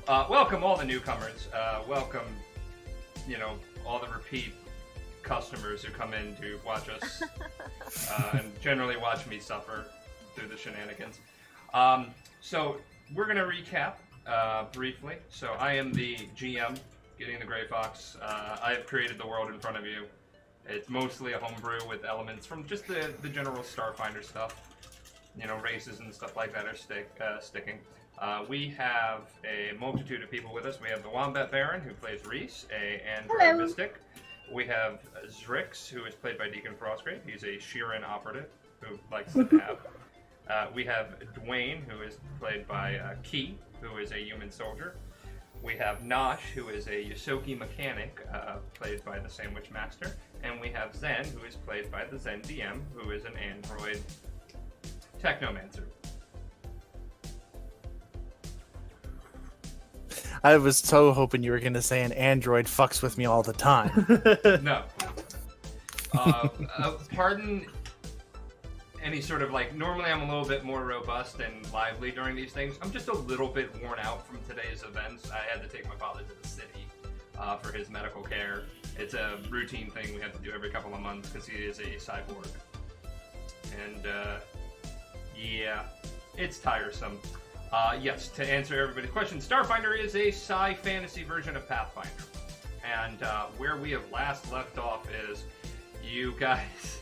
welcome all the newcomers. Welcome, all the repeat customers who come in to watch us and generally watch me suffer through the shenanigans. So we're going to recap briefly. So I am the GM, Getting the Gray Fox. I have created the world in front of you. It's mostly a homebrew with elements from just the general Starfinder stuff. Races and stuff like that are sticking. We have a multitude of people with us. We have the Wombat Baron, who plays Reese, a android mystic. We have Zrix, who is played by Deacon Frostgrave. He's a Sheeran operative who likes to nap. We have Dwayne, who is played by Key, who is a human soldier. We have Nosh, who is a Yosoki mechanic, played by the Sandwich Master. And we have Zen, who is played by the Zen DM, who is an android technomancer. I was so hoping you were going to say an android fucks with me all the time. No. Pardon any sort of normally I'm a little bit more robust and lively during these things. I'm just a little bit worn out from today's events. I had to take my father to the city for his medical care. It's a routine thing we have to do every couple of months because he is a cyborg. And, yeah, it's tiresome. Yes, to answer everybody's question, Starfinder is a sci-fantasy version of Pathfinder. And where we have last left off is you guys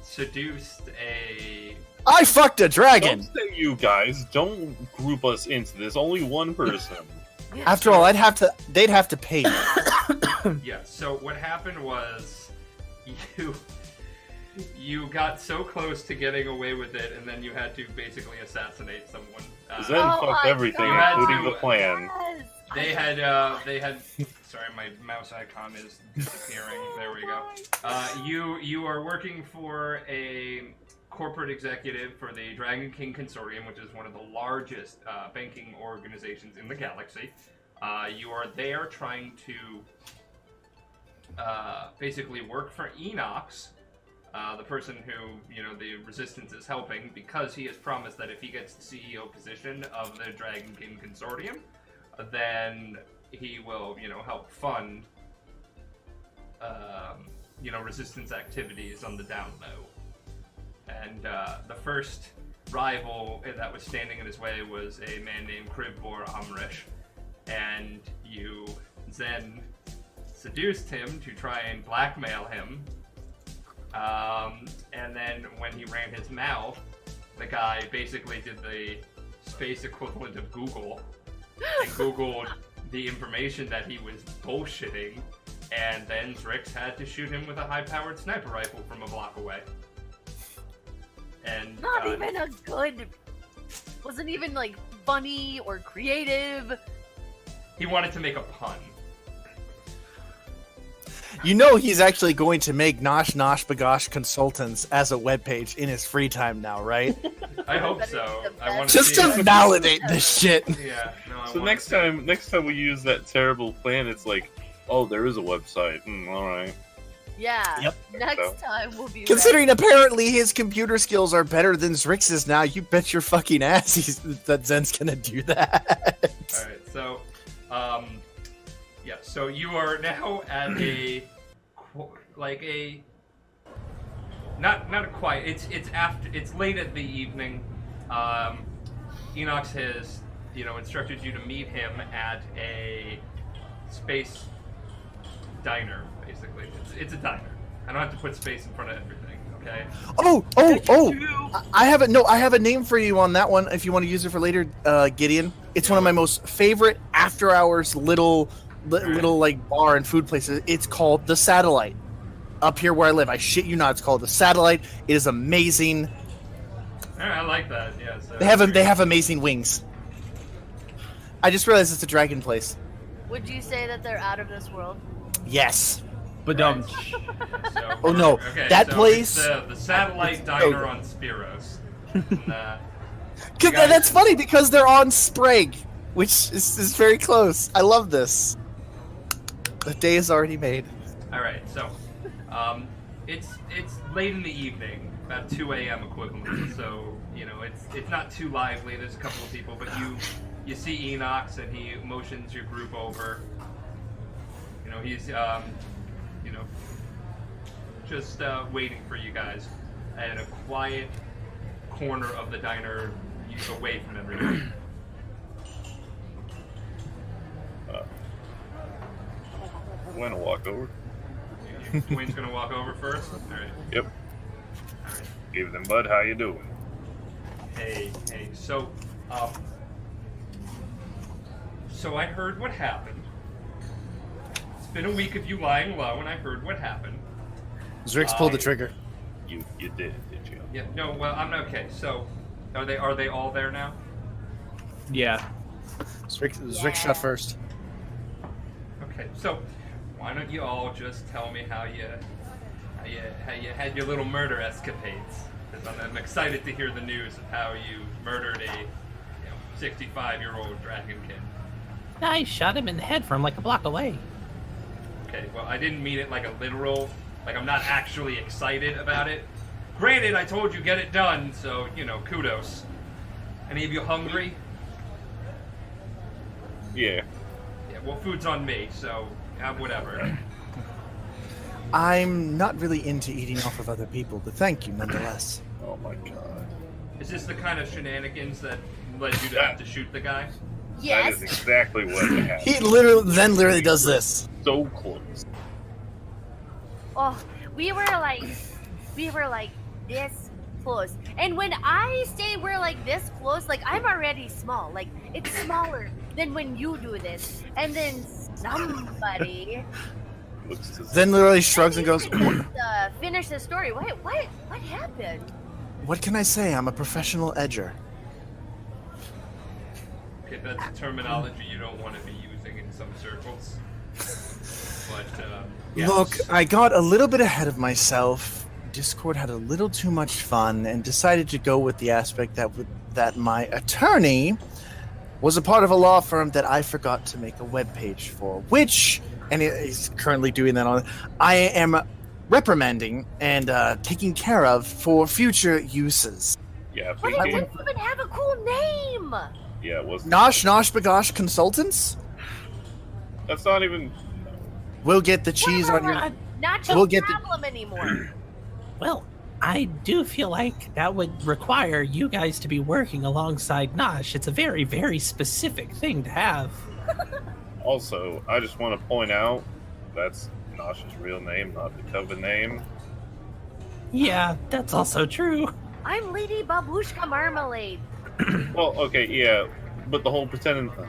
seduced a... I fucked a dragon! Don't say you guys. Don't group us into this. Only one person. After all, they'd have to pay me. Yeah, so what happened was you got so close to getting away with it, and then you had to basically assassinate someone. Zen fucked everything, including the plan. Yes. They had, sorry, my mouse icon is disappearing. There we go. You are working for a corporate executive for the Dragon King Consortium, which is one of the largest banking organizations in the galaxy. You are there trying to basically work for Enox, the person who, the Resistance is helping, because he has promised that if he gets the CEO position of the Dragon King Consortium, then he will, help fund, Resistance activities on the down low. And the first rival that was standing in his way was a man named Krivbor Amrish, and you then seduced him to try and blackmail him. And then when he ran his mouth, the guy basically did the space equivalent of Google and Googled the information that he was bullshitting, and then Zrix had to shoot him with a high-powered sniper rifle from a block away. And Not even a good... Wasn't even, funny or creative. he wanted to make a pun. He's actually going to make Nosh Bagosh Consultants as a webpage in his free time now, right? I hope so. I want Just to validate this shit. Yeah. No, So next time we use that terrible plan, it's like, oh, there is a website. All right. Yeah. Yep. Next time we'll be Considering apparently his computer skills are better than Zrix's now, you bet your fucking ass that Zen's gonna do that. Alright, so, yeah, so you are now at not quite, it's late at the evening. Enox has, instructed you to meet him at a space diner, basically. It's a diner. I don't have to put space in front of everything, okay? I have a name for you on that one if you want to use it for later, Gideon. It's one of my most favorite after-hours little bar and food places. It's called The Satellite. Up here where I live. I shit you not, it's called The Satellite. It is amazing. I like that, yeah. So They have amazing wings. I just realized it's a dragon place. Would you say that they're out of this world? Yes. But So, Oh no, okay, that so place... it's the Satellite Diner on Spiros. And, That's funny because they're on Sprague, which is very close. I love this. The day is already made. Alright, so, it's late in the evening, about 2 a.m. equivalent, so, it's not too lively, there's a couple of people, but you see Enox, and he motions your group over. You know, he's just waiting for you guys at a quiet corner of the diner, away from everyone. I'm gonna walk over. Dwayne's gonna walk over first. All right. Yep. All right. Evening, bud. How you doing? Hey. So I heard what happened. It's been a week of you lying low, and I heard what happened. Zrix pulled the trigger. You did you? Yeah. No. Well, I'm okay. So, are they all there now? Yeah. Zrix shot first. Okay. So, why don't you all just tell me how you had your little murder escapades? Because I'm excited to hear the news of how you murdered a 65-year-old dragon king. I shot him in the head from like a block away. Okay, well, I didn't mean it like a literal, like I'm not actually excited about it. Granted, I told you get it done, so, kudos. Any of you hungry? Yeah. Yeah, well, food's on me, so whatever. I'm not really into eating off of other people, but thank you nonetheless. Oh my god. Is this the kind of shenanigans that led you to have to shoot the guy? That Yes. is exactly what happened. He literally does this. So close. Oh, we were like this close. And when I say we're like this close, like I'm already small. Like it's smaller than when you do this. And then somebody Looks to Then literally shrugs and goes, finish the story. What happened? "What can I say? I'm a professional edger." Okay, that's a terminology you don't want to be using in some circles. But, yeah. Look, I got a little bit ahead of myself. Discord had a little too much fun and decided to go with the aspect that my attorney was a part of a law firm that I forgot to make a webpage for, which, and he's currently doing that on, I am reprimanding and taking care of for future uses. Yeah, But it didn't even have a cool name. yeah, it was. Nosh Bagosh Consultants? That's not even. We'll get the cheese on your... Not your We'll get the- problem anymore. Well, I do feel like that would require you guys to be working alongside Nosh. It's a very, very specific thing to have. Also, I just want to point out that's Nosh's real name, not the coven name. Yeah, that's also true. I'm Lady Babushka Marmalade. Well, okay, yeah, but the whole pretending. I'm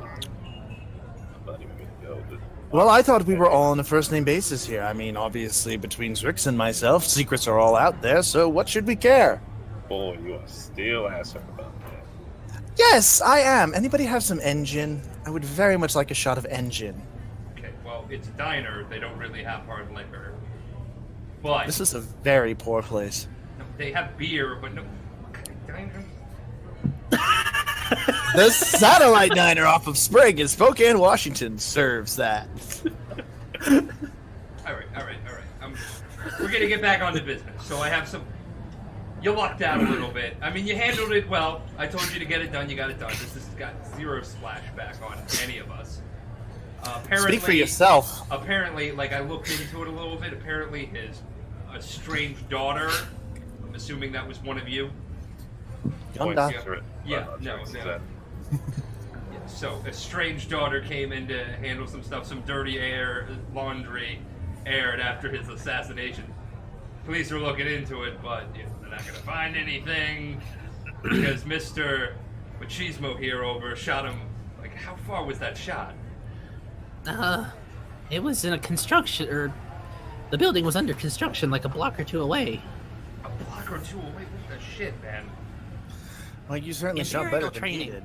not even gonna go. Well, I thought we were all on a first-name basis here. I mean, obviously, between Zrix and myself, secrets are all out there, so what should we care? Boy, you are still asking about that. Yes, I am. Anybody have some engine? I would very much like a shot of engine. Okay, well, it's a diner. They don't really have hard liquor. But This is a very poor place. they have beer, but no... What kind of diner? The satellite diner off of Spring in Spokane, Washington serves that. All right. We're gonna get back on to business. So I have some... You lucked out a little bit. I mean, you handled it well. I told you to get it done. You got it done. This has got zero splashback on any of us. Apparently, Speak for yourself. Apparently, like I looked into it a little bit. Apparently, his estranged daughter. I'm assuming that was one of you. Gunda. Yeah, no. Yeah, so a strange daughter came in to handle some stuff, some dirty laundry aired after his assassination. Police are looking into it, but they're not going to find anything because Mr. Machismo here shot him. Like, how far was that shot? It was in a construction, or the building was under construction, like a block or two away. A block or two away? What the shit, man? Well, you certainly shot Imperial better than he training. did.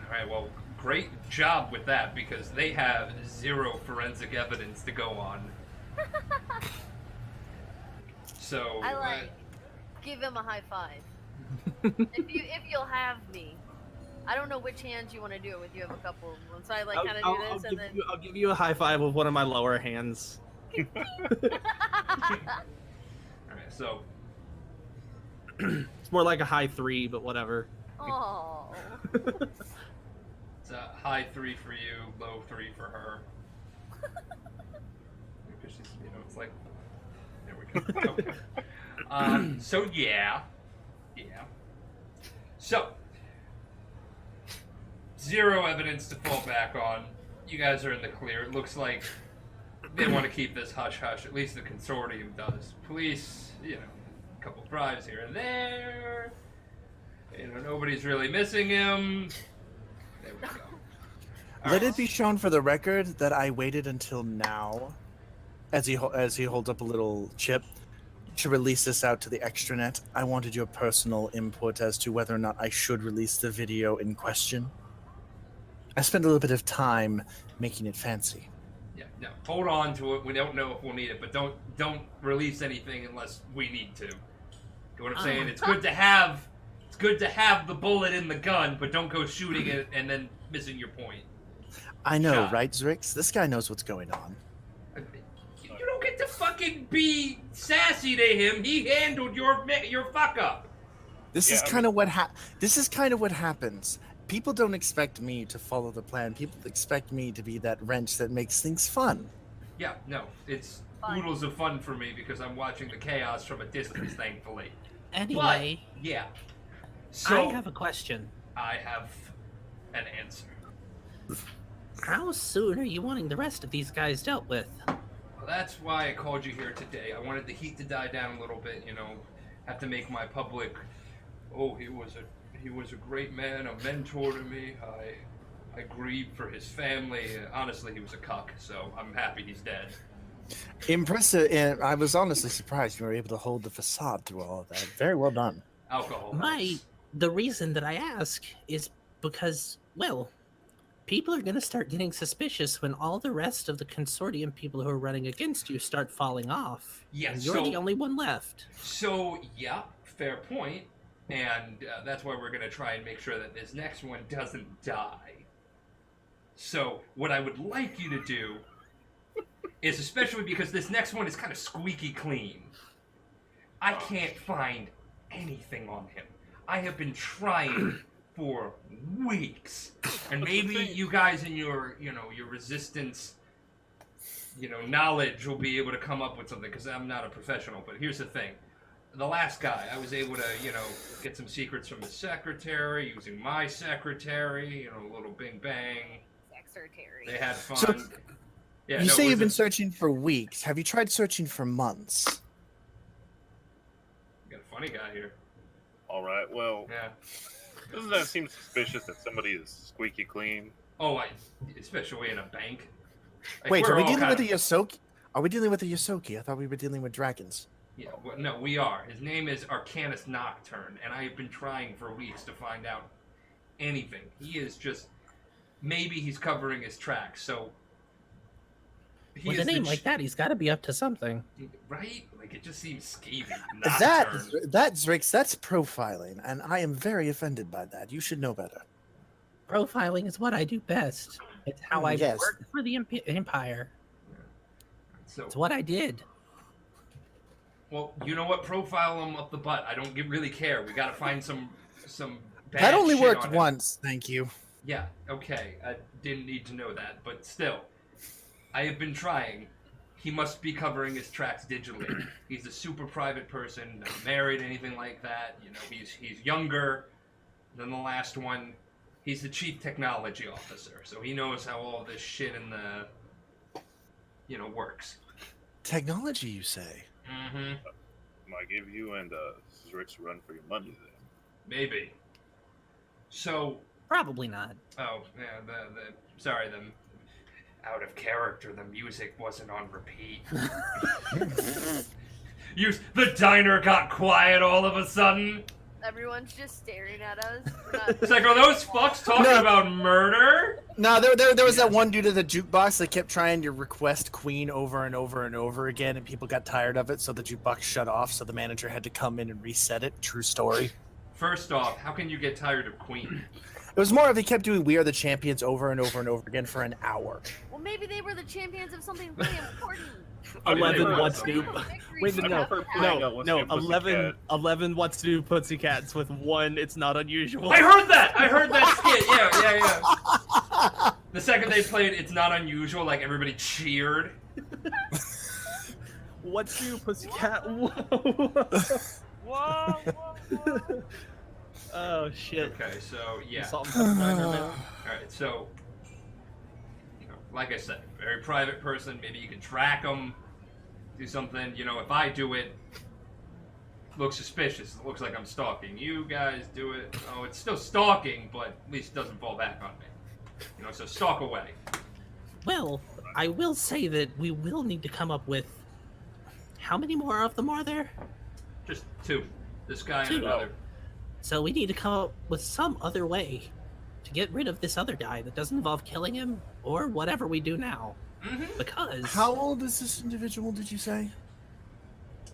Alright, well, great job with that because they have zero forensic evidence to go on. So I give him a high five. if you'll have me. I don't know which hands you want to do it with. You have a couple of them. So I kind of do this and then. I'll give you a high five with one of my lower hands. Alright, so It's more like a high three, but whatever. Oh. It's a high 3 for you, low 3 for her. Because she's, it's like, there we go. Okay. So yeah. So, 0 evidence to fall back on. You guys are in the clear. It looks like they want to keep this hush-hush. At least the consortium does. Police, a couple bribes here and there. Nobody's really missing him. There we go. Let it be shown for the record that I waited until now, as he holds up a little chip, to release this out to the extranet. I wanted your personal input as to whether or not I should release the video in question. I spent a little bit of time making it fancy. Yeah, no, hold on to it. We don't know if we'll need it, but don't release anything unless we need to. You know what I'm saying? It's good to have the bullet in the gun, but don't go shooting it and then missing your point. I know, right, Zrix? This guy knows what's going on. You don't get to fucking be sassy to him. He handled your fuck up. This is kind of what happens. People don't expect me to follow the plan. People expect me to be that wrench that makes things fun. Yeah, no, it's oodles of fun for me because I'm watching the chaos from a distance, thankfully. Anyway, but, yeah. So I have a question. I have an answer. How soon are you wanting the rest of these guys dealt with? Well, that's why I called you here today. I wanted the heat to die down a little bit, have to make my public, he was a great man, a mentor to me. I grieved for his family. Honestly, he was a cuck, so I'm happy he's dead. Impressive. And I was honestly surprised you were able to hold the facade through all of that. Very well done. Alcohol. The reason that I ask is because, people are going to start getting suspicious when all the rest of the consortium people who are running against you start falling off. Yeah, and you're the only one left. So, yeah, fair point. And that's why we're going to try and make sure that this next one doesn't die. So, what I would like you to do is, especially because this next one is kind of squeaky clean, I can't find anything on him. I have been trying for weeks. And maybe you guys in your resistance, knowledge will be able to come up with something, because I'm not a professional. But here's the thing. The last guy, I was able to, get some secrets from his secretary, using my secretary, a little bing bang. Secretary. They had fun. So, yeah, you say you've been searching for weeks. Have you tried searching for months? You got a funny guy here. All right, well, Yeah. doesn't that seem suspicious that somebody is squeaky clean? Oh, especially in a bank. Like, Wait, we're are we all dealing with kinda- a Yosoki? Are we dealing with a Yosoki? I thought we were dealing with dragons. Yeah, no, we are. His name is Arcanus Nocturne, and I have been trying for weeks to find out anything. He is just... Maybe he's covering his tracks, so... With a name like that, he's got to be up to something. Right? Like, it just seems scathing. That's Zrix, that's profiling, and I am very offended by that. You should know better. Profiling is what I do best. It's how I Yes. work for the Empire. So, It's what I did. well, you know what? Profile him up the butt. I don't really care. We gotta find some bad That only shit worked on him. once, thank you. Yeah, okay. I didn't need to know that, but still. I have been trying. He must be covering his tracks digitally. He's a super private person, not married, anything like that. He's younger than the last one. He's the chief technology officer, so he knows how all this shit in the, works. Technology, you say? Mm-hmm. Might give you and Zrix a run for your money then. Maybe. So, Probably not. oh, yeah, sorry, out of character, the music wasn't on repeat. The diner got quiet all of a sudden. Everyone's just staring at us. It's like, are those fucks talking about murder? No, there was that one dude at the jukebox that kept trying to request Queen over and over and over again, and people got tired of it, so the jukebox shut off, so the manager had to come in and reset it. True story. First off, how can you get tired of Queen? It was more of he kept doing We Are the Champions over and over and over again for an hour. Well, maybe they were the champions of something really important. I mean, 11 they what's were- new? Wait, I no, prefer playing no, out What's no. New, 11, Pussycat. 11 what's new pussycats with 1. It's not unusual. I heard that. I heard that skit. Yeah. The second they played, it's not unusual. Like everybody cheered. What's new pussycat? Whoa. Whoa, whoa, whoa. Oh shit. Okay, so yeah. Salt and pepper grinder, man. All right, so you know, like I said, very private person. Maybe you can track them, do something. You know, if I do it, looks suspicious. It looks like I'm stalking. You guys do it. Oh, it's still stalking, but at least it doesn't fall back on me. You know, so stalk away. Well, I will say that we will need to come up with. How many more of them are there? Just 2. This guy and 2. another. So we need to come up with some other way to get rid of this other guy that doesn't involve killing him or whatever we do now. Mm-hmm. Because How old is this individual, did you say?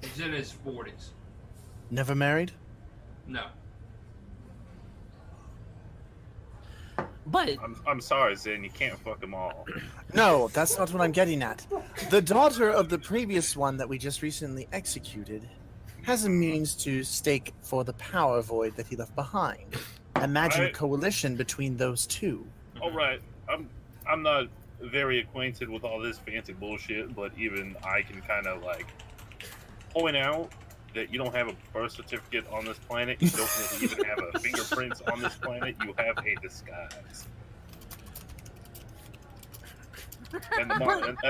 He's in his 40s. Never married? No. but I'm sorry, Zen. You can't fuck them all. No, that's not what I'm getting at. The daughter of the previous one that we just recently executed has a means to stake for the power void that he left behind. Imagine a Right. coalition between those two. All right, I'm not very acquainted with all this fancy bullshit, but even I can kind of like point out that you don't have a birth certificate on this planet. You don't even have a fingerprints on this planet. You have a disguise. And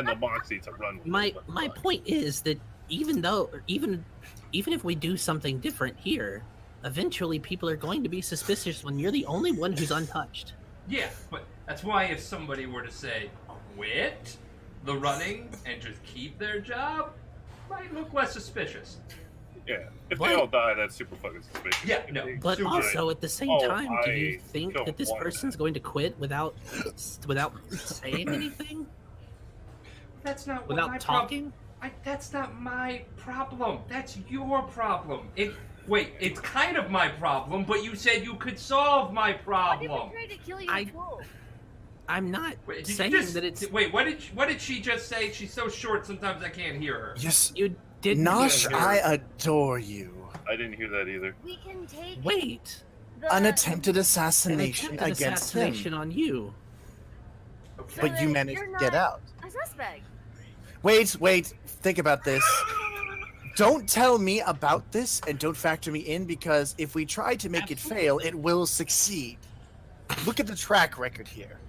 the moxie to run with. my it. my point is that even if we do something different here, eventually people are going to be suspicious when you're the only one who's untouched. Yeah, but that's why if somebody were to say, quit the running and just keep their job, might look less suspicious. Yeah, if But- they all die, that's super fucking suspicious. Yeah, no. But Super. also at the same Oh, time, do you I think don't that this want person's that. going to quit without saying anything? That's not what Without my talking? That's not my problem. That's your problem. It's kind of my problem, but you said you could solve my Why did problem. we try to kill you I- too? I'm not Wait, did you saying just- that it's Wait, what did she just say? She's so short sometimes I can't hear her. Yes, you didn't Nosh, hear. I adore you. I didn't hear that either. We can take Wait, the, An attempted an assassination attempted against assassination him. on you. Okay. But you that managed you're to get not- out. a suspect. Wait, think about this. Don't tell me about this and don't factor me in because if we try to make it fail, it will succeed. Look at the track record here.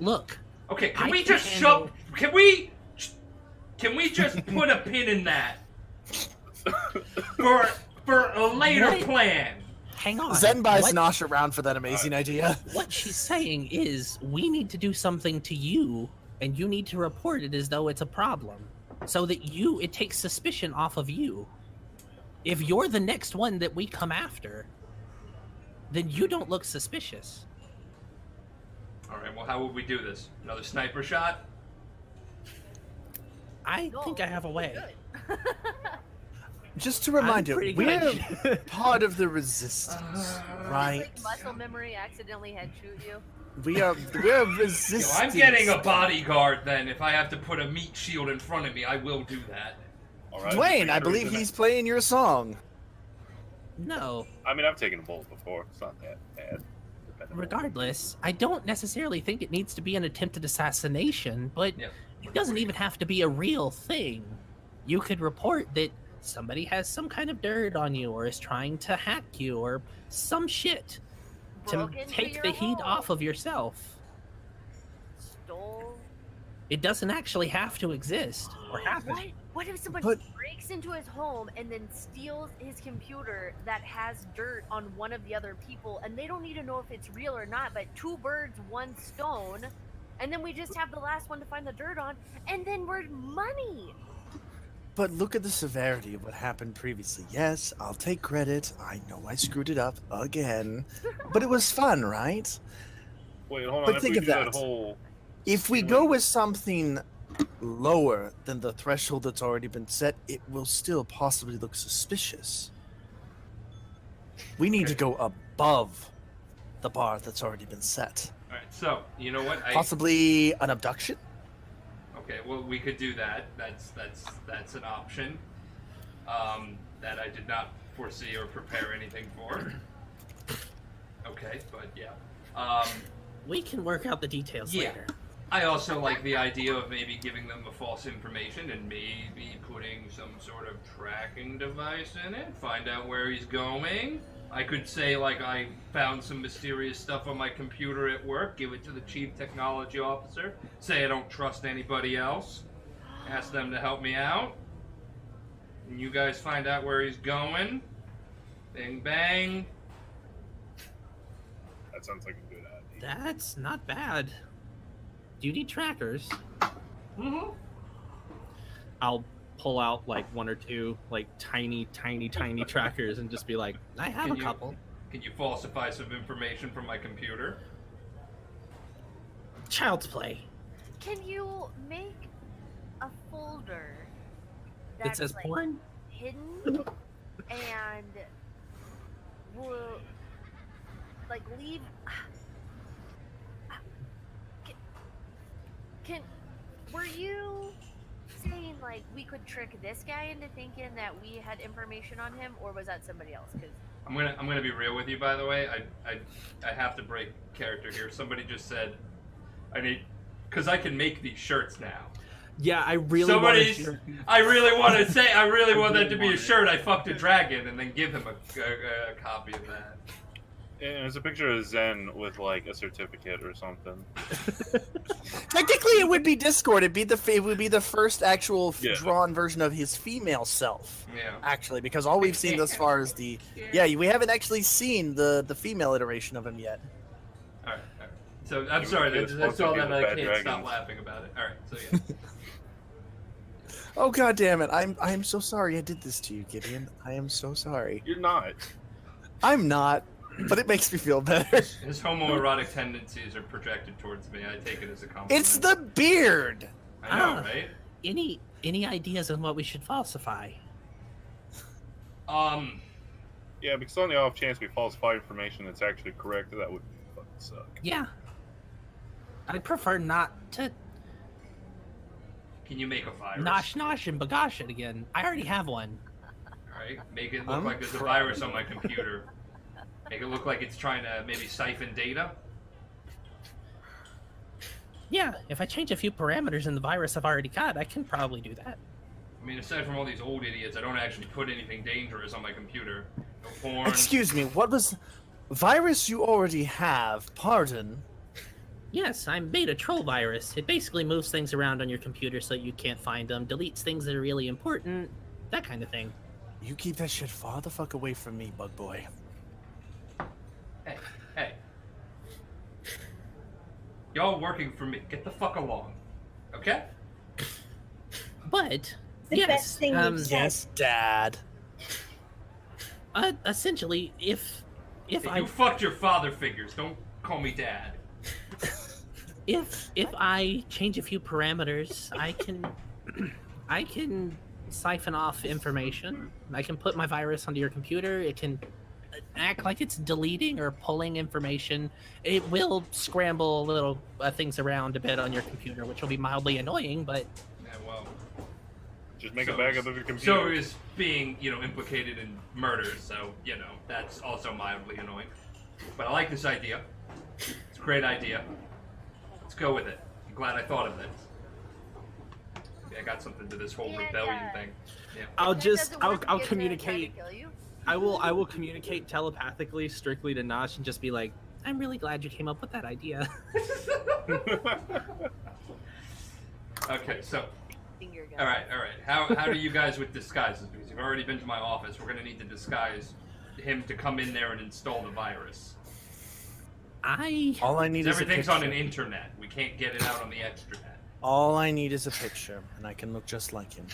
Look, Okay, can I we can just handle- Can we just put a pin in that for a later What? plan? hang on. Zen buys What- Nosh around for that amazing idea. What she's saying is we need to do something to you, and you need to report it as though it's a problem, so that it takes suspicion off of you. If you're the next one that we come after, then you don't look suspicious. All right. Well, how would we do this? Another sniper shot? I No, think I have a way. good. Just to remind you, pretty we're good. part of the resistance, right? Like muscle memory accidentally headshot you. We're Yo, resistance. I'm getting a bodyguard then. If I have to put a meat shield in front of me, I will do that. All right. Dwayne, I believe he's playing your song. No, I mean, I've taken a bullet before. It's not that bad. regardless, I don't necessarily think it needs to be an attempted assassination, but Yep. it doesn't even have to be a real thing. You could report that somebody has some kind of dirt on you or is trying to hack you or some shit to Broke into take your the heat home. off of yourself. Stole. It doesn't actually have to exist or happen. What if someone But- breaks into his home and then steals his computer that has dirt on one of the other people, and they don't need to know if it's real or not, but 2 birds, 1 stone, and then we just have the last one to find the dirt on, and then we're money. But look at the severity of what happened previously. Yes, I'll take credit. I know I screwed it up again. But it was fun, right? Wait, hold on. But if think we of do that. whole... If we go with something lower than the threshold that's already been set, it will still possibly look suspicious. We need to go above the bar that's already been set. All right. So you know what? Possibly an abduction? Okay, well, we could do that. That's an option that I did not foresee or prepare anything for. Okay, but yeah. We can work out the details Yeah. later. I also like the idea of maybe giving them a false information and maybe putting some sort of tracking device in it, find out where he's going. I could say, like, I found some mysterious stuff on my computer at work, give it to the chief technology officer, say I don't trust anybody else, ask them to help me out, and you guys find out where he's going. Bing bang. That sounds like a good idea. That's not bad. Do you need trackers? Mm-hmm. I'll pull out like one or two like tiny trackers and just be like, I have a couple. Can you falsify some information from my computer? Child's play. Can you make a folder It that's says like porn? hidden and will like leave? Can were you saying like we could trick this guy into thinking that we had information on him, or was that somebody else? Because I'm gonna be real with you, by the way. I have to break character here. Somebody just said I need, because I can make these shirts now. yeah, I really I really want to say, I really want that to be a shirt. I fucked a dragon, and then give him a copy of that. And it's a picture of Zen with like a certificate or something. Technically, it would be Discord. It would be the first actual Yeah. drawn version of his female self. Yeah. Actually, because all we've seen thus far is the we haven't actually seen the female iteration of him yet. All right. So I'm You sorry. would be That's all that responsible I for can't bad stop dragons. laughing about it. All right. So yeah. Oh god damn it! I'm so sorry I did this to you, Gideon. I am so sorry. You're not. I'm not, but it makes me feel better. His homoerotic tendencies are projected towards me. I take it as a compliment. It's the beard. I know, Ah. right? Any ideas on what we should falsify? Yeah, because on the off chance we falsify information that's actually correct, that would fucking suck. Yeah. I'd prefer not to Can you make a virus? nosh and bagosh it again. I already have one. All right. Make it look I'm like there's a virus on my computer. Make it look like it's trying to maybe siphon data. Yeah, if I change a few parameters in the virus I've already got, I can probably do that. I mean, aside from all these old idiots, I don't actually put anything dangerous on my computer. No porn. Excuse me. What was virus you already have? Pardon. Yes, I made a troll virus. It basically moves things around on your computer so you can't find them, deletes things that are really important, that kind of thing. You keep that shit far the fuck away from me, bug boy. Hey. Y'all working for me. Get the fuck along. Okay? But The yes, best thing you've said. Yes, Dad. essentially, if Hey, I you fucked your father figures. Don't call me dad. if I change a few parameters, I can siphon off information. I can put my virus onto your computer. It can act like it's deleting or pulling information. It will scramble little things around a bit on your computer, which will be mildly annoying, but Yeah, well. Just make So a backup of your So computer. is being, implicated in murders, so, that's also mildly annoying. But I like this idea. It's a great idea. Let's go with it. I'm glad I thought of it. Yeah, I got something to this whole And, rebellion thing. Yeah. I'll If that just doesn't I'll work, I'll we get to try to communicate. kill you. I will communicate telepathically strictly to Nosh and just be like, I'm really glad you came up with that idea. Okay, so, Finger gun. all right. How do you guys with disguises? Because you've already been to my office. We're gonna need to disguise him to come in there and install the virus. All I need is a Everything's picture. on an internet. We can't get it out on the extranet. All I need is a picture, and I can look just like him.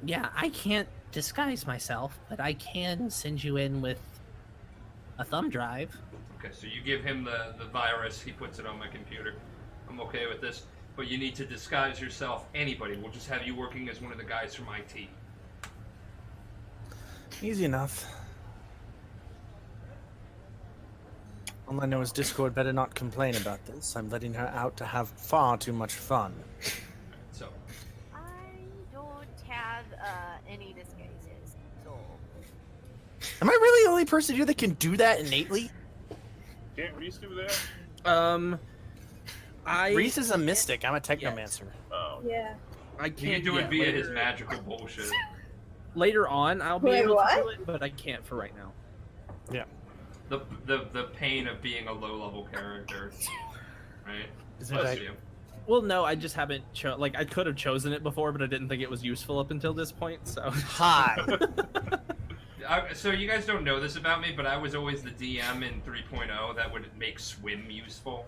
Yeah, I can't disguise myself, but I can send you in with a thumb drive. Okay, so you give him the virus, he puts it on my computer. I'm okay with this. But you need to disguise yourself. Anybody. We'll just have you working as one of the guys from IT. Easy enough. All I know is Discord better not complain about this. I'm letting her out to have far too much fun. only person here that can do that innately? Can't Reese do that? Reese is a mystic. I'm a technomancer. Oh. Yeah. I You can't can do it yet. via later, his magical bullshit. later on. I'll be Wait, able what? to do it, but I can't for right now. The pain of being a low level character, right? Isn't Bless that- you. Well, no, I just haven't like I could have chosen it before, but I didn't think it was useful up until this point. So Hi. So you guys don't know this about me, but I was always the DM in 3.0 that would make swim useful.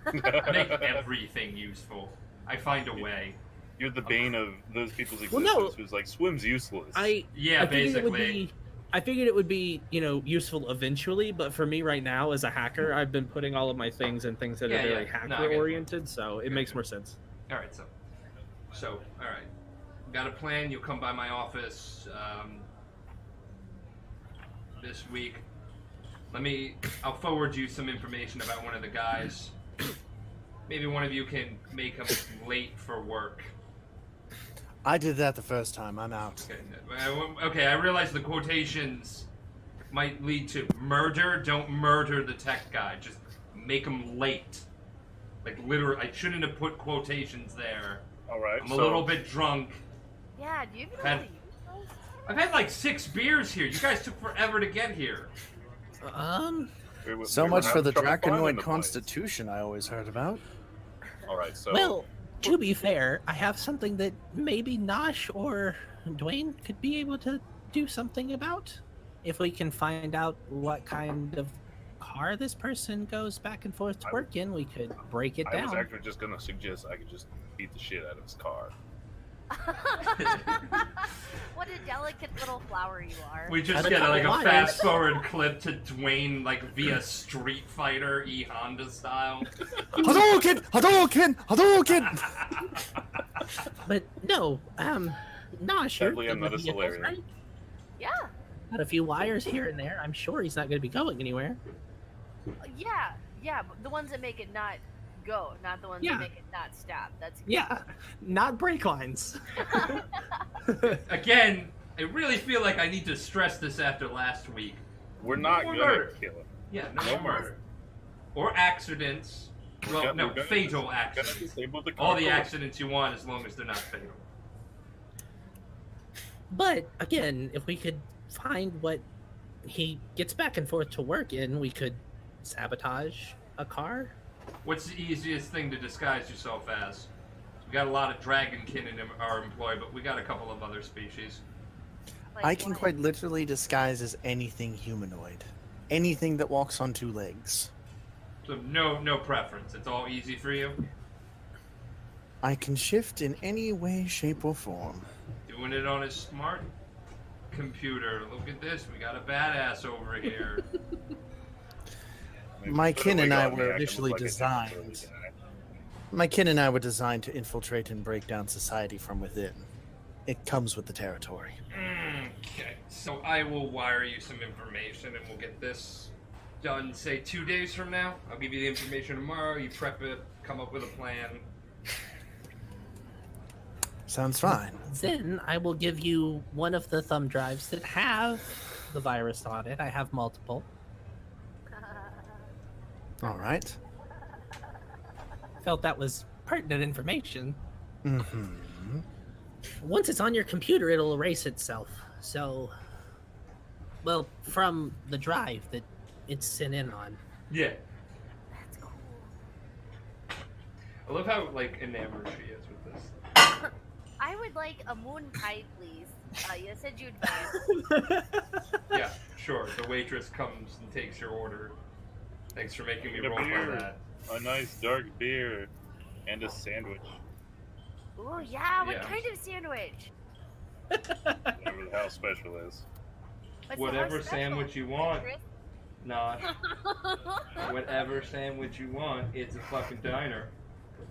I make everything useful. I find a way. You're the bane of those people's Well, existence no. who's like, swim's useless. Yeah, basically. I figured it would be, useful eventually, but for me right now as a hacker, I've been putting all of my things in things that Yeah, are very yeah. No, I get hacker it. oriented, so it makes more sense. All right, so, all right. Got a plan. You'll come by my office this week. I'll forward you some information about one of the guys. Maybe one of you can make him late for work. I did that the first time. I'm out. Okay, I realize the quotations might lead to murder. Don't murder the tech guy. Just make him late. Like, literally, I shouldn't have put quotations there. All right. I'm a little bit drunk. Yeah, do you even know Had- how to use those? I've had like 6 beers here. You guys took forever to get here. So much for the Draconoid Constitution I always heard about. All right. So. Well, to be fair, I have something that maybe Nosh or Dwayne could be able to do something about. If we can find out what kind of car this person goes back and forth to work in, we could break it I was down. actually just gonna suggest I could just beat the shit out of his car. What a delicate little flower you are. We just I get don't like know a why. fast forward clip to Dwayne like via Street Fighter E Honda style. Hadouken! Hadouken! Hadouken! But no, Nosh, you're Sadly, I'm good not with a vehicles, Solarian. right? Yeah, Got a few wires here and there. I'm sure he's not going to be going anywhere. yeah, but the ones that make it not go, not the ones Yeah. that make it not stop. That's Yeah, not brake lines. Again, I really feel like I need to stress this after last week. We're not More gonna murder. kill him. Yeah, No no murder. murder. Or accidents. Well, no, fatal Gotta accidents. disable the car All the first. accidents you want as long as they're not fatal. But again, if we could find what he gets back and forth to work in, we could sabotage a car. What's the easiest thing to disguise yourself as? We got a lot of dragonkin in our employ, but we got a couple of other species. like I can what? quite literally disguise as anything humanoid. Anything that walks on 2 legs. So no preference. It's all easy for you. I can shift in any way, shape, or form. Doing it on his smart computer. Look at this. We got a badass over here. I mean, My put a kin and wig I on me, were can initially look like a designed. temporary guy. My kin and I were designed to infiltrate and break down society from within. It comes with the territory. Okay. So I will wire you some information, and we'll get this done. Say 2 days from now. I'll give you the information tomorrow. You prep it. Come up with a plan. Sounds fine. Then I will give you one of the thumb drives that have the virus on it. I have multiple. All right. Felt that was pertinent information. Mm-hmm. Once it's on your computer, it'll erase itself. So, well, from the drive that it's sent in on. Yeah. That's cool. I love how like enamored she is with this. I would like a moon pie, please. You said you'd buy it. Yeah, sure. The waitress comes and takes your order. Thanks for making me Get a roll by beer. that. A nice dark beer and a sandwich. Ooh, yeah. What Yeah. kind of sandwich? Whatever the house special is. What's the Whatever house special? sandwich you want. Chris? Nah. Whatever sandwich you want, it's a fucking diner.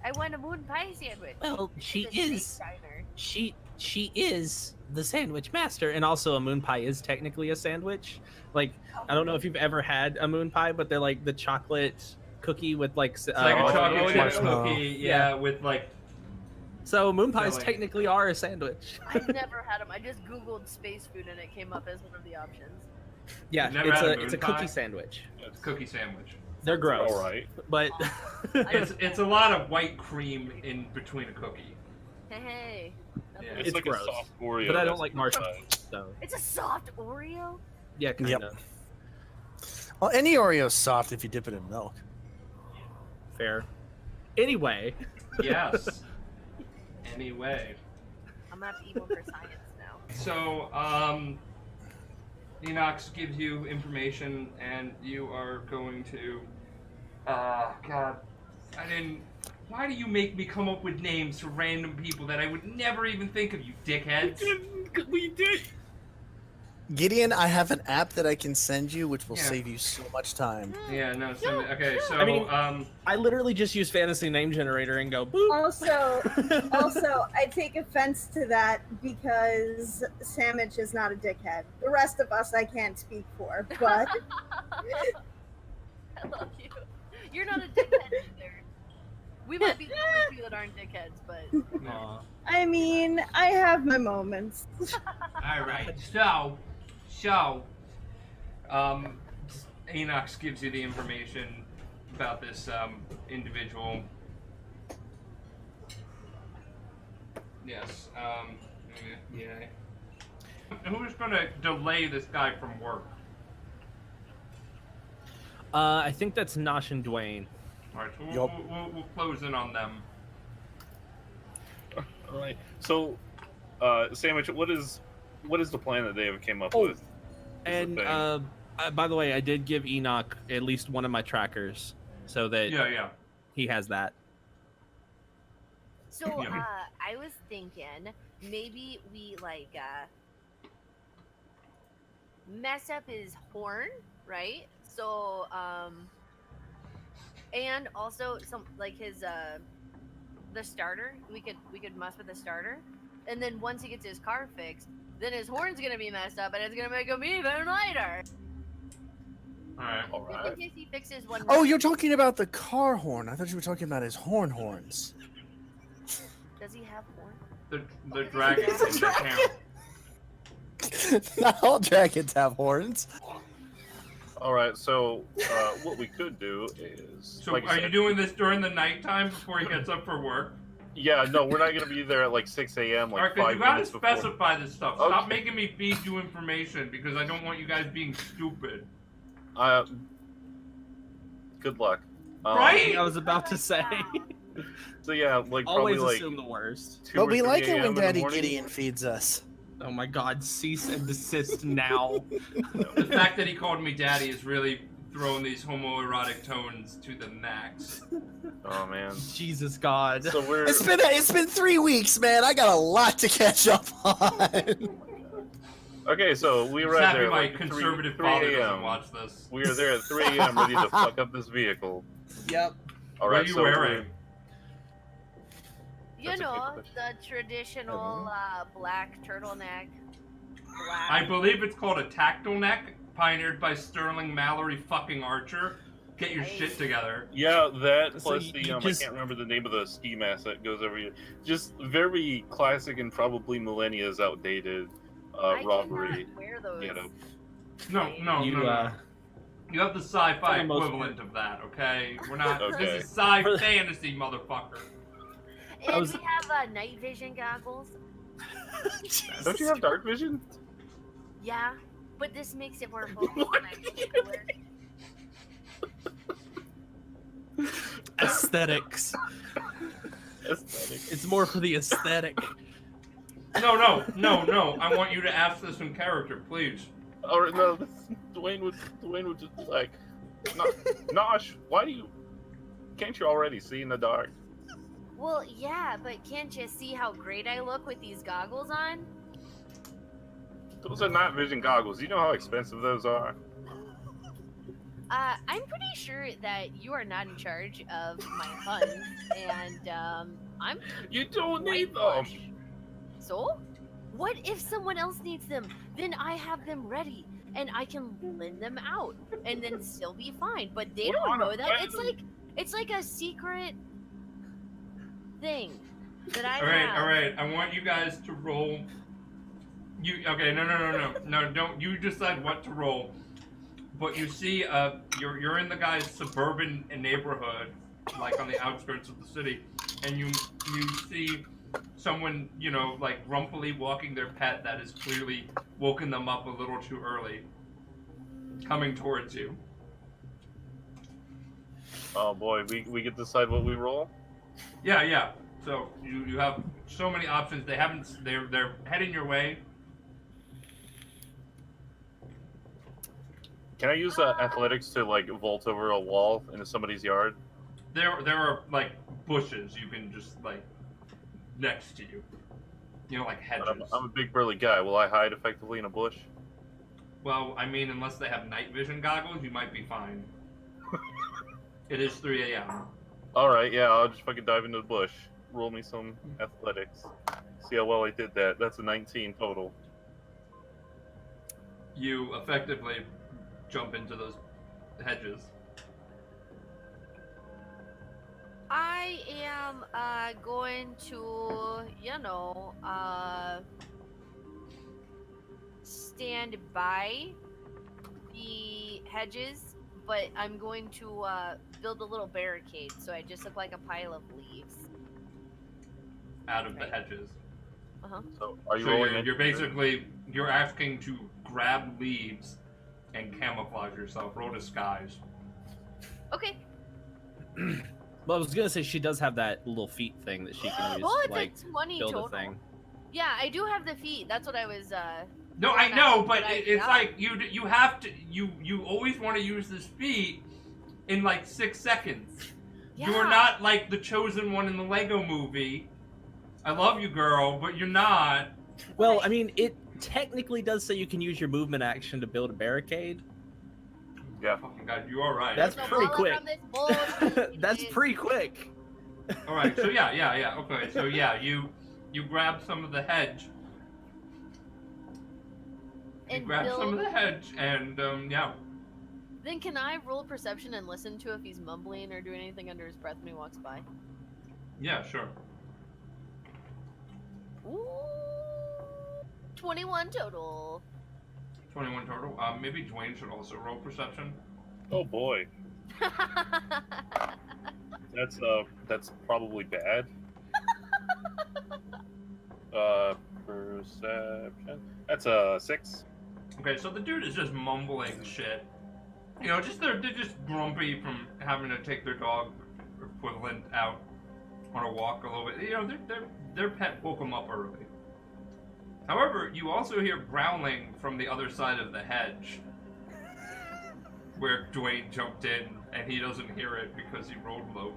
I want a moon pie sandwich. Well, she It's a steak is. diner. She is the sandwich master, and also a moon pie is technically a sandwich. Like, I don't know if you've ever had a moon pie, but they're like the chocolate cookie with like It's like a chocolate chip marshmallow. cookie, yeah, with like. So moon pies Filling. technically are a sandwich. I've never had them. I just googled space food and it came up as one of the options. Yeah, You've never had a it's a moon pie? cookie sandwich. It's a cookie sandwich. They're gross. All right. But It's a lot of white cream in between a cookie. Hey. Yeah. It's, It's like gross. a soft Oreo. but I don't that's like inside. marshmallows. So It's a soft Oreo? yeah, kind Yep. of Well, any Oreo's soft if you dip it in milk. fair. Anyway, Yes. Anyway. I'm gonna have to evil for science now. So, Enox gives you information, and you are going to. God, I didn't. Why do you make me come up with names for random people that I would never even think of, you dickheads? We did. Gideon, I have an app that I can send you, which will Yeah. save you so much time. Yeah, no. Send me, okay, so I mean- I literally just use fantasy name generator and go boop. Also, I take offense to that because Sandwich is not a dickhead. The rest of us, I can't speak for, but I love you. You're not a dickhead either. We might be the only two that aren't dickheads, but Aw. I mean, I have my moments. all right. So, Enox gives you the information about this individual. Yes. Yeah. Who's gonna delay this guy from work? I think that's Nosh and Dwayne. All right, so Yup. we'll close in on them. All right. So, Sandwich, what is the plan that they have came up Oh, with? And thing. by the way, I did give Enoch at least one of my trackers so that Yeah. he has that. so Yeah. I was thinking maybe we mess up his horn, right? So and also some like his the starter. We could mess with the starter, and then once he gets his car fixed, then his horn's gonna be messed up, and it's gonna make him even lighter. All right. All Just right. in case he fixes one. Oh, more. you're talking about the car horn. I thought you were talking about his horns. Does he have horn? The dragons in the camp. Not all dragons have horns. All right. So, what we could do is. So, like I are you said- doing this during the nighttime before he gets up for work? Yeah. No, we're not gonna be there at like 6 a.m. All Like right, because 5 you gotta minutes before. specify this stuff. Stop Okay. making me feed you information because I don't want you guys being stupid. Good luck. Right? I was about to say. So yeah, like Always probably like assume the worst. 2 But or we 3 like it a.m. when in the Daddy morning. Gideon feeds us. Oh my god, cease and desist now. The fact that he called me daddy is really throwing these homoerotic tones to the max. Oh man. Jesus God. So we're It's been 3 weeks, man. I got a lot to catch up on. okay. So we I'm arrived happy there my like conservative 3 father doesn't a.m. watch this. We are there at 3 a.m. ready to fuck up this vehicle. Yep. All What right. are you so wearing? You That's a good know, question. the traditional black turtleneck. Black. I believe it's called a tactile neck, pioneered by Sterling Mallory fucking Archer. Get your shit together. Yeah, that So plus you the just- I can't remember the name of the ski mask that goes over you. Just very classic and probably millennia's outdated I robbery. cannot wear those. You know. No. You have the sci-fi For the most equivalent of that, okay? We're not. Okay. This is sci-fantasy, motherfucker. And was- we have night vision goggles. Don't you have dark vision? Yeah, but this makes it more focused when I take the wear. Aesthetics. Aesthetic. It's more for the aesthetic. No. I want you to ask this in character, please. Or no, Dwayne would just be like, Nosh, why do you? Can't you already see in the dark? Well, yeah, but can't you see how great I look with these goggles on? Those are night vision goggles. You know how expensive those are. I'm pretty sure that you are not in charge of my funds, and I'm You don't quite need them. flush. So, what if someone else needs them? Then I have them ready, and I can lend them out, and then still be fine. But they We're don't on a know that. It's like a secret thing that I have. All right. I want you guys to roll Okay? No. Don't you decide what to roll. But you see, you're in the guy's suburban neighborhood, like on the outskirts of the city, and you see someone, like grumpily walking their pet that has clearly woken them up a little too early, coming towards you. Oh boy, we get to decide what we roll. Yeah. So you have so many options. They're heading your way. Can I use athletics to like vault over a wall into somebody's yard? There are like bushes you can just like next to you. Like hedges. I'm a big burly guy. Will I hide effectively in a bush? Well, I mean, unless they have night vision goggles, you might be fine. It is 3 a.m. All right, yeah, I'll just fucking dive into the bush. Roll me some athletics. See how well I did that. That's a 19 total. You effectively jump into those hedges. I am going to, stand by the hedges, but I'm going to build a little barricade so I just look like a pile of leaves. Out of the hedges. Uh-huh. So are you So rolling? you're asking to grab leaves and camouflage yourself. Roll disguise. Okay. Well, I was gonna say she does have that little feet thing that she can use Well, to like it's 20 build total. a thing. Yeah, I do have the feet. That's what I was. No, going I know, back, but I- it's yeah. like you have to you always want to use this feat in like 6 seconds. Yeah. You're not like the chosen one in the Lego movie. I love you, girl, but you're not. Well, I mean, it technically does say you can use your movement action to build a barricade. Yeah. Fucking God, you are right. That's No pretty bother quick. from this bullshit. That's pretty quick. All right. So yeah. Okay. So yeah, you grab some of the hedge. You And grab some of build- the hedge, and yeah. Then can I roll perception and listen to if he's mumbling or doing anything under his breath when he walks by? Yeah, sure. Ooh, 21 total. 21 total. Maybe Dwayne should also roll perception. Oh boy, that's probably bad. Perception. That's a 6. Okay, so the dude is just mumbling shit. They're just grumpy from having to take their dog equivalent out on a walk a little bit. Their pet woke them up early. However, you also hear growling from the other side of the hedge, where Dwayne jumped in, and he doesn't hear it because he rolled low.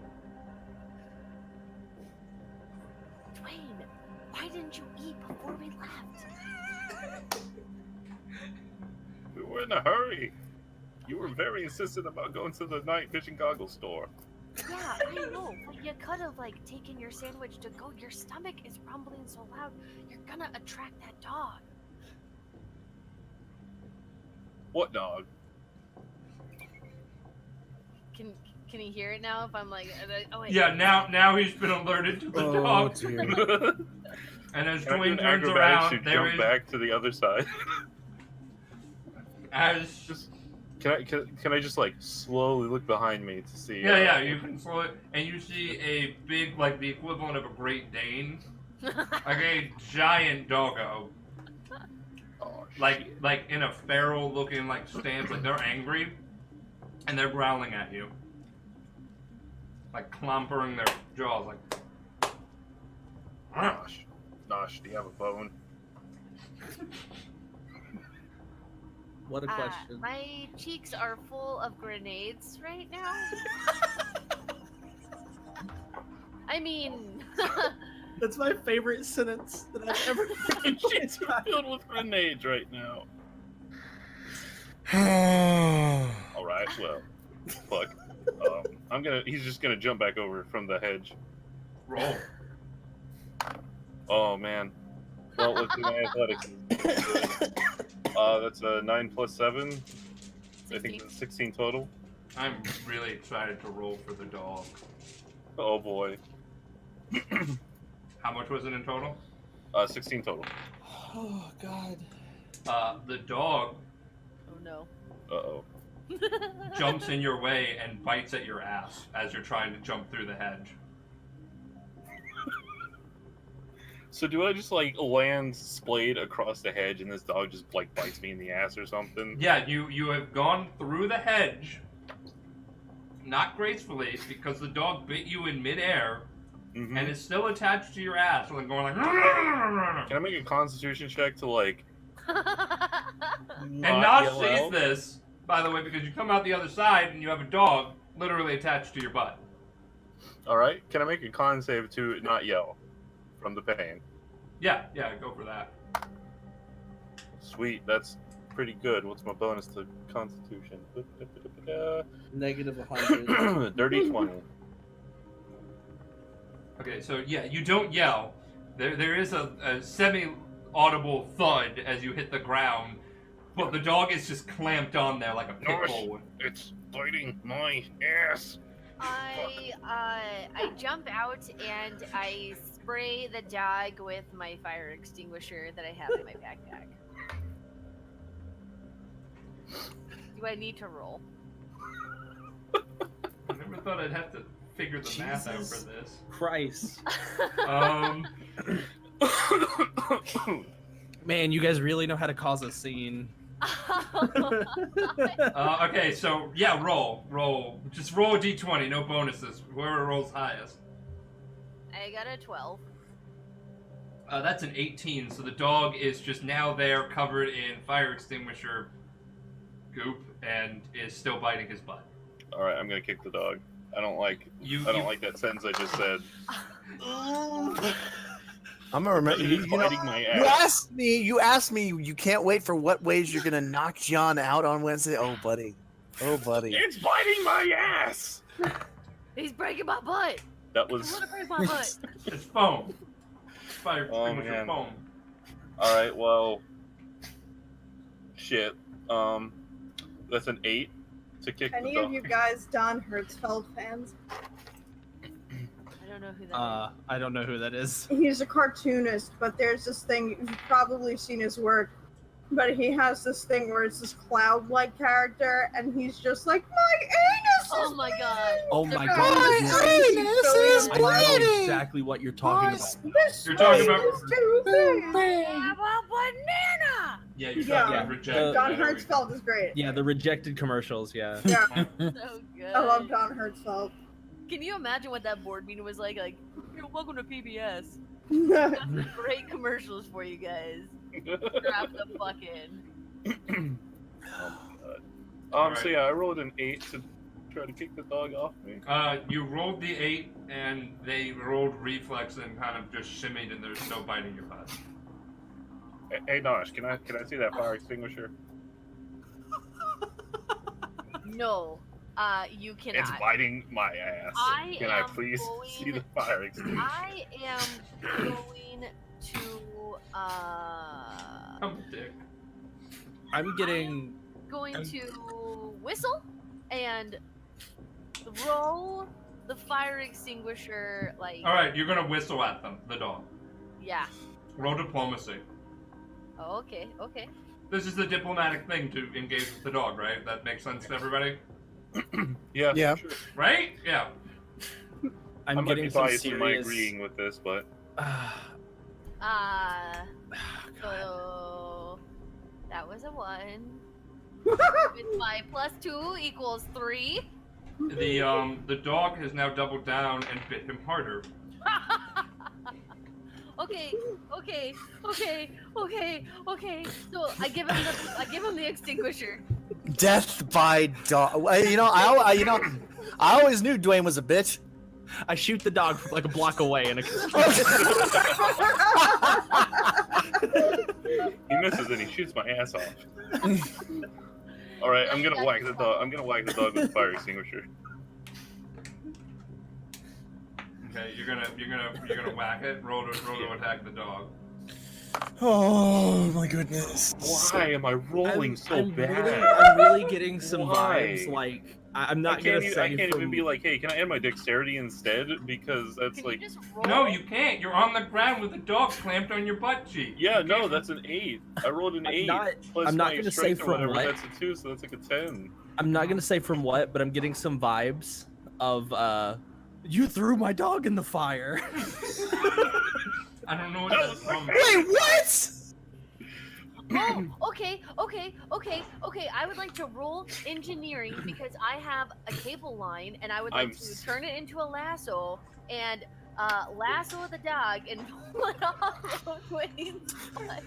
Dwayne, why didn't you eat before we left? We were in a hurry. You were very insistent about going to the night vision goggles store. Yeah, I know, but you could have taken your sandwich to go. Your stomach is rumbling so loud, you're gonna attract that dog. What dog? Can he hear it now? If I'm like, oh wait. Yeah, now he's been alerted to the dog. dear. And as Can I do Dwayne an turns acrobatics around, to there jump is back to the other side? as Can I just slowly look behind me to see? yeah, you can slow it, and you see a big, the equivalent of a Great Dane, like a giant doggo, Oh, like in a feral-looking stance, they're angry, and they're growling at you, clompering their jaws, Nosh, do you have a bone? What a question. My cheeks are full of grenades right now. I mean, That's my favorite sentence that I've ever heard. She's filled with grenades right now. All right, well, fuck. He's just gonna jump back over from the hedge. roll. Oh man. Well, let's do my athletics. That's a 9 plus 7. I think that's 16 total. I'm really excited to roll for the dog. Oh boy. How much was it in total? 16 total. Oh God. The dog Oh no. Uh-oh. jumps in your way and bites at your ass as you're trying to jump through the hedge. So do I just like land splayed across the hedge and this dog just like bites me in the ass or something? Yeah, you have gone through the hedge, not gracefully, because the dog bit you in midair, Mm-hmm. and it's still attached to your ass, like going like. Can I make a Constitution check to like? And Nosh yell sees out? this, by the way, because you come out the other side and you have a dog literally attached to your butt. All right. Can I make a con save to not yell from the pain? Yeah, go for that. Sweet. That's pretty good. What's my bonus to Constitution? Negative 100. Dirty 20. Okay, so yeah, you don't yell. There is a semi-audible thud as you hit the ground, but the dog is just clamped on there like a pit bull would. It's biting my ass. I jump out and I spray the dog with my fire extinguisher that I have in my backpack. Do I need to roll? I never thought I'd have to figure the math out for Jesus. this. Christ. Man, you guys really know how to cause a scene. Okay, so yeah, roll. Just roll a d20, no bonuses. Whoever rolls highest. I got a 12. That's an 18, so the dog is just now there covered in fire extinguisher goop and is still biting his butt. All right, I'm gonna kick the dog. I don't like that sentence I just said. I'm gonna remember. He's You know, biting my you ass. asked me. You can't wait for what ways you're gonna knock John out on Wednesday. Oh, buddy. It's biting my ass. He's breaking my butt. That I was want to break my butt. It's foam. Fire Oh, extinguisher man. foam. all right. Well, shit. That's an 8 to kick Any the of dog. you guys Don Hertzfeld fans? I don't know who that is. I don't know who that is. He's a cartoonist, but there's this thing, you've probably seen his work, but he has this thing where it's this cloud-like character, and he's just like, my anus Oh is my god. Oh my Surprise. God. My yes. anus is I know bleeding. exactly what you're talking about. This You're talking space about- is too big. I'm a banana! Yeah, you're Yeah. talking about reject. Don Hertzfeld is great. Yeah, the rejected commercials, yeah. Yeah, So good. I love Don Hertzfeld. Can you imagine what that board meeting was like? Like, "Hey, welcome to PBS. Yeah. Got some great commercials for you guys. Strap the fuck in. So yeah, I rolled an 8 to try to kick the dog off me. You rolled the 8, and they rolled reflex and kind of just shimmied, and they're still biting your butt. Hey Nosh, can I see that fire extinguisher? No, you cannot. It's biting my ass. Can I am please going- see the fire extinguisher? I am going to I'm a dick. I'm getting. to whistle and throw the fire extinguisher like All right, you're gonna whistle at them, the dog. yeah. Roll diplomacy. Oh, okay. This is the diplomatic thing to engage with the dog, right? That makes sense to everybody, Yeah. Yeah. Sure. right? Yeah. I I'm might be getting some biased in my serious. agreeing with this, but So that was a 1. With my +2 equals 3. The dog has now doubled down and bit him harder. Okay. So I give him the extinguisher. Death by dog. I always knew Dwayne was a bitch. I shoot the dog from like a block away, and he misses and he shoots my ass off. All right, I'm gonna whack the dog. I'm gonna whack the dog with the fire extinguisher. Okay, you're gonna whack it. Roll to attack the dog. Oh my goodness. Why am I rolling so bad? I'm really getting some Why? vibes like I'm not gonna say I can't from... even be like, hey, can I add my dexterity instead? Because that's Can like, you just roll? No, you can't. You're on the ground with a dog clamped on your butt cheek. yeah, You no, can't- that's an 8. I rolled an 8. I'm not my gonna say strength or from whatever. what. That's a 2, so that's like a 10. I'm not gonna say from what, but I'm getting some vibes of you threw my dog in the fire. I don't know what that's from. Wait, what? Oh, okay. I would like to roll engineering because I have a cable line and I would like to turn it into a lasso and lasso the dog and pull it off of Dwayne's butt.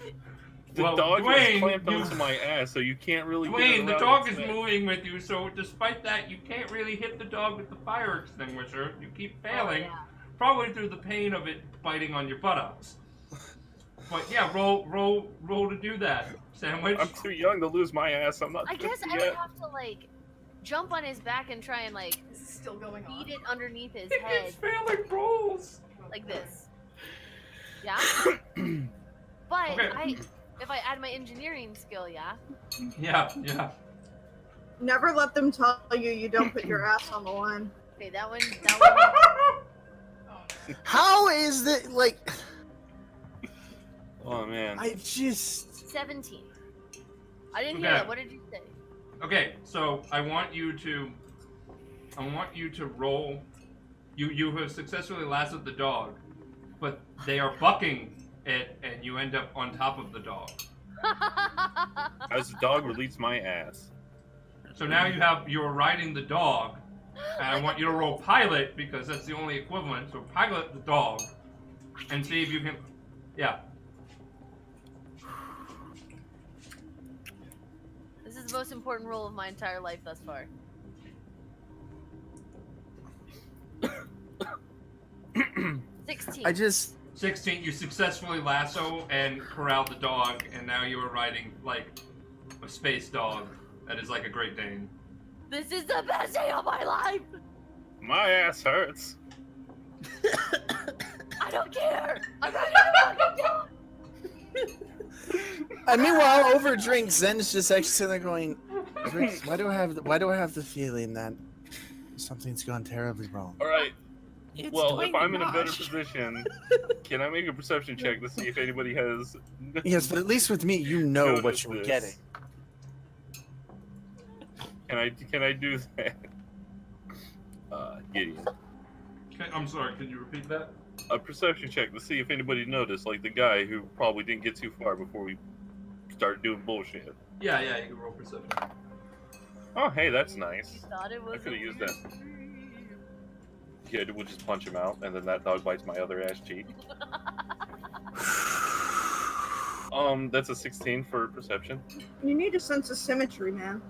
The Well, dog Dwayne, is clamped you- onto my ass, so you can't really get it Dwayne, the around dog its is neck. moving with you, so despite that, you can't really hit the dog with the fire extinguisher. You keep failing, Oh, yeah. probably through the pain of it biting on your buttocks. But yeah, roll to do that, Sandwich. I'm too young to lose my ass. I'm not I guess 50 I would yet. have to like jump on his back and try and like This is still going on. beat it underneath his He head keeps failing rolls. like this. Yeah. But Okay. if I add my engineering skill, yeah. Yeah. Never let them tell you don't put your ass on the line. Okay, that one. How is that, like, Oh man. I just... 17. I didn't hear Okay. that. What did you say? Okay, so I want you to roll. You have successfully lassoed the dog, but they are bucking it, and you end up on top of the dog. As the dog released my ass. So now you're riding the dog, and I want you to roll pilot because that's the only equivalent. So pilot the dog, and see if you can. Yeah. This is the most important role of my entire life thus far. I just... 16. You successfully lasso and corral the dog, and now you are riding like a space dog that is like a Great Dane. This is the best day of my life. My ass hurts. I don't care. I'm riding a fucking dog. And meanwhile, over drinks, Zen's just actually sitting there going, Drinks, why do I have the feeling that something's gone terribly wrong? All right. It's Well, if Dwayne I'm in a better Nosh. position, can I make a perception check to see if anybody has? Yes, but at least with me, you know what noticed you were this? getting. Can I do that? Gideon. Okay, I'm sorry. Can you repeat that? A perception check to see if anybody noticed, like the guy who probably didn't get too far before we started doing bullshit. Yeah. You can roll perception. Oh, hey, that's nice. You thought it was. I could have used that. Yeah, we'll just punch him out, and then that dog bites my other ass cheek. That's a 16 for perception. You need a sense of symmetry, man.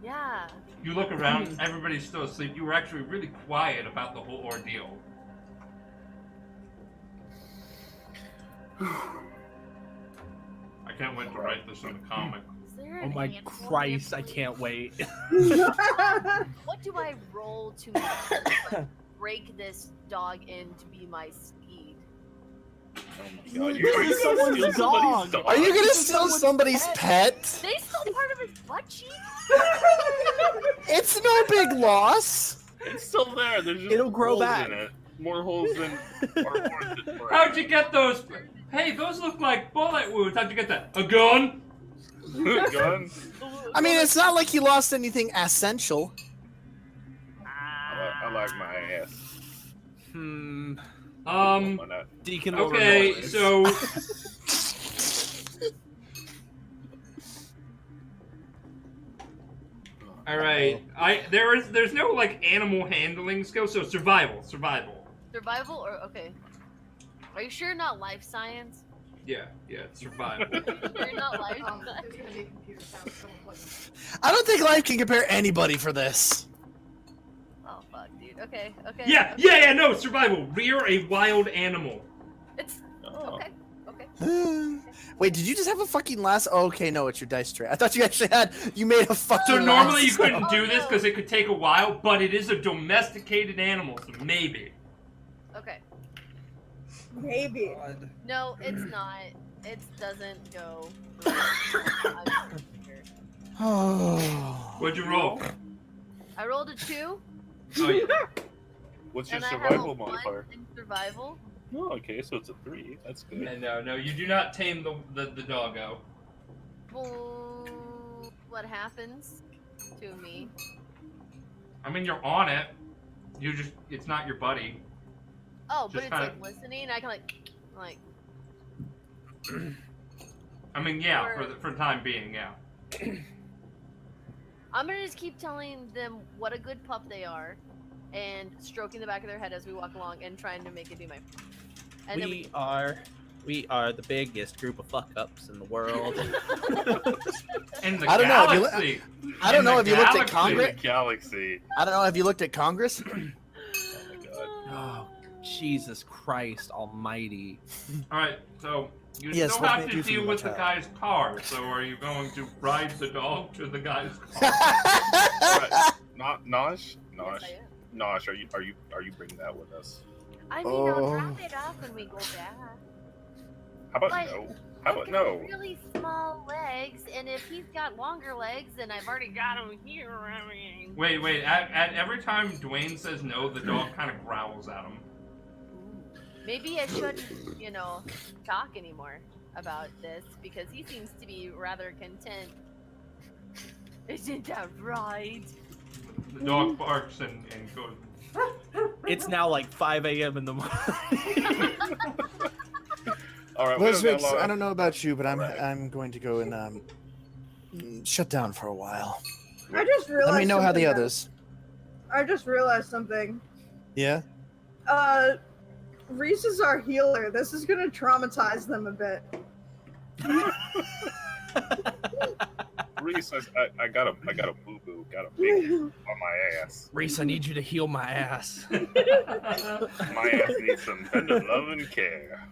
Yeah. You look around. Everybody's still asleep. You were actually really quiet about the whole ordeal. I can't wait to write this in a comic. Is there Oh an my animal Christ, I handling? can't wait. What do I roll to break this dog in to be my steed? Oh my god, you're This is gonna someone's steal somebody's dog. dog? Are you gonna steal somebody's pet? They stole part of his butt cheek? It's no big loss. It's still there. There's just It'll grow holes back. in it. More holes than our horses. How'd you get those? Hey, those look like bullet wounds. How'd you get that? A gun? Gun? I mean, it's not like he lost anything essential. I like my ass. Why not? Deacon Okay, Overnoise. so all right. There's no like animal handling skill, so survival. Survival or okay. Are you sure not life science? Yeah, it's survival. You're not life There's science. gonna be a computer sound so important. I don't think life can compare anybody for this. Oh fuck, dude. Okay. Yeah, no, survival. Rear a wild animal. It's Oh. okay. Wait, did you just have a fucking last? Oh, okay, no, it's your dice tray. I thought you actually you made a fucking. So normally you lasso. couldn't do Oh, this no. because it could take a while, but it is a domesticated animal, so maybe. Okay. Maybe. No, it's not. It doesn't go. Oh. What'd you roll? I rolled a 2, Oh, yeah. What's your and I have a survival 1 modifier? in survival. Oh, okay, so it's a 3. That's good. No, you do not tame the doggo. Well, what happens to me? I mean, you're on it. It's not your buddy. Oh, but Just it's kinda- like listening. I can like. I mean, yeah, Or- for the time being, yeah. I'm gonna just keep telling them what a good pup they are, and stroking the back of their head as we walk along, and trying to make it be my. And then We are the biggest group of fuck ups in the world. In the I don't know, galaxy. I don't In know the if you looked at galaxy. Congress. Galaxy. I don't know. Have you looked at Congress? Oh my god. Oh, Jesus Christ Almighty! All right, so you Yes, still what have can I to do for deal you, with my the child? guy's car. So are you going to ride the dog to the guy's car? Alright. Nosh? yes, I am. Nosh, are you bringing that with us? I mean, I'll drop it off when we go back. How about But- no? How about I've no? got really small legs, and if he's got longer legs, and I've already got him here, I mean. Wait. At every time Dwayne says no, the dog kind of growls at him. Maybe I shouldn't, talk anymore about this because he seems to be rather content. Isn't that right? The dog barks and goes. It's now like 5 a.m. in the morning. Alright, we don't got Lesvix, long. I don't know about you, but Alright. I'm going to go and shut down for a while. I just realized. Let me know how the something, others. I just realized something. Yeah. Reese is our healer. This is gonna traumatize them a bit. Reese, I got a boo boo, got a big on my ass. Reese, I need you to heal my ass. My ass needs some tender love and care.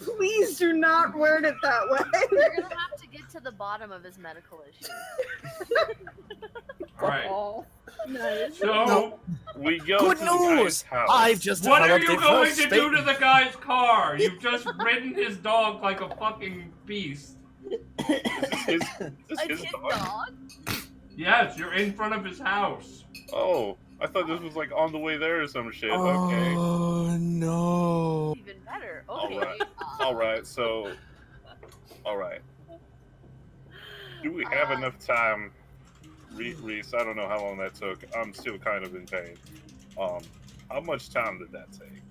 Please do not word it that way. We're gonna have to get to the bottom of his medical issues. All right. Oh, nice. So, No. We go Good to the guy's news! house. I've just what are developed you a going first to do to the guy's car? You've just ridden his dog like a fucking beast. Is It's his his dog? dog? Yes, you're in front of his house. Oh, I thought this was like on the way there or some shit. Okay. Oh no! Even better. All Okay. right. Alright, so. Alright. Do we have enough time? Reese, I don't know how long that took. I'm still kind of in pain. How much time did that take?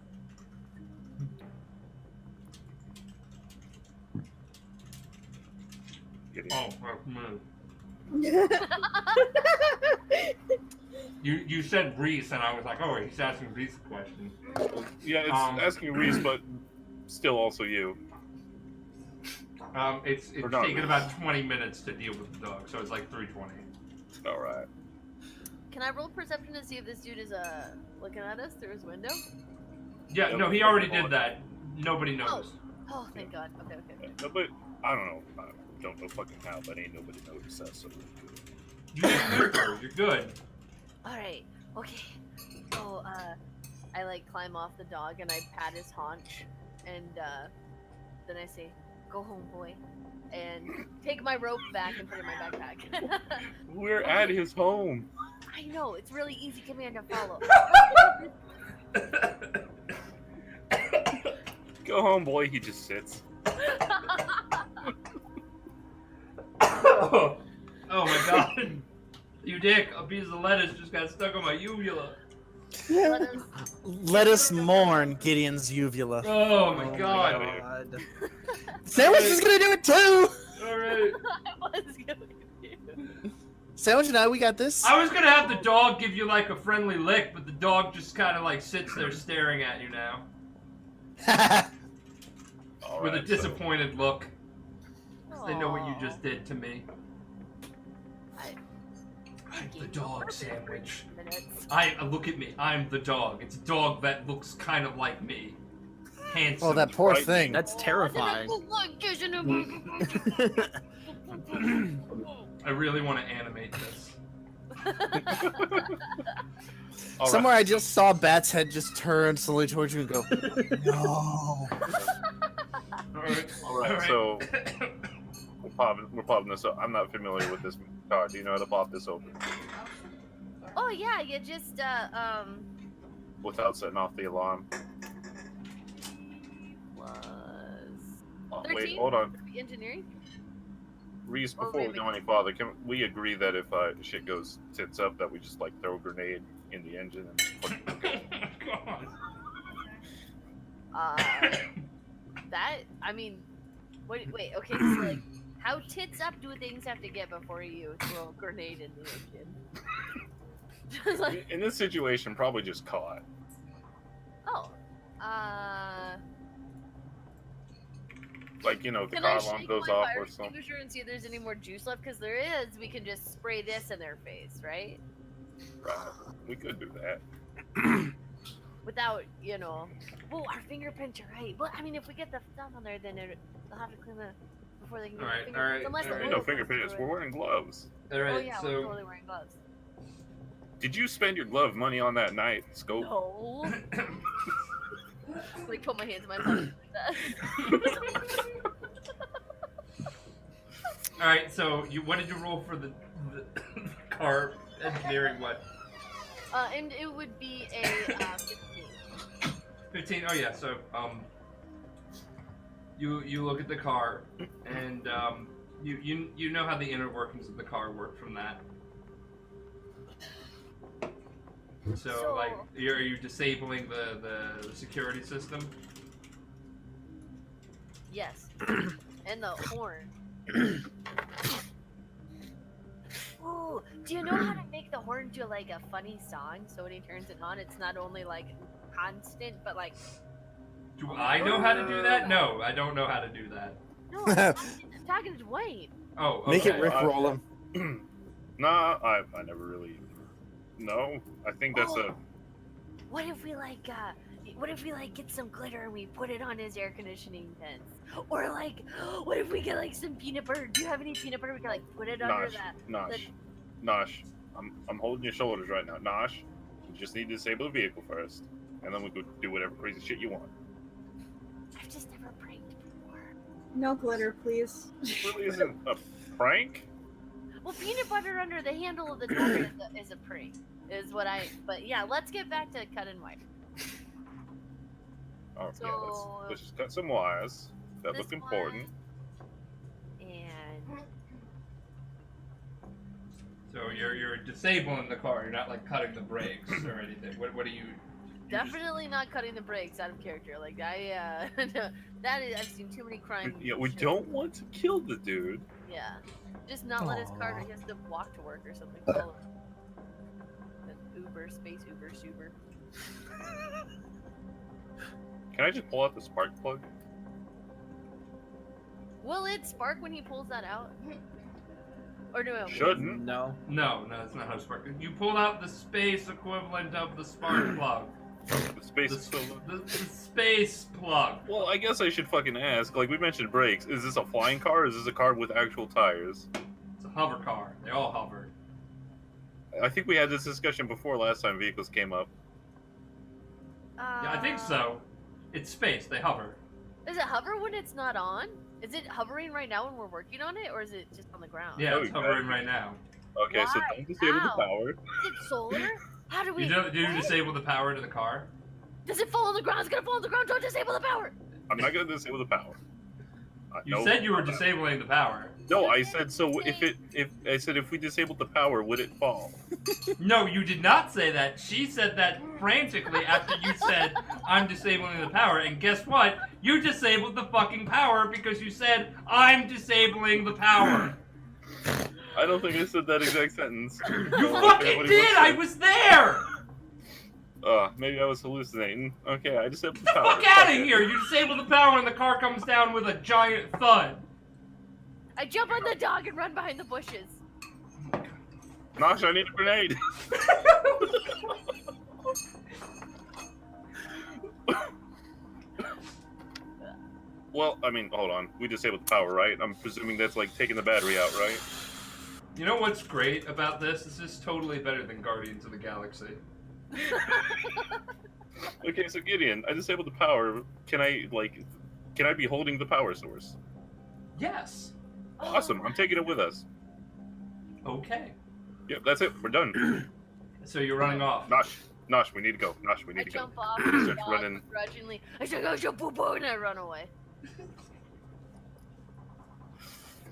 Get in. Oh, you said Reese, and I was like, oh, he's asking Reese a question. Yeah, it's asking Reese, but still also you. It's Or not taken Reese. about 20 minutes to deal with the dog, so it's like 3:20. Alright. Can I roll perception to see if this dude is looking at us through his window? Yeah, no, he already did that. Nobody noticed. Oh, thank God. Okay. No, but I don't know. I don't know fucking how, but ain't nobody noticed that, so we're good. You did good, you're good. All right. Okay. So, I like climb off the dog and I pat his haunch, and then I say, "Go home, boy," and take my rope back and put it in my backpack. We're at his home. I know it's really easy command to follow. Go home, boy. He just sits. Oh my god. You dick, a piece of lettuce just got stuck on my uvula. Let us- Let us mourn Gideon's uvula. Oh my god. God. Sandwich is gonna do it too. Alright. I was going to. Sandwich and I, we got this. I was gonna have the dog give you like a friendly lick, but the dog just kind of like sits there staring at you now All with a right, so- disappointed look. They know what you Aw. just did to me. I I'm gave the you dog, a Sandwich. minutes. Look at me. I'm the dog. It's a dog that looks kind of like me. Handsome. Oh, that poor Right. thing. That's terrifying. I really want to animate this. All right. Somewhere I just saw Bat's head just turn slowly towards you and go, no. Alright. All right, so we're popping this up. I'm not familiar with this card. Do you know how to pop this open? Oh yeah, you just Without setting off the alarm. was Oh, 13? wait, hold on. Engineering? Reese, Or before we maybe- go any farther, can we agree that if shit goes tits up, that we just like throw a grenade in the engine and God. That I mean, wait, okay. So like, how tits up do things have to get before you throw a grenade in the engine? Just like, in this situation, probably just caught. oh, Like, you know, if the can car I alarm shake goes my off fire or something. extinguisher and see if there's any more juice left? Because there is. We can just spray this in their face, right? Right. We could do that. Without, you know. Well, our fingerprints are right. Well, I mean, if we get the stuff on there, then they'll have to clean it before they can get the fingerprints. Unless the There ain't oil no goes fingerprints. through We're it. wearing gloves. All right, Oh yeah, so we're totally wearing gloves. Did you spend your glove money on that night, Scope? No. Like put my hands in my pocket like that. all right, so what did you roll for the car engineering? What? And it would be a 15. 15. Oh yeah. So you look at the car, and you know how the inner workings of the car work from that. So like, are you disabling the security system? Yes. And the horn. Ooh, do you know how to make the horn do like a funny song? So when he turns it on, it's not only like constant, but like. Do I know how to do that? No, I don't know how to do that. No, I'm talking to Dwayne. Oh, okay. Make it Rickroll him. Nah, I never really. No, I think that's What if we like get some glitter and we put it on his air conditioning vents? Or like, what if we get like some peanut butter? Do you have any peanut butter? We can like put it under that. Nosh. I'm holding your shoulders right now. Nosh, you just need to disable the vehicle first, and then we could do whatever crazy shit you want. I've just never pranked before. No glitter, please. This really isn't a prank. Well, peanut butter under the handle of the door is a prank. Is what I. But yeah, let's get back to cut and wire. Oh, So, yeah, let's just cut some wires. That this look important. one, and So you're disabling the car. You're not like cutting the brakes or anything. What are you? definitely not cutting the brakes out of character. Like I, no, I've seen too many crime. Yeah, we shows. don't want to kill the dude. Yeah, just not let his car. Aw. He has to walk to work or something. Call it an Uber, space Uber, super. Can I just pull out the spark plug? Will it spark when he pulls that out? Or do it? Shouldn't. No. No, that's not how spark. You pull out the space equivalent of the spark plug. The space The, is still. the space plug. Well, I guess I should fucking ask. Like we mentioned brakes. Is this a flying car or is this a car with actual tires? It's a hover car. They all hover. I think we had this discussion before last time vehicles came up. Yeah, I think so. It's space. They hover. Is it hover when it's not on? Is it hovering right now when we're working on it, or is it just on the ground? Yeah, Oh, it's you hovering bet. right now. Okay, so Why? don't disable How? the power. Is it solar? How do we? Do you what? disable the power to the car? Does it fall on the ground? It's gonna fall on the ground. Don't disable the power. I'm not gonna disable the power. You no, said you were disabling the power. No, I said so. If we disabled the power, would it fall? No, you did not say that. She said that frantically after you said, I'm disabling the power. And guess what? You disabled the fucking power because you said, I'm disabling the power. I don't think I said that exact sentence. You fucking did! I was there! Maybe I was hallucinating. Okay, I disabled the Get the power. fuck out of here! You disable the power and the car comes down with a giant thud. I jump on the dog and run behind the bushes. Nosh, I need a grenade. Well, I mean, hold on. We disabled the power, right? I'm presuming that's like taking the battery out, right? You know what's great about this? This is totally better than Guardians of the Galaxy. Okay, so Gideon, I disabled the power. Can I be holding the power source? Yes. Awesome. I'm taking it with us. Okay. Yep, that's it. We're done. So you're running off. Nosh, we need to go. Nosh, we I need to go. jump off Start the dog running. begrudgingly. I say, go, jump, boo, boo, and I run away.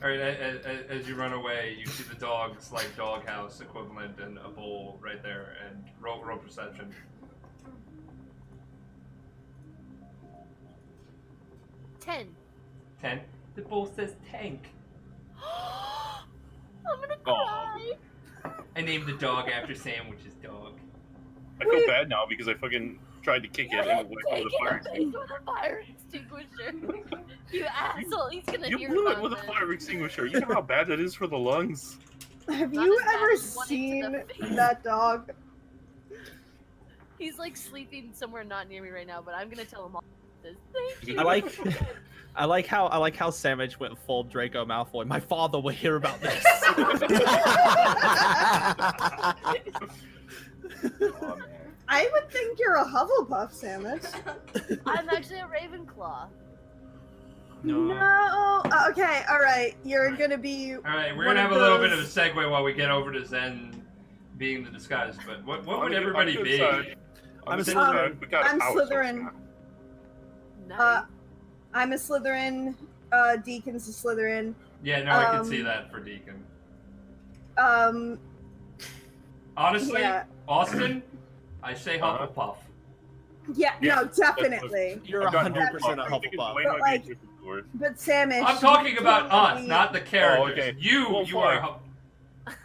All right, as you run away, you see the dog's like doghouse equivalent and a bowl right there, and roll perception. 10. 10. The bowl says tank. I'm gonna cry. I named the dog after Sandwich's dog. I feel bad now because I fucking tried to kick it and it went Take with a fire it away with a fire extinguisher. You asshole, he's gonna You hear blew it about with a this. fire extinguisher. You know how bad that is for the lungs. Have Not you as bad ever as one into seen the face. that dog? He's like sleeping somewhere not near me right now, but I'm gonna tell him all this. Thank you. I like how Sandwich went full Draco Malfoy. My father will hear about this. Oh, man. I would think you're a Hufflepuff, Sandwich. I'm actually a Ravenclaw. No. Okay, alright. You're gonna be. All right, we're one gonna have of a little bit of a those- segue while we get over to Zen being the disguise. But what On would the- everybody on the be? good side- on I'm the a good Slytherin. side, we got a I'm power source Slytherin. now. Nice. I'm a Slytherin. Deacon's a Slytherin. Yeah, no, I can see that for Deacon. Um. Honestly, Yeah. Austin, I say Uh-huh. Hufflepuff. Yeah. Yeah, No, definitely. You're I've got 100% a I think Hufflepuff. Dwayne But, might like- be a Gryffindor. But Sandwich. I'm talking about us, you- not the characters. okay. You Well, you are. fine.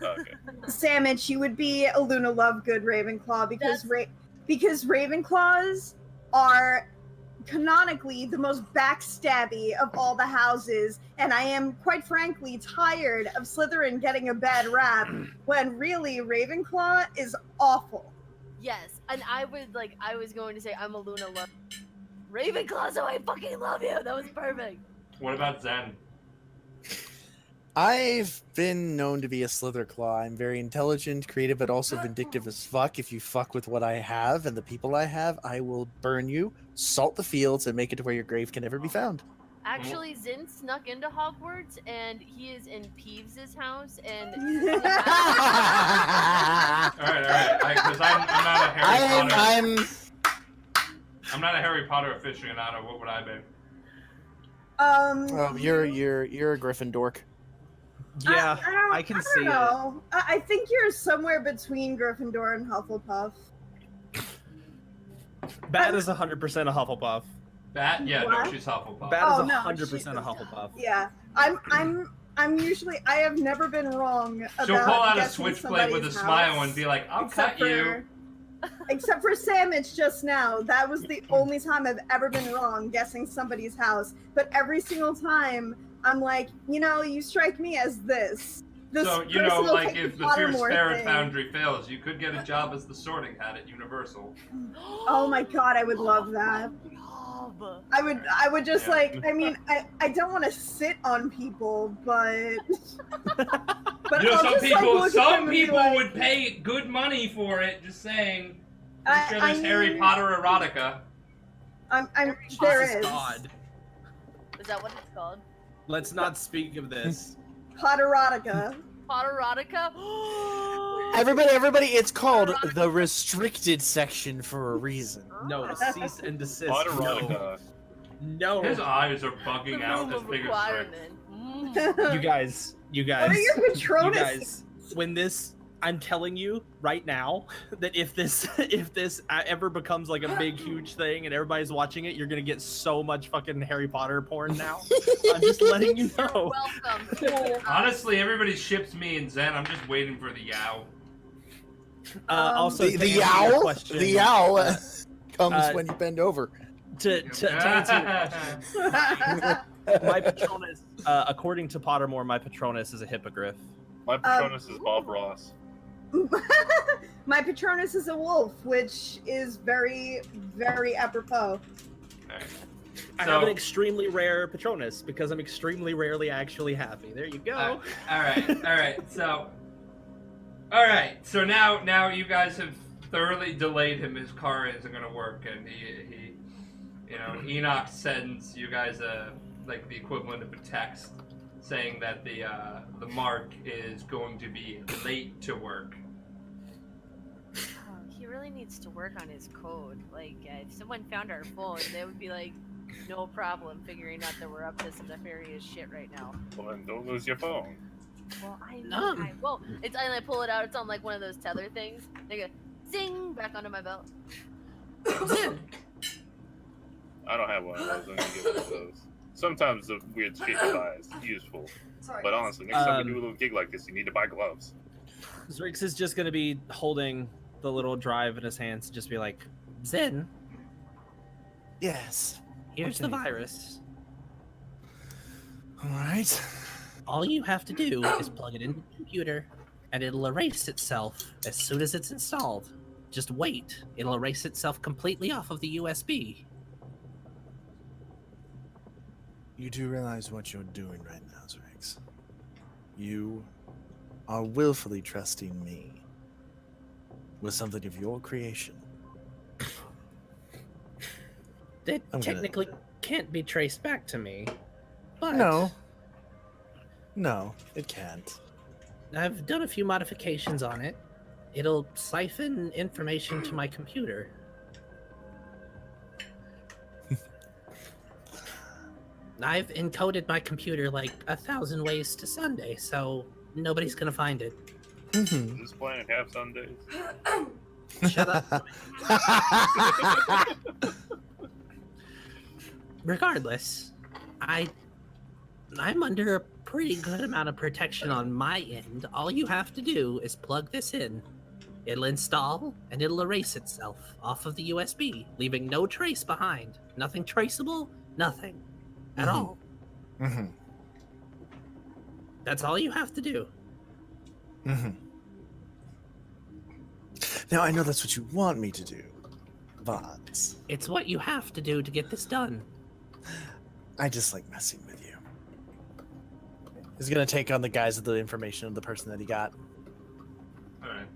Okay. Sandwich, you would be a Luna Lovegood Ravenclaw because because Ravenclaws are canonically the most backstabby of all the houses, and I am quite frankly tired of Slytherin getting a bad rap when really Ravenclaw is awful. Yes, and I was going to say I'm a Luna love. Ravenclaw, so I fucking love you. That was perfect. What about Zen? I've been known to be a Slitherclaw. I'm very intelligent, creative, but also vindictive as fuck. If you fuck with what I have and the people I have, I will burn you, salt the fields, and make it to where your grave can never be found. Actually, Zin snuck into Hogwarts, and he is in Peeves' house, and All right, because I'm not a Harry Potter. I'm not a Harry Potter aficionado. What would I be? Oh, you're a Gryffindor. Yeah, don't- I can don't see it. know. I think you're somewhere between Gryffindor and Hufflepuff. Bat is 100% a Hufflepuff. Bat? Yeah, no, What? she's Hufflepuff. Bat Oh, is no, 100% a Hufflepuff. Yeah, I'm usually. I have never been wrong about She'll pull out a guessing switchblade with a somebody's smile house, and be like, "I'll except cut you." Except for Sandwich just now. That was the only time I've ever been wrong guessing somebody's house. But every single time, I'm like, you strike me as this. This So personal like Harry if the Fierce Pottermore Spirit thing. Foundry fails, you could get a job as the Sorting Hat at Universal. Oh my god, I would love that. Love. I would just Yeah. like. I mean, I don't want to sit on people, but. But You know, I'll some just, like, people look at them some and be people like, would pay good money for it. Just saying. I- I'm sure I there's Harry mean- Potter erotica. I'm there Jesus is God. Is that what it's called? Let's not speak of this. Potterotica. Potterotica? Everybody, it's called the restricted section for a reason. No, cease and desist. Potterotica. No. His eyes are bugging The out room as of big as requirement. You guys. What are your You Patronus? guys. When this, I'm telling you right now that if this ever becomes like a big huge thing and everybody's watching it, you're gonna get so much fucking Harry Potter porn now. I'm just letting you know. Welcome. Honestly, everybody ships me and Zen. I'm just waiting for the yow. Also, The to answer your owl, question, the owl comes uh, when you bend over. to answer my Patronus, according to Pottermore, my Patronus is a hippogriff. My Patronus is Bob Ross. My Patronus is a wolf, which is very, very apropos. I have an extremely rare Patronus because I'm extremely rarely actually happy. There you go. All right. So now you guys have thoroughly delayed him. His car isn't going to work, and he Enox sends you guys like the equivalent of a text saying that the mark is going to be late to work. he really needs to work on his code. Like, if someone found our phone, they would be like, no problem figuring out that we're up to some nefarious shit right now. Well, then don't lose your phone. Well, I know. I won't. It's and I pull it out. It's on like one of those tether things. They go, zing, back onto my belt. I don't have one of those. I'm gonna get one of those. Sometimes the weird shit you buy is useful. Sorry. But honestly, next time you do a little gig like this, you need to buy gloves. Zrix is just gonna be holding the little drive in his hands and just be like, Zen, Yes. here's Okay. the virus. All right. All you have to do is plug it into the computer, and it'll erase itself as soon as it's installed. Just wait. It'll erase itself completely off of the USB. You do realize what you're doing right now, Zrix. You are willfully trusting me with something of your creation. It I'm gonna- technically can't be traced back to me, but No, it can't. I've done a few modifications on it. It'll siphon information to my computer. I've encoded my computer like 1,000 ways to Sunday, so nobody's gonna find it. Does this planet have Sundays? Shut up. Regardless, I'm under a pretty good amount of protection on my end. All you have to do is plug this in. It'll install and it'll erase itself off of the USB, leaving no trace behind. Nothing traceable, nothing at Mhm. all. Mm-hmm. That's all you have to do. Mm-hmm. Now, I know that's what you want me to do, but It's what you have to do to get this done. I just like messing with you. He's gonna take on the guise of the information of the person that he got. All right.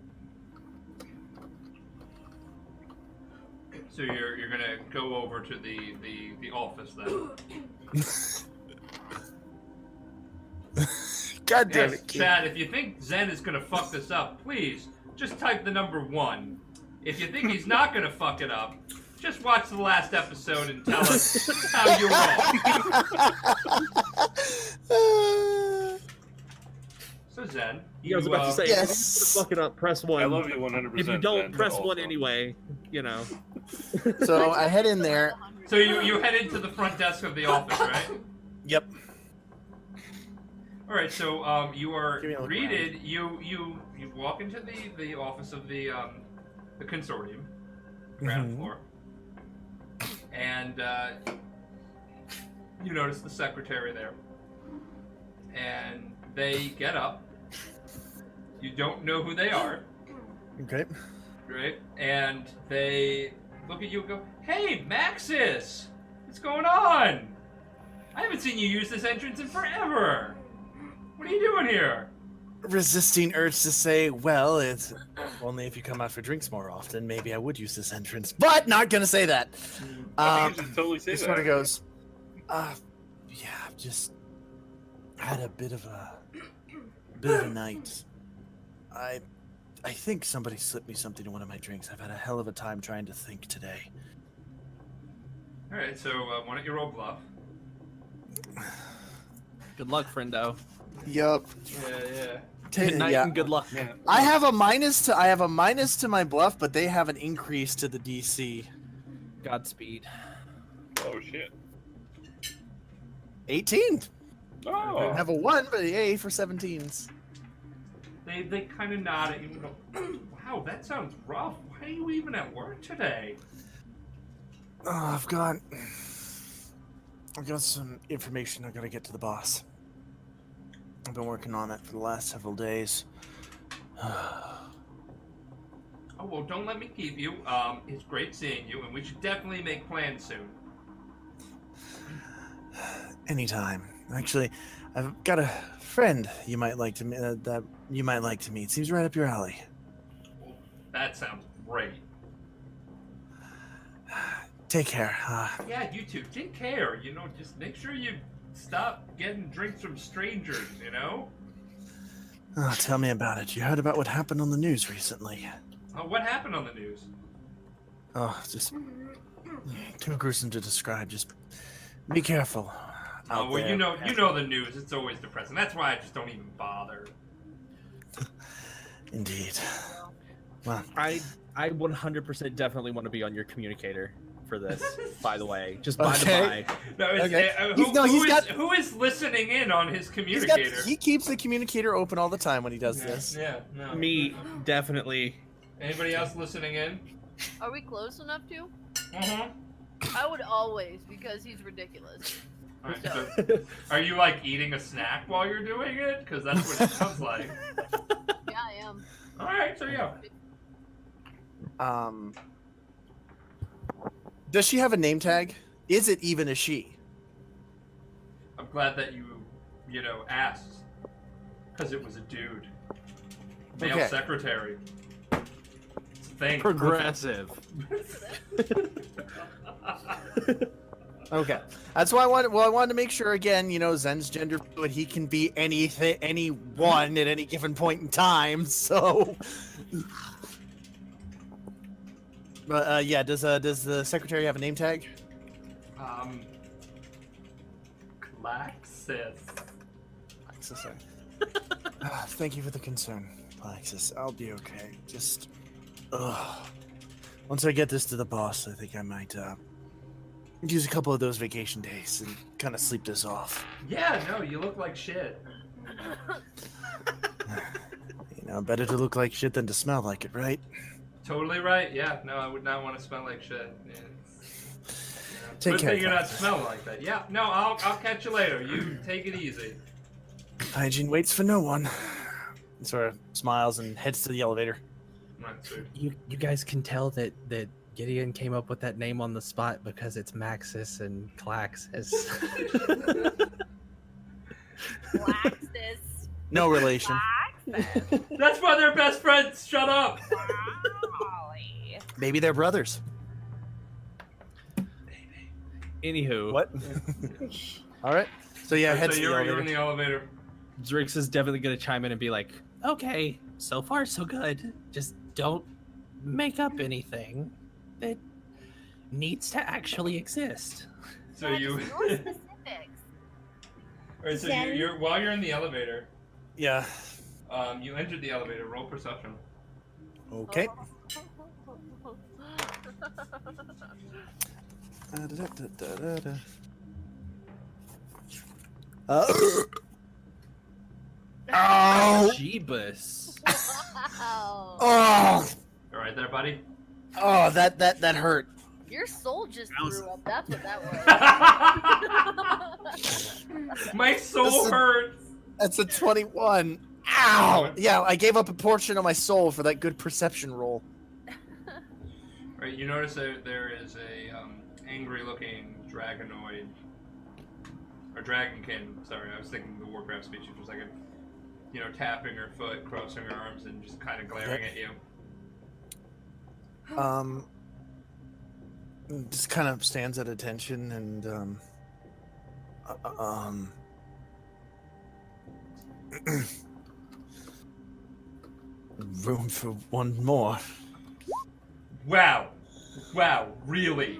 So you're gonna go over to the office then. God damn Yes, it, kid. Chad. If you think Zen is gonna fuck this up, please just type the number 1. If you think he's not gonna fuck it up, just watch the last episode and tell us how you're wrong. So Zen, I was about to say, Yes. if you fuck it up, press one. I love you 100%. If you don't, Ben, press but one also- anyway. You know. So I head in there. So you head into the front desk of the office, right? Yep. All right. So you are Give me a look greeted. You walk into the office of the consortium, ground Mhm. floor, and you notice the secretary there, and they get up. You don't know who they are, Okay. right? And they look at you and go, "Hey, Maxis, what's going on? I haven't seen you use this entrance in forever. What are you doing here?" Resisting urge to say, well, it's only if you come out for drinks more often, maybe I would use this entrance, but not gonna say that. I think you should totally say He that. sort of goes, yeah, just had a bit of a night. I think somebody slipped me something in one of my drinks. I've had a hell of a time trying to think today. All right, so why don't you roll bluff? Good luck, friendo. Yup. Yeah. Good night Yeah. and good luck. Yeah. I have a minus to my bluff, but they have an increase to the DC. Godspeed. Oh shit. 18. I Oh. have a 1, but yay for 17s. They kind of nod at you and go, "Wow, that sounds rough. Why are you even at work today?" Oh, I've got some information I gotta get to the boss. I've been working on it for the last several days. Oh, well, don't let me keep you. It's great seeing you, and we should definitely make plans soon. Anytime. Actually, I've got a friend you might like to that you might like to meet. Seems right up your alley. Well, that sounds great. Take care. Yeah, you two, take care. You know, just make sure you stop getting drinks from strangers, you know? Tell me about it. You heard about what happened on the news recently? Oh, what happened on the news? Oh, just too gruesome to describe. Just be careful. Oh, out well, there. you know the news. It's always depressing. That's why I just don't even bother. Indeed. Well, I 100% definitely want to be on your communicator for this. By the way, just by the Okay. by. No, it's, Okay. who is listening in on his he communicator? keeps the communicator open all the time when he does this. Yeah, no. Me, definitely. Anybody else listening in? Are we close enough to? Mm-hmm. I would always, because he's ridiculous. Alright, so are you like eating a snack while you're doing it? Because that's what it sounds like. Yeah, I am. Alright, so yeah. Does she have a name tag? Is it even a she? I'm glad that you asked. Because it was a dude. Male Okay. secretary. It's a thing. Progressive. Okay, that's why I wanted. Well, I wanted to make sure again. Zen's gender fluid. He can be anything, anyone at any given point in time. So, but yeah, does the secretary have a name tag? Claxis. Alexis, thank you for the concern, Alexis. I'll be okay. Just, once I get this to the boss, I think I might use a couple of those vacation days and kind of sleep this off. Yeah, no, you look like shit. Better to look like shit than to smell like it, right? Totally right. Yeah, no, I would not want to smell like shit. Yeah. Take Good care, thing you're not Claxis. smelling like that. Yeah, no, I'll catch you later. You take it easy. Hygiene waits for no one. And sort of smiles and heads to the elevator. Right, sweet. You guys can tell that Gideon came up with that name on the spot because it's Maxis and Claxis. Laxus. No relation. Laxus. That's why they're best friends. Shut up. Golly. Maybe they're brothers. Anywho, What? All right. So yeah, head So to the you're elevator. in the elevator. Drix is definitely gonna chime in and be like, Okay, so far so good. Just don't make up anything that needs to actually exist. So That's you. your specifics. Alright, so Zen? you're while you're in the elevator, Yeah. you entered the elevator. Roll perception. Okay. Ow! Jeebus. Wow. Oh! All right, there, buddy. Oh, that hurt. Your soul just threw up. That's what that was. My soul Listen. hurts. That's a 21. Ow! Yeah, I gave up a portion of my soul for that good perception roll. Right, you notice that there is a angry-looking dragonoid, or dragonkin. Sorry, I was thinking the Warcraft species for a second. Tapping her foot, crossing her arms, and just kind of glaring at you. Just kind of stands at attention and room for one more. Wow, really.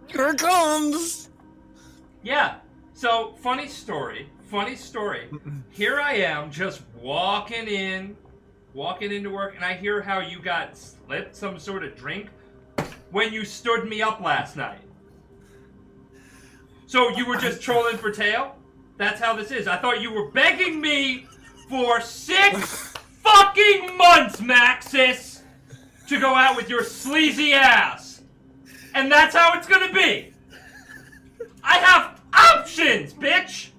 Here it comes. Yeah. So funny story. Here I am, just walking into work, and I hear how you got slipped some sort of drink when you stood me up last night. So you were just trolling for tail? That's how this is. I thought you were begging me for 6 fucking months, Maxis, to go out with your sleazy ass. And that's how it's gonna be. I have options, bitch!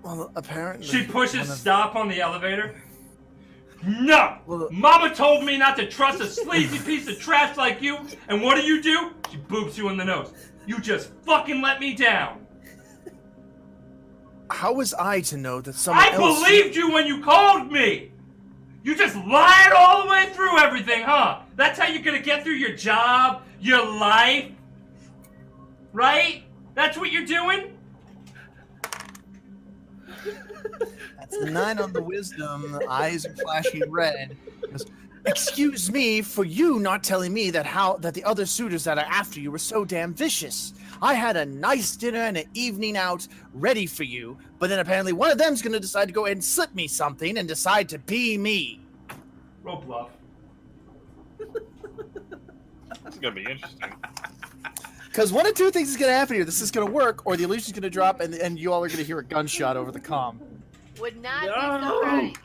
Well, apparently. She pushes one of- stop on the elevator. No! Well, Mama told me not to trust a sleazy piece of trash like you, and what do? She boops you in the nose. You just fucking let me down. How was I to know that someone I else? believed you when you called me! You just lied all the way through everything, huh? That's how you're gonna get through your job, your life? Right? That's what you're doing? That's the 9 on the wisdom. The eyes are flashing red. He goes, excuse me for you not telling me that the other suitors that are after you were so damn vicious. I had a nice dinner and an evening out ready for you, but then apparently one of them's gonna decide to go ahead and slip me something and decide to be me. Roll bluff. This is gonna be interesting. Because one of two things is gonna happen here. This is gonna work, or the illusion's gonna drop, and you all are gonna hear a gunshot over the comm. Would not be surprised.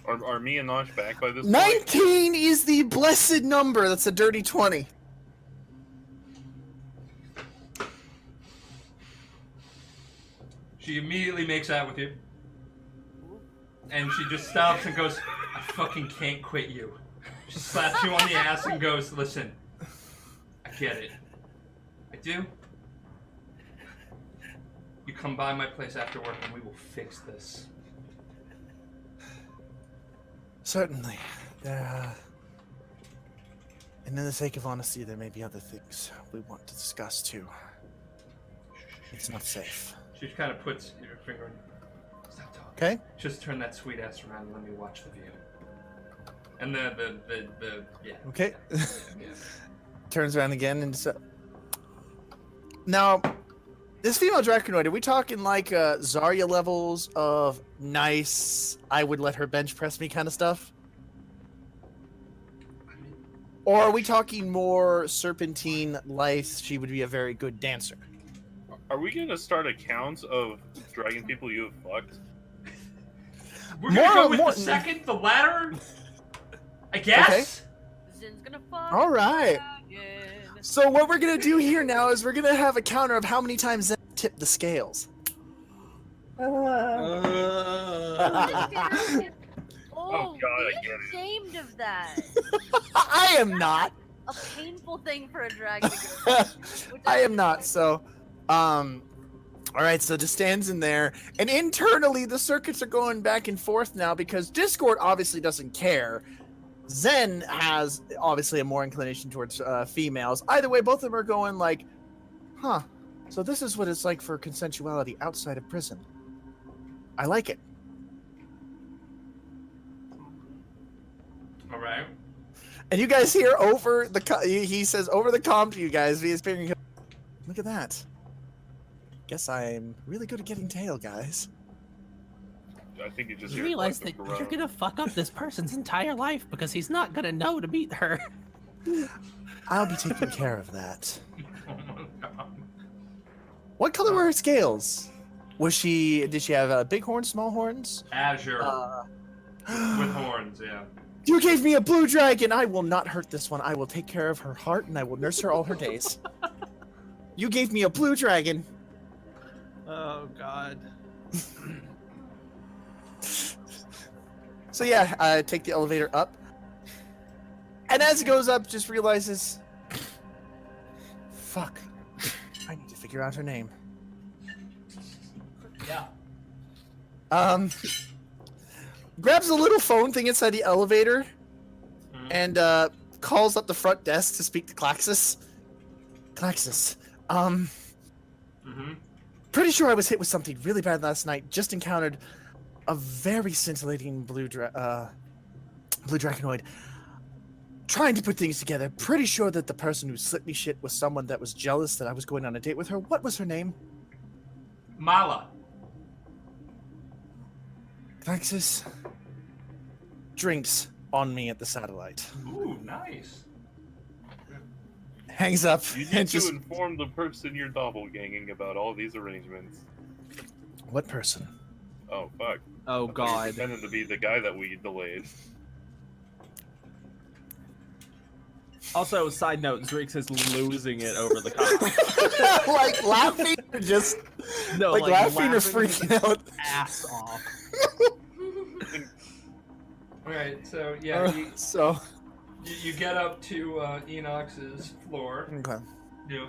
Are me and Nosh back by this point? 19 is the blessed number. That's a dirty 20. She immediately makes out with you. And she just stops and goes, I fucking can't quit you. She slaps you on the ass and goes, listen, I get it. I do. You come by my place after work and we will fix this. Certainly. And in the sake of honesty, there may be other things we want to discuss too. It's not safe. She kind of puts your finger in. Stop talking. Okay? Just turn that sweet ass around and let me watch the view. And yeah. Okay. Yeah. Turns around again and now, this female Draconoid, are we talking like Zarya levels of nice, I would let her bench press me kind of stuff? Or are we talking more serpentine life, she would be a very good dancer? Are we gonna start accounts of dragon people you have fucked? We're gonna go with the second, the latter? I guess? Zin's gonna fuck. All right. Dragon. So what we're going to do here now is we're going to have a counter of how many times Zen tipped the scales. Oh, God, I be get it. ashamed of that. I am not. A painful thing for a dragon to go through. I am not. So, all right. So just stands in there, and internally the circuits are going back and forth now because Discord obviously doesn't care. Zen has obviously a more inclination towards females. Either way, both of them are going like, huh. So this is what it's like for consensuality outside of prison. I like it. All right. And you guys hear over the he says over the comm to you guys via speaking. Look at that. Guess I'm really good at getting tail, guys. I think you just You hear realize like that a you're gonna fuck up this person's entire life because he's not gonna know to beat her. I'll be taking care of that. Oh my god. What color were her scales? Did she have big horns, small horns? Azure. With horns, yeah. You gave me a blue dragon. I will not hurt this one. I will take care of her heart and I will nurse her all her days. You gave me a blue dragon. Oh God. So yeah, take the elevator up. And as it goes up, just realizes, fuck, I need to figure out her name. Yeah. Grabs a little phone thing inside the elevator and calls up the front desk to speak to Klaxus. Klaxus, pretty sure I was hit with something really bad last night. Just encountered a very scintillating blue Draconoid. Trying to put things together. Pretty sure that the person who slipped me shit was someone that was jealous that I was going on a date with her. What was her name? Mala. Klaxus. Drinks on me at the satellite. Ooh, nice. Hangs up You and need to just... inform the person you're doppelganging about all these arrangements. What person? Oh, fuck. Oh God. Pretended to be the guy that we delayed. Also, side note, Zrix is losing it over the cop. Like laughing or just... No, like laughing or his freaking out? ass off. Alright, so yeah, So... you get up to Enox's floor. Okay. Yeah.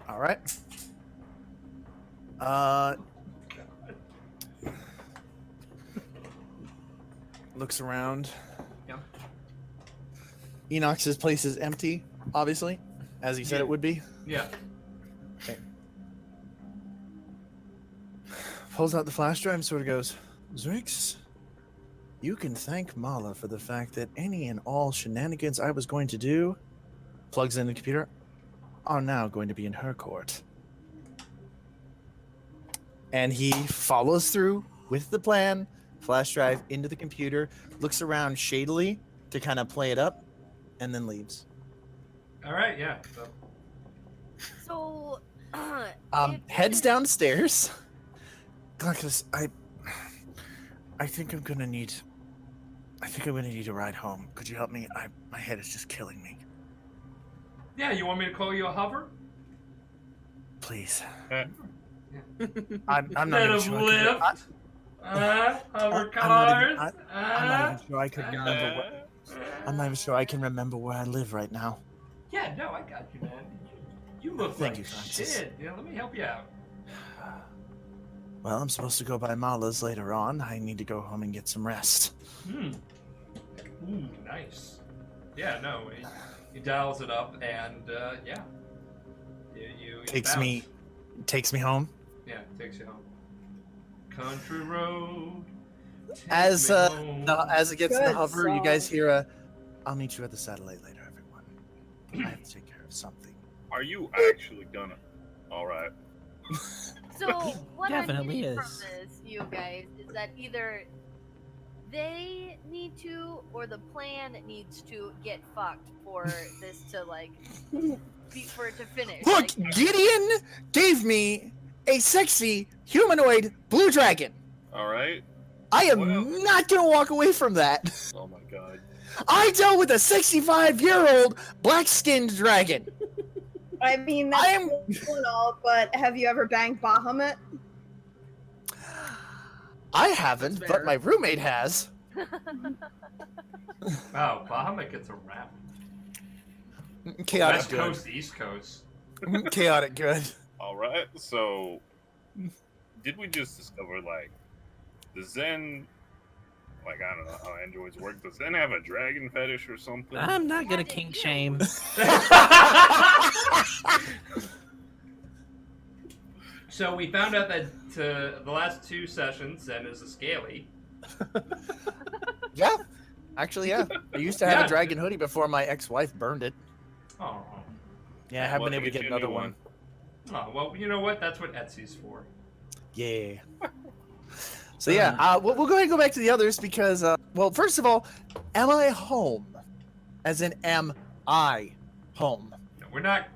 All right. Looks around. Yeah. Enox's place is empty, obviously, as he said Yeah. it would be. Yeah. Okay. Pulls out the flash drive and sort of goes, Zrix, you can thank Mala for the fact that any and all shenanigans I was going to do, plugs in the computer, are now going to be in her court. And he follows through with the plan, flash drive into the computer, looks around shadily to kind of play it up, and then leaves. All right, yeah. So, Heads downstairs. Glaucus, I think I'm gonna need a ride home. Could you help me? My head is just killing me. Yeah, you want me to call you a hover? Please. Eh, I'm not Instead even of sure. lift? Hover I'm not cars? even- I'm not even sure I could remember what. I'm not even sure I can remember where I live right now. Yeah, no, I got you, man. You look Thank like you, Francis. shit. Yeah, let me help you out. Well, I'm supposed to go by Mala's later on. I need to go home and get some rest. Ooh, nice. Yeah, no, he dials it up, and yeah, you Takes bounce. Takes me home. Yeah, takes you home. Country road. take As me uh, home. as it gets to the Good hover, you guys song. hear a, "I'll meet you at the satellite later, everyone. I have to take care of something." Are you actually gonna? All right. So what Definitely I'm getting from is. this, you guys, is that either they need to or the plan needs to get fucked for this to for it to finish. Look, Gideon gave me a sexy humanoid blue dragon. All right. I am Well- not gonna walk away from that. Oh my god. I dealt with a 65-year-old black-skinned dragon. I mean, that's I am- cool and all, but have you ever banged Bahamut? I haven't, That's but fair. my roommate has. Wow, Bahamut gets a rap. Chaotic West good. Coast, East Coast. Chaotic good. All right. So, did we just discover the Zen? I don't know how androids work. Does Zen have a dragon fetish or something? I'm not gonna kink shame. So we found out that the last 2 sessions, Zen is a scaly. Yeah. Actually, yeah. I used to have Yeah. a dragon hoodie before my ex-wife burned it. Oh. Yeah, I have Well, been able to get get you a another new one. Oh, well, you know what? That's what Etsy's for. Yeah. So yeah, we'll go ahead and go back to the others because, well, first of all, am I home? As in, am I home? No,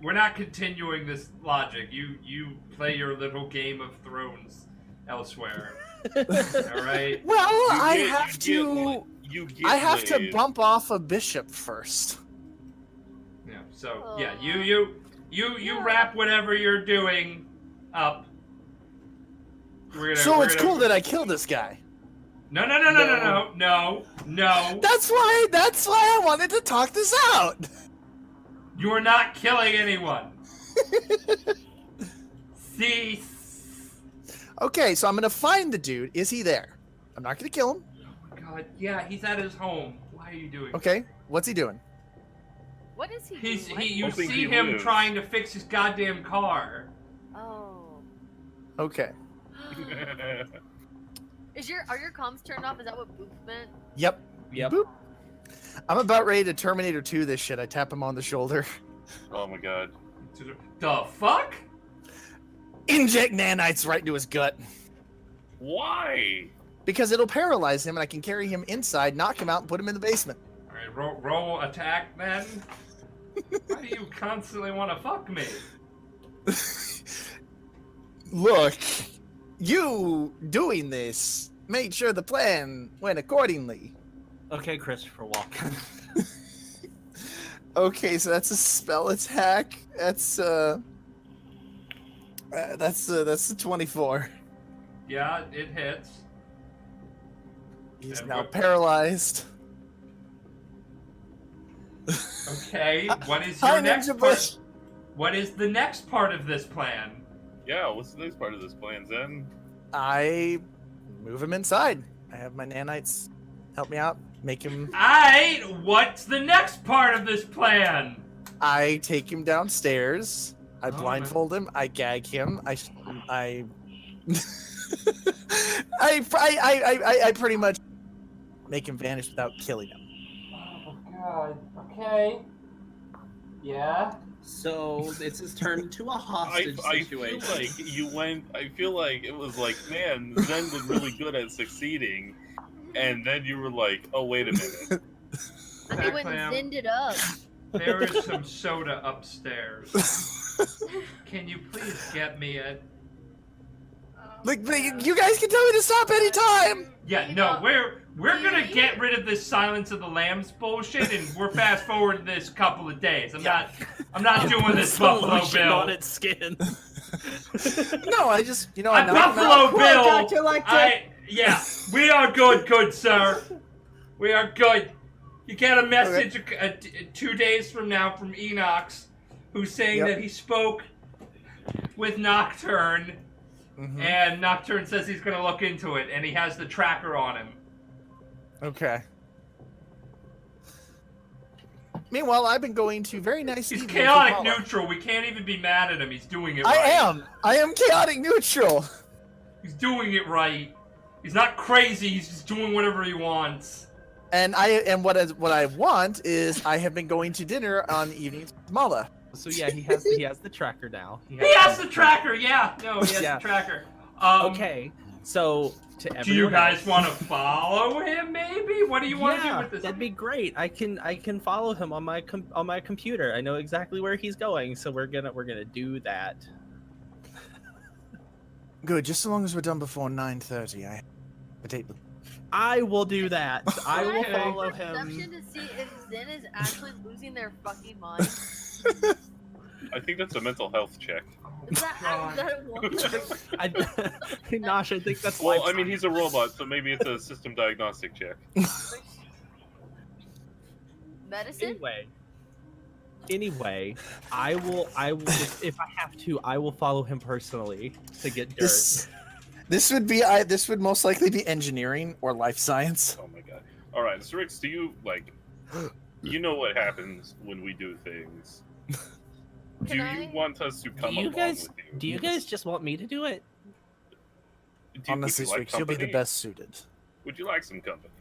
we're not continuing this logic. You play your little Game of Thrones elsewhere. All right. Well, You I get- have you to. get- You get I have to laid. bump off a bishop first. Yeah. So yeah, you wrap whatever you're doing up. So it's cool that I killed this guy. No. That's why I wanted to talk this out. You're not killing anyone. See. Okay, so I'm gonna find the dude. Is he there? I'm not gonna kill him. Oh my God. Yeah, he's at his home. Why are you doing? that? Okay, what's he doing? What is he He's doing? you Hoping see he him lives. trying to fix his goddamn car. Oh. Okay. Are your comms turned off? Is that what boop meant? Yep. Yep. Boop. I'm about ready to Terminator 2 this shit. I tap him on the shoulder. Oh my god. The fuck? Inject nanites right into his gut. Why? Because it'll paralyze him and I can carry him inside, knock him out, and put him in the basement. All right, roll attack then. Why do you constantly want to fuck me? Look, you doing this made sure the plan went accordingly. Okay, Christopher Walken. Okay, so that's a spell attack. That's the 24. Yeah, it hits. He's And now what- paralyzed. Okay, what is Hi, your next Ninja part? Bush. What is the next part of this plan? Yeah, what's the next part of this plan, Zen? I move him inside. I have my nanites help me out, make him. What's the next part of this plan? I take him downstairs. I Oh, blindfold him. I gag him. I I pretty much make him vanish without killing him. Oh God. Okay. Yeah. So it's his turn to a hostage I situation. feel like you went. I feel like it was like, man, Zen was really good at succeeding, and then you were like, oh wait a minute. And they went and zinned it up. There is some soda upstairs. Can you please get me a... Like, you guys can tell me to stop anytime. Yeah, no, we're gonna get rid of this Silence of the Lambs bullshit, and we're fast forward this couple of days. I'm not doing this Buffalo Lotion Bill. on its skin. No, I just, I'm knocked him out. Buffalo Poor Bill. Dr. Lecter. Yeah, we are good sir. We are good. You get a message 2 days from now from Enox, who's saying Yep. that he spoke with Nocturne, and Nocturne says he's gonna look into it, and he has the tracker on him. Okay. Meanwhile, I've been going to very nice. He's evenings with chaotic Paula. neutral. We can't even be mad at him. He's doing it I right. I am chaotic neutral. He's doing it right. He's not crazy. He's just doing whatever he wants. And what I want is I have been going to dinner on the evenings with Mala. So yeah, he has the tracker now. He has the tracker. Yeah. No, he has Yeah. the tracker. Okay. So to everyone Do you guys else- want to follow him? Maybe. What do you want to do with this? That'd be great. I can follow him on my computer. I know exactly where he's going, so we're gonna do that. Good, just so long as we're done before 9:30. I have a date with. I will do that. I will Okay. follow Perception him. to see if Zen is actually losing their fucking mind. I think that's a mental health check. Is that a one? Nosh, I think that's Well, life I mean, he's a robot, so maybe it's a system diagnostic check. Medicine? Anyway, I will if I have to, I will follow him personally to get dirt. This would most likely be engineering or life science. Oh my god. Alright, so Rix, do you, like, you know what happens when we do things. Do you want us to come along with you? Do you guys just want me to do it? Honestly, would you like Strix, you'll be the company? best suited. Would you like some company?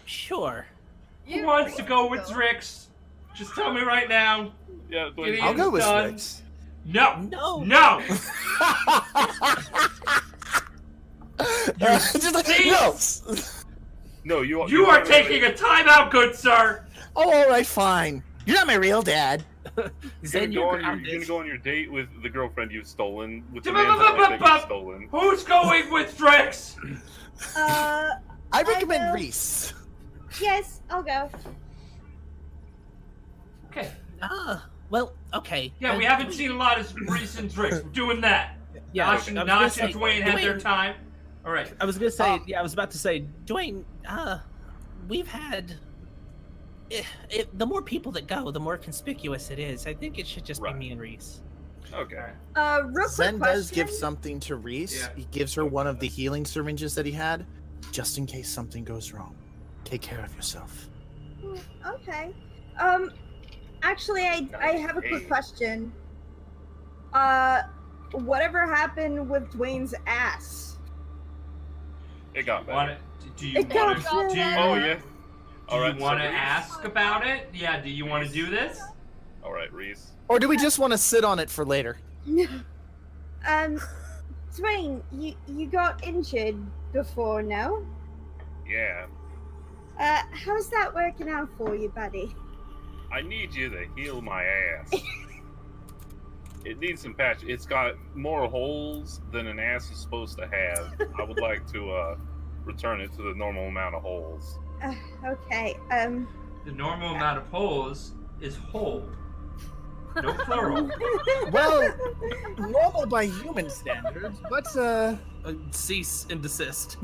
Sure. Who wants to go with Rix? Just tell me right now. Yeah, Gideon's I'll go with done. Strix. No. No. No. Just like, see? no. No, You are taking a timeout, good sir. Oh, all right, fine. You're not my real dad. Zen, You're you're gonna go on your date with the girlfriend you've stolen, with the Ba-ba-ba-ba-ba-ba. man that you've stolen. Who's going with Rix? I recommend will. Reese. Yes, I'll go. Okay. Well, okay. Yeah, we haven't seen a lot of recent Rix. We're doing that. Yeah, Nosh and Dwayne had their time. All right. I was gonna say, I was about to say, Dwayne, we've had. The more people that go, the more conspicuous it is. I think it should just Right. be me and Reese. Okay. Real quick Zen question. does give something to Reese. Yeah. He gives her one of the healing syringes that he had, just in case something goes wrong. Take care of yourself. Okay. Actually, I have a quick question. Whatever happened with Dwayne's ass? It got Want better. it? Do you It got want to? better. Oh, yeah. Do Alright, you want to so Reese. ask about it? Yeah. Do you want to do this? Alright, Reese. Or do we just want to sit on it for later? Dwayne, you got injured before, no? Yeah. How's that working out for you, buddy? I need you to heal my ass. It needs some patch. It's got more holes than an ass is supposed to have. I would like to return it to the normal amount of holes. Okay. The normal amount of holes is hole. No plural. Well, normal by human standards, but cease and desist.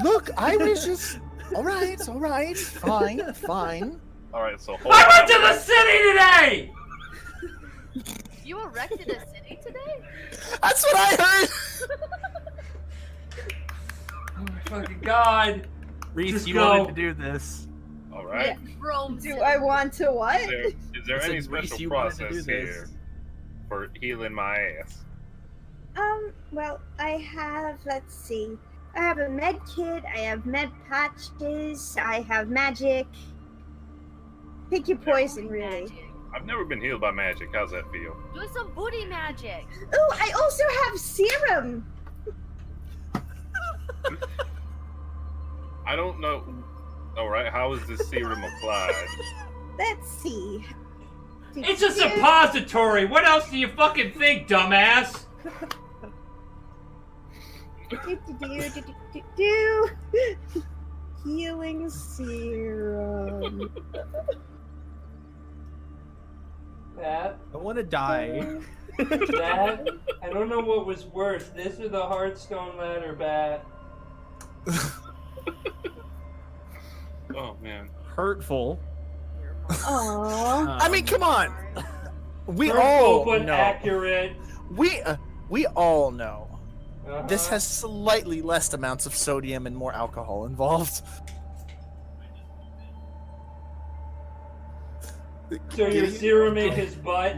look, I was just all right, fine. Alright, so I went to the city today. You erected a city today? That's what I heard. Oh my fucking god. Reese, Just you go. wanted to do this. Alright. Rome Do city. I want to what? Is there I any said, Reese, special you wanted to process do this. here for healing my ass? Well, I have, let's see. I have a med kit, I have med patches, I have magic. Pick your poison, really. Magic. I've never been healed by magic. How's that feel? Do some booty magic. Oh, I also have serum. I don't know. All right, how is this serum applied? Let's see. It's a suppository. What else do you fucking think, dumbass? Healing serum. That, I want to die. that, I don't know what was worse, this or the Hearthstone ladder bat. Oh man. Hurtful. Aww. I mean, come on. We Hurtful, all but know. accurate. We all know. This Uh-huh. has slightly less amounts of sodium and more alcohol involved. So your serum ate his butt?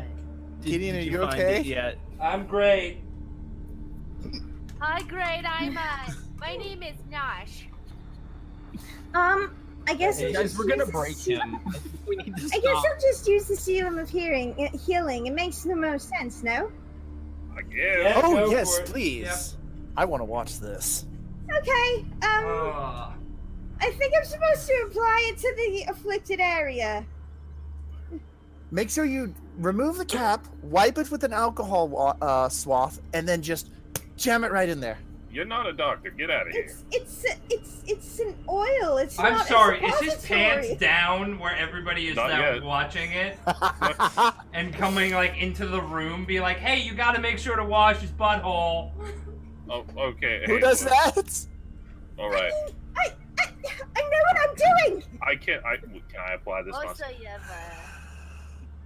Gideon, are Did you find okay? it yet? I'm great. Hi, great. My name is Nosh. I guess Hey, I'll Guys, just we're gonna use break the- him. We need to I guess stop. I'll just use the serum of healing. It makes the most sense, no? I guess. Yeah. Oh go yes, for it. please. I want to watch this. Okay. Ah. I think I'm supposed to apply it to the afflicted area. Make sure you remove the cap, wipe it with an alcohol swath, and then just jam it right in there. You're not a doctor. Get out of here. It's an oil. It's I'm not sorry, a is his pants suppository. down where everybody is Not now yet. watching it? And coming like into the room, be like, hey, you gotta make sure to wash his butthole. Oh, okay. Who hey, does look. that? All right. I know what I'm doing. Can I apply this Also, myself? you have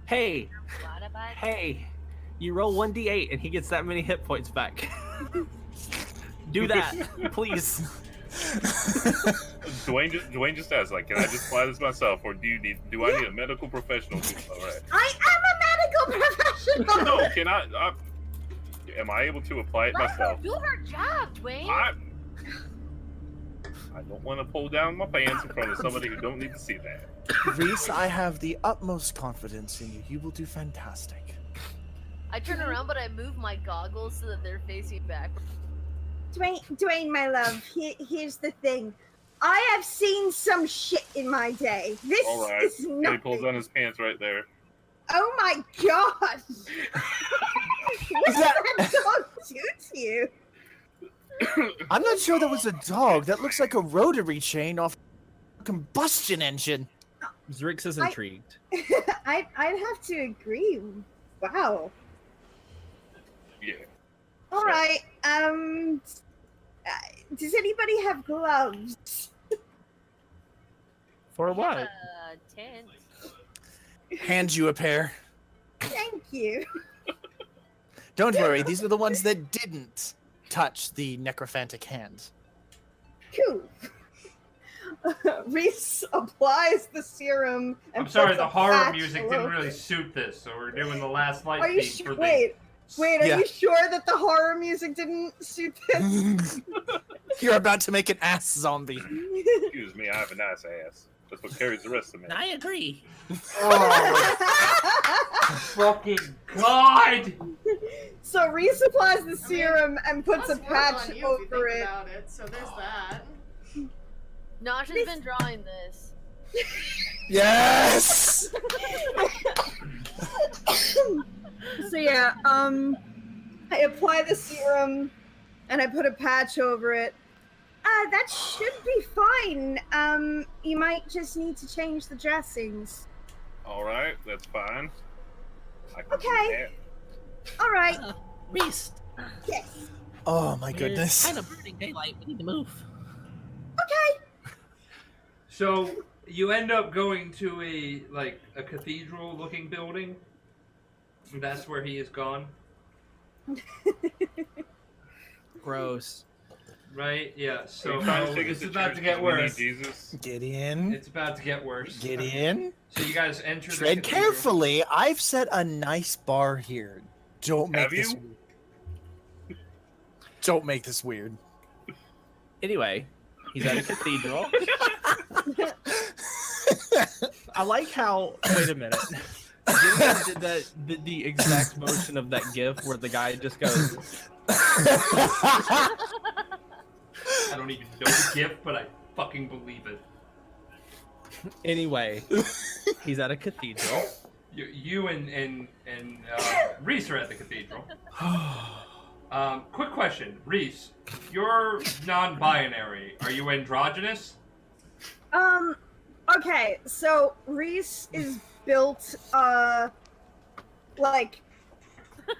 Hey, a lot about hey, you roll 1d8 and he gets that many hit points back. Do that, please. Dwayne just asked, like, can I just apply this myself, or do I need a medical professional? All right. I am a medical professional. No, can I? Am I able to apply it Let her myself? do her job, Dwayne. I don't want to pull down my pants in front of somebody who don't need to see that. Reese, I have the utmost confidence in you. You will do fantastic. I turn around, but I move my goggles so that they're facing back. Dwayne, my love. Here's the thing. I have seen some shit in my day. This All right. is He nothing. pulls down his pants right there. Oh my god! What that- that dog do to you? I'm not sure that was a dog. That looks like a rotary chain off a combustion engine. Zrix is I- intrigued. I'd have to agree. Wow. Yeah. All right. Does anybody have gloves? For what? Tent. Hand you a pair. Thank you. Don't worry, these are the ones that didn't touch the necrophantic hand. Cool. Reese applies the serum and I'm sorry, puts the a horror patch music all didn't over really it. suit this, so we're doing the last light Are you feed for sure? the... Wait, are Yeah. you sure that the horror music didn't suit this? You're about to make an ass zombie. Excuse me, I have a nice ass. That's what carries the rest of me. I agree. Fucking God! So Reese applies the serum and puts a Plus one's patch on you if you over think it. about it. So there's that. Nosh has been drawing this. Yes! So yeah, I apply the serum and I put a patch over it. That should be fine. You might just need to change the dressings. All right, that's fine. I can do Okay. that. All right. Reese, Yes. Oh my we're goodness. kind of burning daylight. We need to move. Okay. So, you end up going to a cathedral-looking building. That's where he is gone, Gross. right? Yeah, so Are you trying to take us it's to about church to get 'cause we need worse. Jesus? Get in. It's about to get worse. Get in. So you guys enter the Tread cathedral. carefully. I've set a nice bar here. Don't make Have this. you? Don't make this weird. Anyway, he's at a cathedral. I like how. Wait a minute. Gideon did the exact motion of that GIF where the guy just goes. I don't even know the gift, but I fucking believe it. Anyway, he's at a cathedral. You and Reese are at the cathedral. Quick question, Reese. You're non-binary. Are you androgynous? Okay, so Reese is built, like,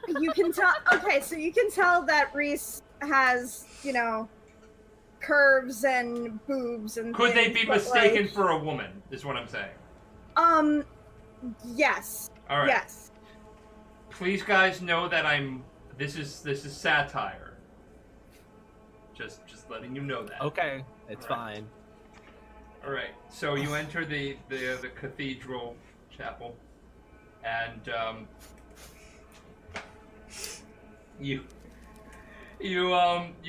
you can tell, okay, so you can tell that Reese has, you know, curves and boobs and Could they things, be but, mistaken like, for a woman, is what I'm saying. Yes. Alright. Yes. Please guys know that this is satire. Just letting you know that. Okay, it's fine. Alright, so you enter the cathedral chapel, and you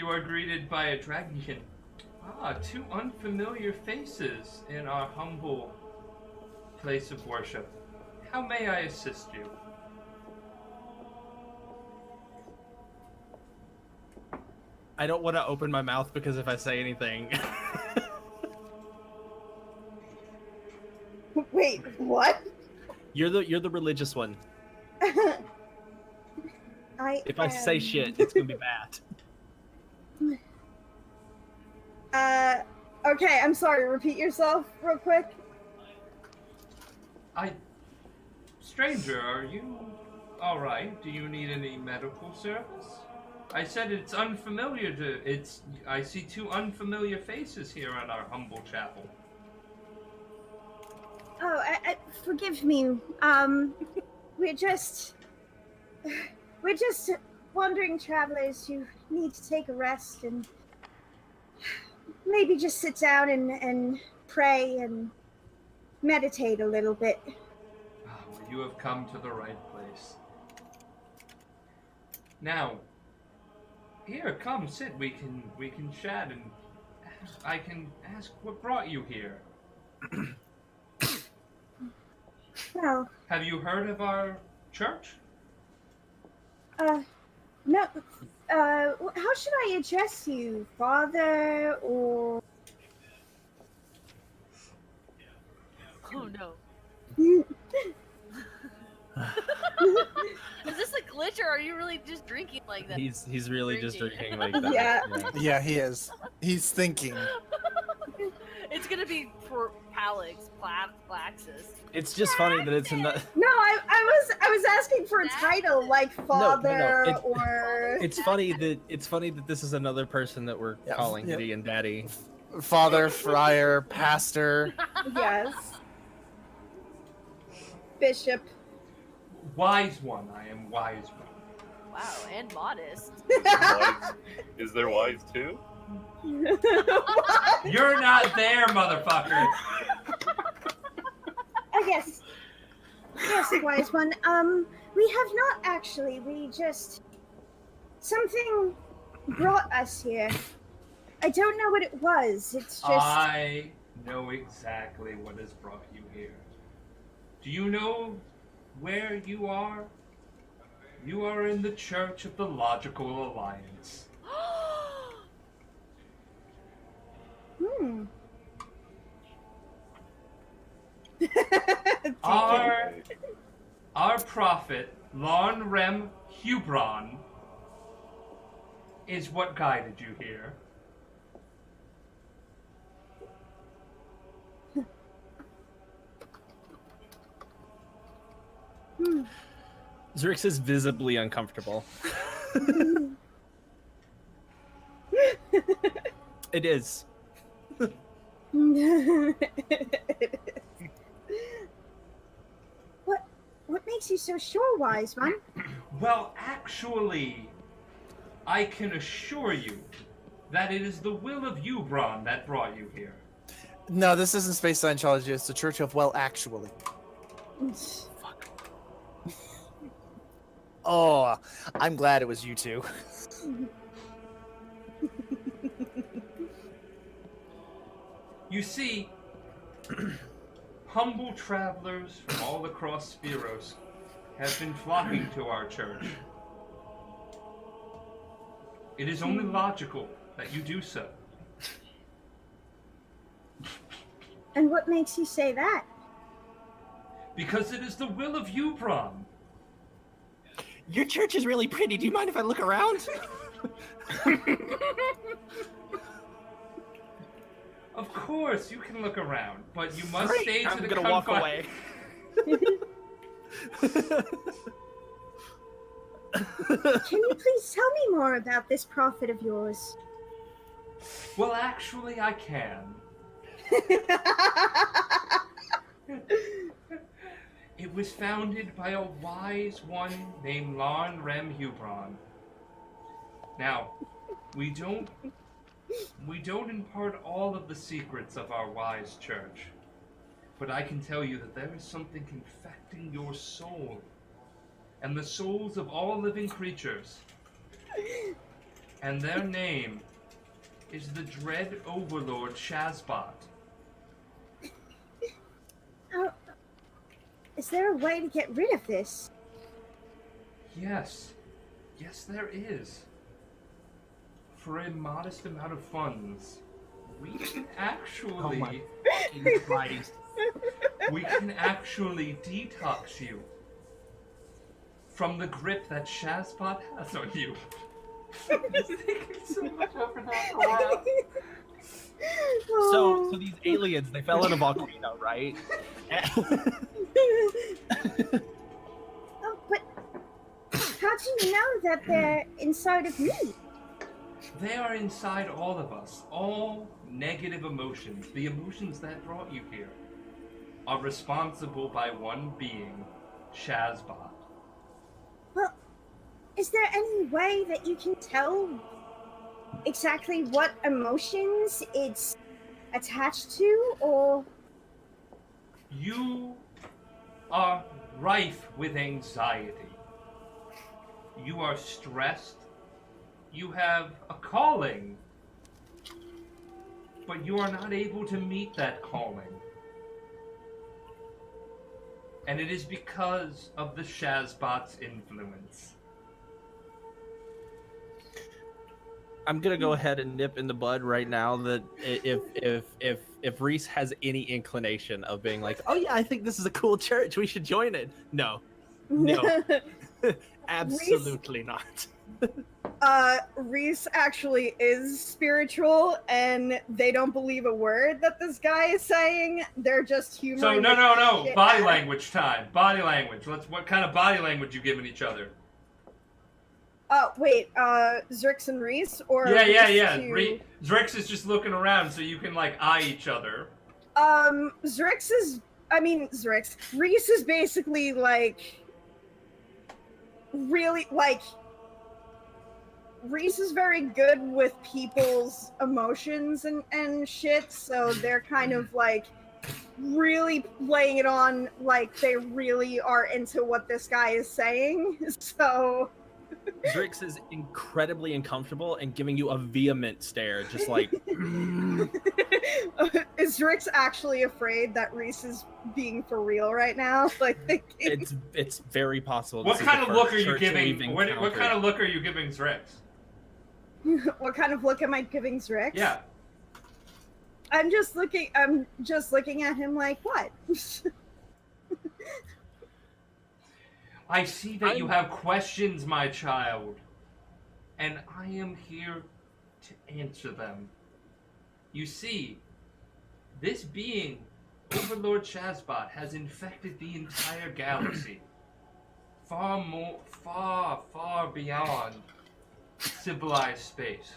are greeted by a dragonkin. Two unfamiliar faces in our humble place of worship. How may I assist you? I don't want to open my mouth because if I say anything. Wait, what? You're the religious one. If I say am- shit, it's gonna be bad. Okay, I'm sorry, repeat yourself real quick. Stranger, are you alright? Do you need any medical service? I said it's unfamiliar I see two unfamiliar faces here in our humble chapel. Oh, forgive me. We're just wandering travelers who need to take a rest and maybe just sit down and pray and meditate a little bit. Well, you have come to the right place. Now, here, come sit. We can chat and I can ask what brought you here. Well, Have you heard of our church? no. How should I address you, Father or? Oh no. Is this a glitch or are you really just drinking like that? He's really just drinking like that. Yeah. Yeah, he is. He's thinking. It's gonna be for Palix, Plaxis. It's just funny that it's in the. No, I was asking for a title like Father It- or. It's funny that this is another person that we're Yeah, calling yeah. Gideon Daddy. Father, friar, pastor. Yes. Bishop. Wise one. I am wise one. Wow, and modest. Wise. Is there wise too? You're not there, motherfucker. Yes. Yes, wise one. We have not actually. We just something brought us here. I don't know what it was. It's just I know exactly what has brought you here. Do you know where you are? You are in the Church of the Logical Alliance. Our prophet, Lon Rem Hubron, is what guided you here. Zrix is visibly uncomfortable. It is. What makes you so sure, wise one? Well, actually, I can assure you that it is the will of Hubron that brought you here. No, this isn't Space Scientology. It's the Church of Well, Actually. Oh, I'm glad it was you two. You see, humble travelers from all across Spheros have been flocking to our church. It is only logical that you do so. And what makes you say that? Because it is the will of Ubron. Your church is really pretty. Do you mind if I look around? Of course, you can look around, but you must Great, stay to I'm the gonna walk away. Can you please tell me more about this prophet of yours? Well, actually, I can. It was founded by a wise one named Larn Rem Hubron. Now, we don't impart all of the secrets of our wise church, but I can tell you that there is something infecting your soul and the souls of all living creatures. And their name is the dread overlord Shazbot. Is there a way to get rid of this? Yes. Yes, there is. For a modest amount of funds, we can actually... we can actually detox you from the grip that Shazbot has on you. It's taking so much effort after a while. So these aliens, they fell in a volcano, right? Oh, but how do you know that they're inside of me? They are inside all of us. All negative emotions, the emotions that brought you here, are responsible by one being, Shazbot. Well, is there any way that you can tell exactly what emotions it's attached to, or... You are rife with anxiety. You are stressed. You have a calling, but you are not able to meet that calling. And it is because of the Shazbot's influence. I'm gonna go ahead and nip in the bud right now that if Reese has any inclination of being like, oh yeah, I think this is a cool church, we should join it. No, absolutely not. Reese actually is spiritual, and they don't believe a word that this guy is saying. They're just humoring. So no. shit Body out. language time. Body language. What kind of body language you giving each other? Wait, Zrix and Reese, or Yeah. Reese to- Zrix is just looking around so you can like eye each other. Zrix. Reese is basically like really like. Reese is very good with people's emotions and shit, so they're kind of like really laying it on like they really are into what this guy is saying. So Zrix is incredibly uncomfortable and giving you a vehement stare, just like is Zrix actually afraid that Reese is being for real right now? Like thinking... it's very possible. What this is kind the of look first are you church giving? we've What encountered. kind of look are you giving Zrix? What kind of look am I giving Zrix? Yeah. I'm just looking at him like, what? I see that you have questions, my child, and I am here to answer them. You see, this being, Overlord Shazbot, has infected the entire galaxy. Far beyond civilized space.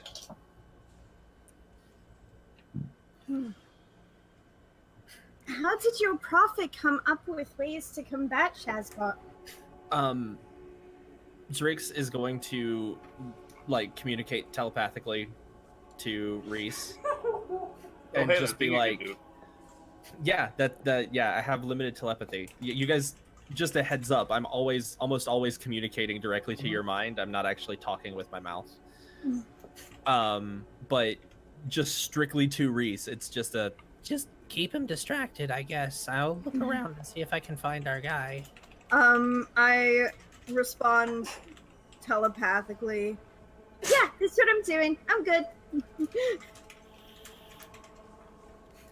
How did your prophet come up with ways to combat Shazbot? Zrix is going to like communicate telepathically to Reese and hey, just be like, yeah, I have limited telepathy. You guys, just a heads up, I'm almost always communicating directly to your mind. I'm not actually talking with my mouth. But just strictly to Reese, it's just a just keep him distracted, I guess. I'll look around and see if I can find our guy. I respond telepathically. Yeah, that's what I'm doing. I'm good.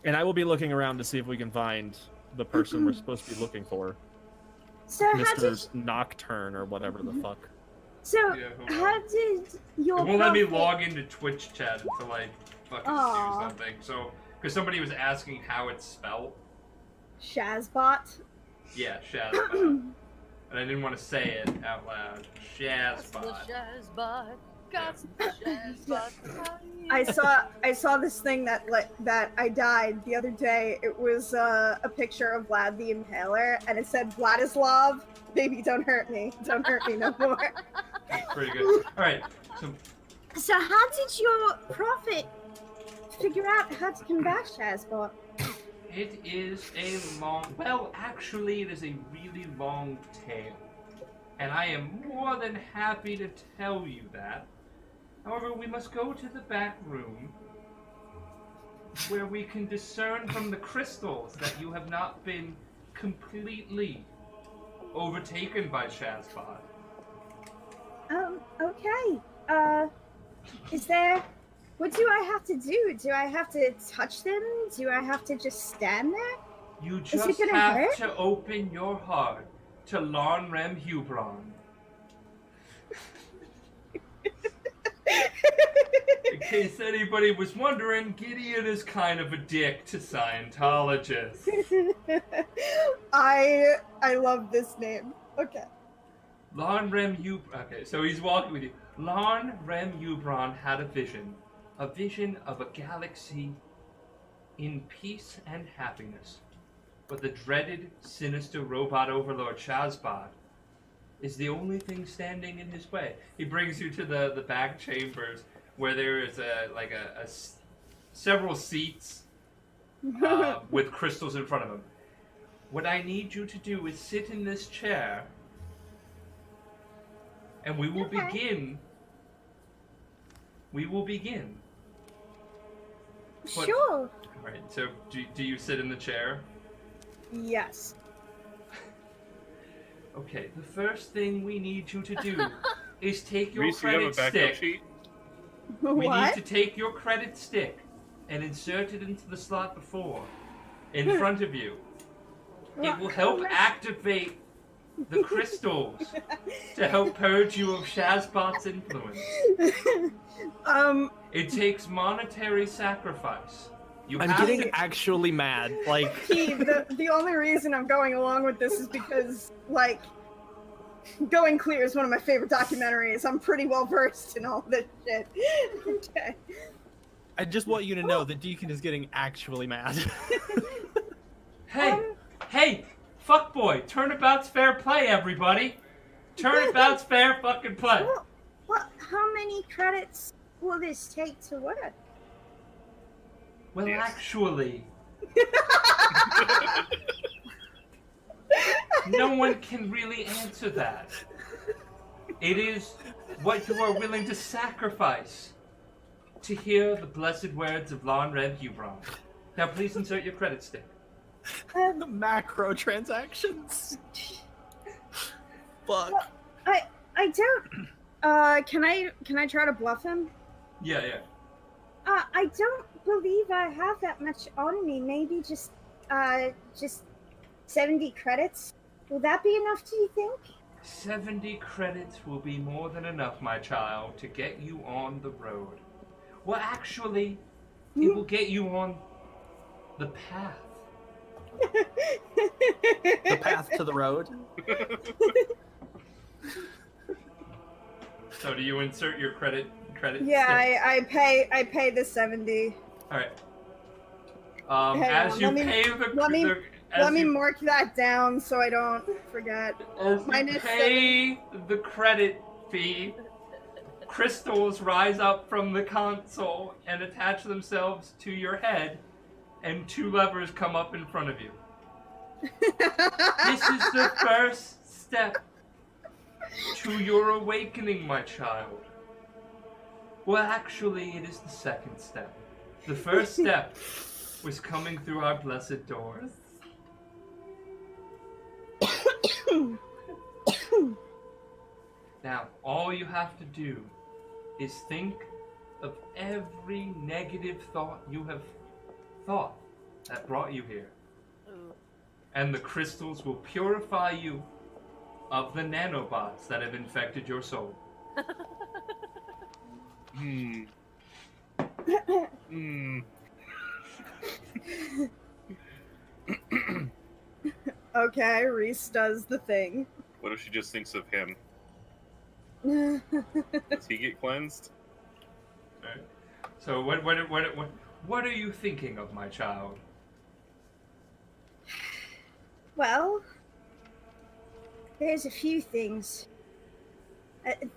And I will be looking around to see if we can find the person we're supposed to be looking for. So how did Mr. Nocturne or whatever the fuck. so Yeah, hold how on. did your It won't let me prophet- log into Twitch chat until I fucking Aw. do something. So, because somebody was asking how it's spelled. Shazbot? Yeah, Shazbot. And I didn't want to say it out loud. Got the Shazbot. Shazbot. Got the Shazbot. I saw this thing that I died the other day. It was a picture of Vlad the Impaler, and it said Vladislav, baby, don't hurt me no more. That's pretty good. Alright, so So how did your prophet figure out how to combat Shazbot? it is a long... Well, actually, it is a really long tale. And I am more than happy to tell you that. However, we must go to the back room where we can discern from the crystals that you have not been completely overtaken by Shazbot. Okay. Is there... What do I have to do? Do I have to touch them? Do I have to just stand there? You it just gonna have hurt? to open your heart to Lon Rem Hubron. In case anybody was wondering, Gideon is kind of a dick to Scientologists. I love this name. Okay. Lon Rem Hubron. Okay, so he's walking with you. Lon Rem Hubron had a vision of a galaxy in peace and happiness. But the dreaded, sinister robot overlord Shazbot is the only thing standing in his way. He brings you to the back chambers where there is several seats with crystals in front of them. What I need you to do is sit in this chair, and we will Okay. begin. We will begin. What- Sure. All right. So, do you sit in the chair? Yes. Okay. The first thing we need you to do is take your Reese, do you have a credit backup stick. sheet? We What? need to take your credit stick and insert it into the slot before, in front of you. It will help activate the crystals to help purge you of Shazbot's influence. It takes monetary sacrifice. You I'm have getting to... actually mad. Like, the only reason I'm going along with this is because, like, Going Clear is one of my favorite documentaries. I'm pretty well versed in all this shit. Okay. I just want you to know that Deacon is getting actually mad. Hey, fuckboy, turnabout's fair play, everybody. Turnabout's fair fucking play. What? How many credits will this take to work? Well, actually, no one can really answer that. It is what you are willing to sacrifice to hear the blessed words of Lon Red Hubron. Now, please insert your credit stick. Macro transactions. Fuck. I don't. Can I try to bluff him? Yeah. I don't believe I have that much on me. Maybe just 70 credits. Will that be enough, do you think? 70 credits will be more than enough, my child, to get you on the road. Well, actually, it will get you on the path. The path to the road. So, do you insert your credit? Yeah, stick? I pay the 70. All right. Hang As on, you let me- pay the, Let me mark that down so I don't forget. as you minus pay the credit fee, crystals rise up from the console and attach themselves to your head, and 2 levers come up in front of you. This is the first step to your awakening, my child. Well, actually, it is the second step. The first step was coming through our blessed doors. Now, all you have to do is think of every negative thought you have thought that brought you here. And the crystals will purify you of the nanobots that have infected your soul. Okay, Reese does the thing. What if she just thinks of him? Does he get cleansed? Right. So what are you thinking of, my child? Well, there's a few things.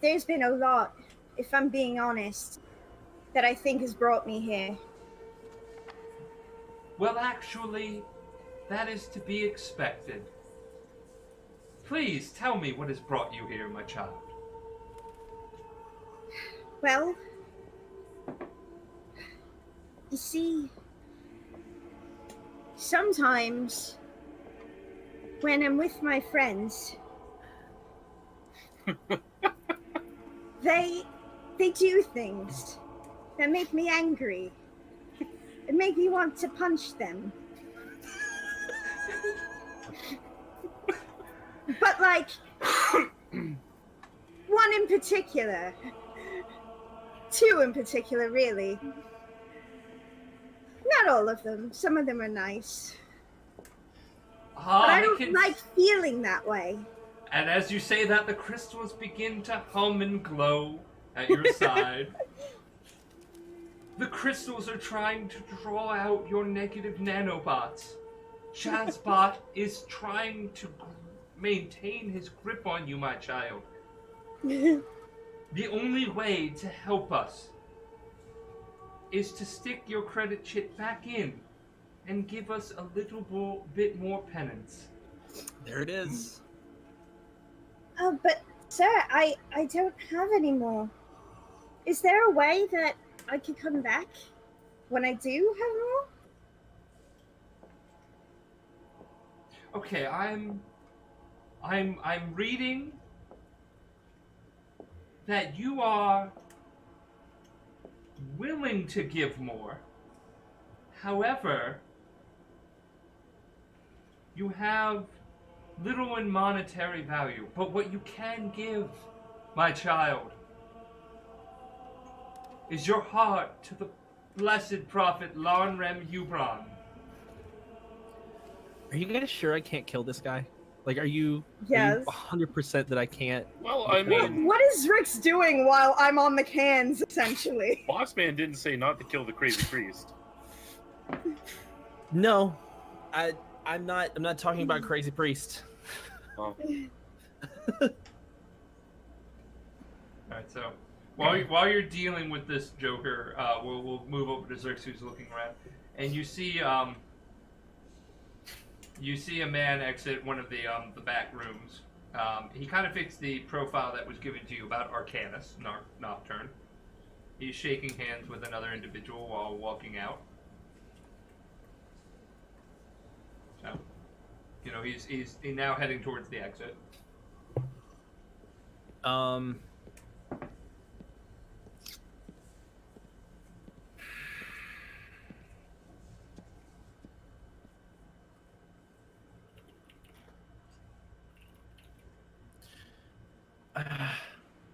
There's been a lot, if I'm being honest, that I think has brought me here. Well, actually, that is to be expected. Please tell me what has brought you here, my child. Well, you see, sometimes when I'm with my friends, they do things that make me angry. It make me want to punch them. But like, one in particular. Two in particular, really. Not all of them. Some of them are nice. But I don't like feeling that way. And as you say that, the crystals begin to hum and glow at your side. The crystals are trying to draw out your negative nanobots. Shazbot is trying to maintain his grip on you, my child. The only way to help us is to stick your credit chip back in and give us a little bit more penance. There it is. Oh, but sir, I don't have any more. Is there a way that I could come back when I do have more? Okay, I'm reading that you are willing to give more. However, you have little in monetary value. But what you can give, my child, is your heart to the blessed prophet Larnrem Hubron. Are you guys sure I can't kill this guy? Like, are you Yes. 100% that I can't? Well, I mean, What is Rick's doing while I'm on the cans, essentially? Bossman didn't say not to kill the crazy priest. No, I'm not talking about crazy priest. Oh. Alright, so while you're dealing with this Joker, we'll move over to Zerx, who's looking around, and you see a man exit one of the back rooms. He kind of fits the profile that was given to you about Arcanus, Nocturne. He's shaking hands with another individual while walking out. So, you know, he's now heading towards the exit.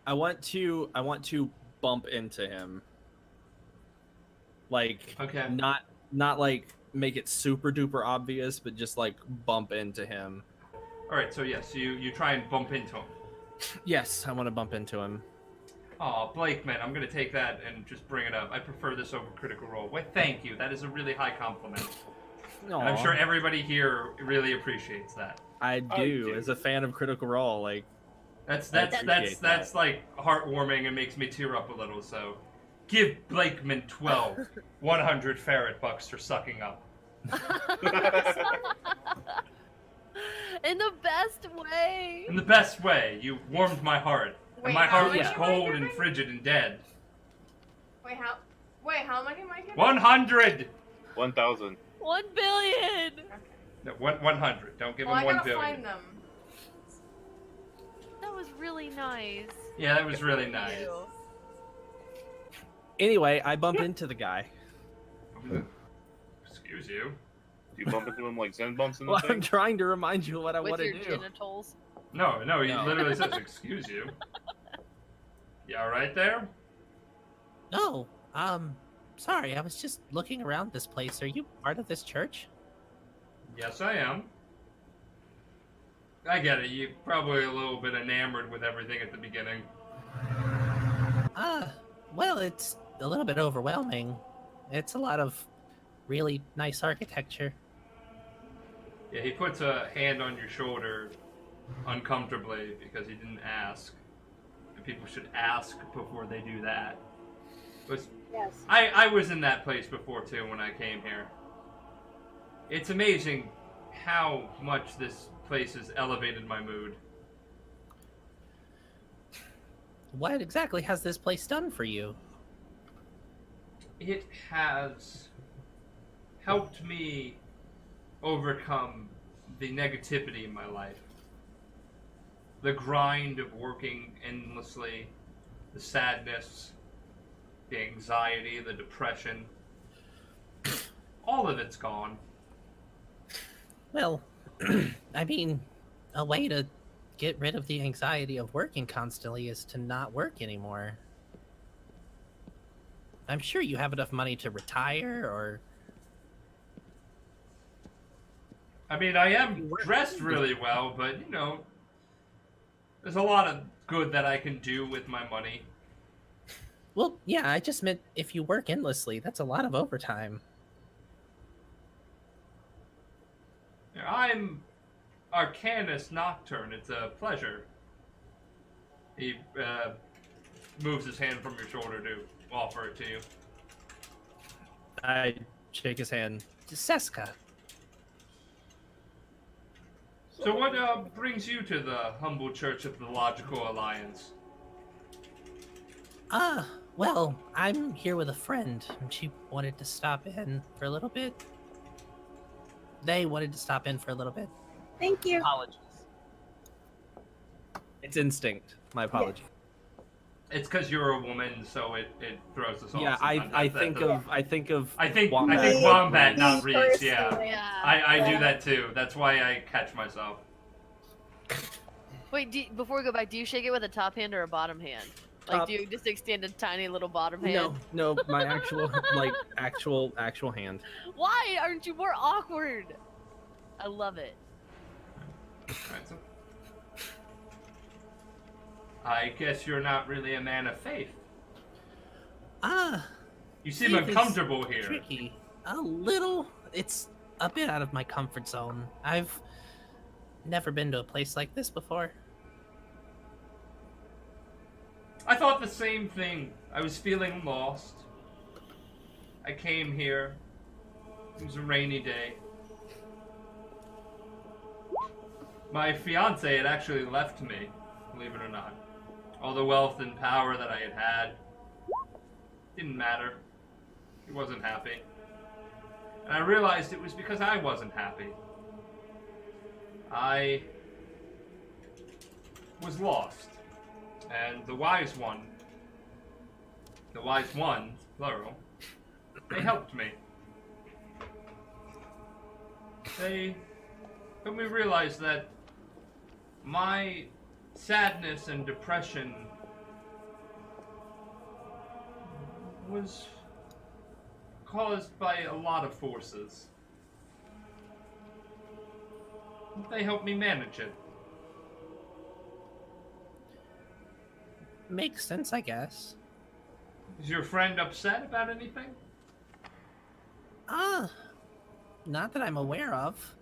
I want to bump into him. Like, Okay. not like make it super duper obvious, but just like bump into him. All right, so yes, you try and bump into him. Yes, I want to bump into him. Aw, Blake, man, I'm gonna take that and just bring it up. I prefer this over Critical Role. Wait, thank you. That is a really high compliment. And I'm sure everybody here really appreciates that. I do, do. as a fan of Critical Role. Like, That's appreciate that. like heartwarming and makes me tear up a little. So, give Blakeman 100 ferret bucks for sucking up. In the best way. In the best way, you warmed my heart. Wait, And my how heart much was am I cold and giving? frigid and dead. Wait, how much am I getting? 100! 1,000. 1 billion. No, 100. Don't give Well, him I 1 gotta billion. find them. That was really nice. Yeah, that was really Thank nice. you. Anyway, I bump into the guy. Excuse you. Do you bump into him like Zen bumps in the Well, thing? I'm trying to remind you what I With want to your do. genitals. No, he No. literally says, "Excuse you." You all right there? No, sorry, I was just looking around this place. Are you part of this church? Yes, I am. I get it. You're probably a little bit enamored with everything at the beginning. Well, it's a little bit overwhelming. It's a lot of really nice architecture. Yeah, he puts a hand on your shoulder uncomfortably because he didn't ask. And people should ask before they do that. Yes. I was in that place before too when I came here. It's amazing how much this place has elevated my mood. What exactly has this place done for you? It has helped me overcome the negativity in my life. The grind of working endlessly, the sadness, the anxiety, the depression. All of it's gone. Well, I mean, a way to get rid of the anxiety of working constantly is to not work anymore. I'm sure you have enough money to retire, or... I mean, I am dressed really well, but, you know, there's a lot of good that I can do with my money. Well, yeah, I just meant if you work endlessly, that's a lot of overtime. I'm Arcanus Nocturne. It's a pleasure. He moves his hand from your shoulder to offer it to you. I shake his hand. Seska. So what brings you to the humble church of the Logical Alliance? Well, I'm here with a friend, and she wanted to stop in for a little bit. They wanted to stop in for a little bit. Thank you. Apologies. It's instinct. My apologies. It's because you're a woman, so it throws us off. Yeah, sometimes. I That's think the- of I think Wombat. Wombat, not Me Reese. Yeah, personally. Yeah. I do that too. That's why I catch myself. Wait, before we go back, do you shake it with a top hand or a bottom hand? Like, Top. do you just extend a tiny little bottom hand? No, my actual actual hand. Why aren't you more awkward? I love it. Alright, so- I guess you're not really a man of faith. You seem Faith is uncomfortable here. tricky. A little. It's a bit out of my comfort zone. I've never been to a place like this before. I thought the same thing. I was feeling lost. I came here. It was a rainy day. My fiance had actually left me, believe it or not. All the wealth and power that I had didn't matter. He wasn't happy. And I realized it was because I wasn't happy. I was lost. And the wise ones, plural, they helped me. They helped me realize that my sadness and depression was caused by a lot of forces. They helped me manage it. Makes sense, I guess. Is your friend upset about anything? Not that I'm aware of.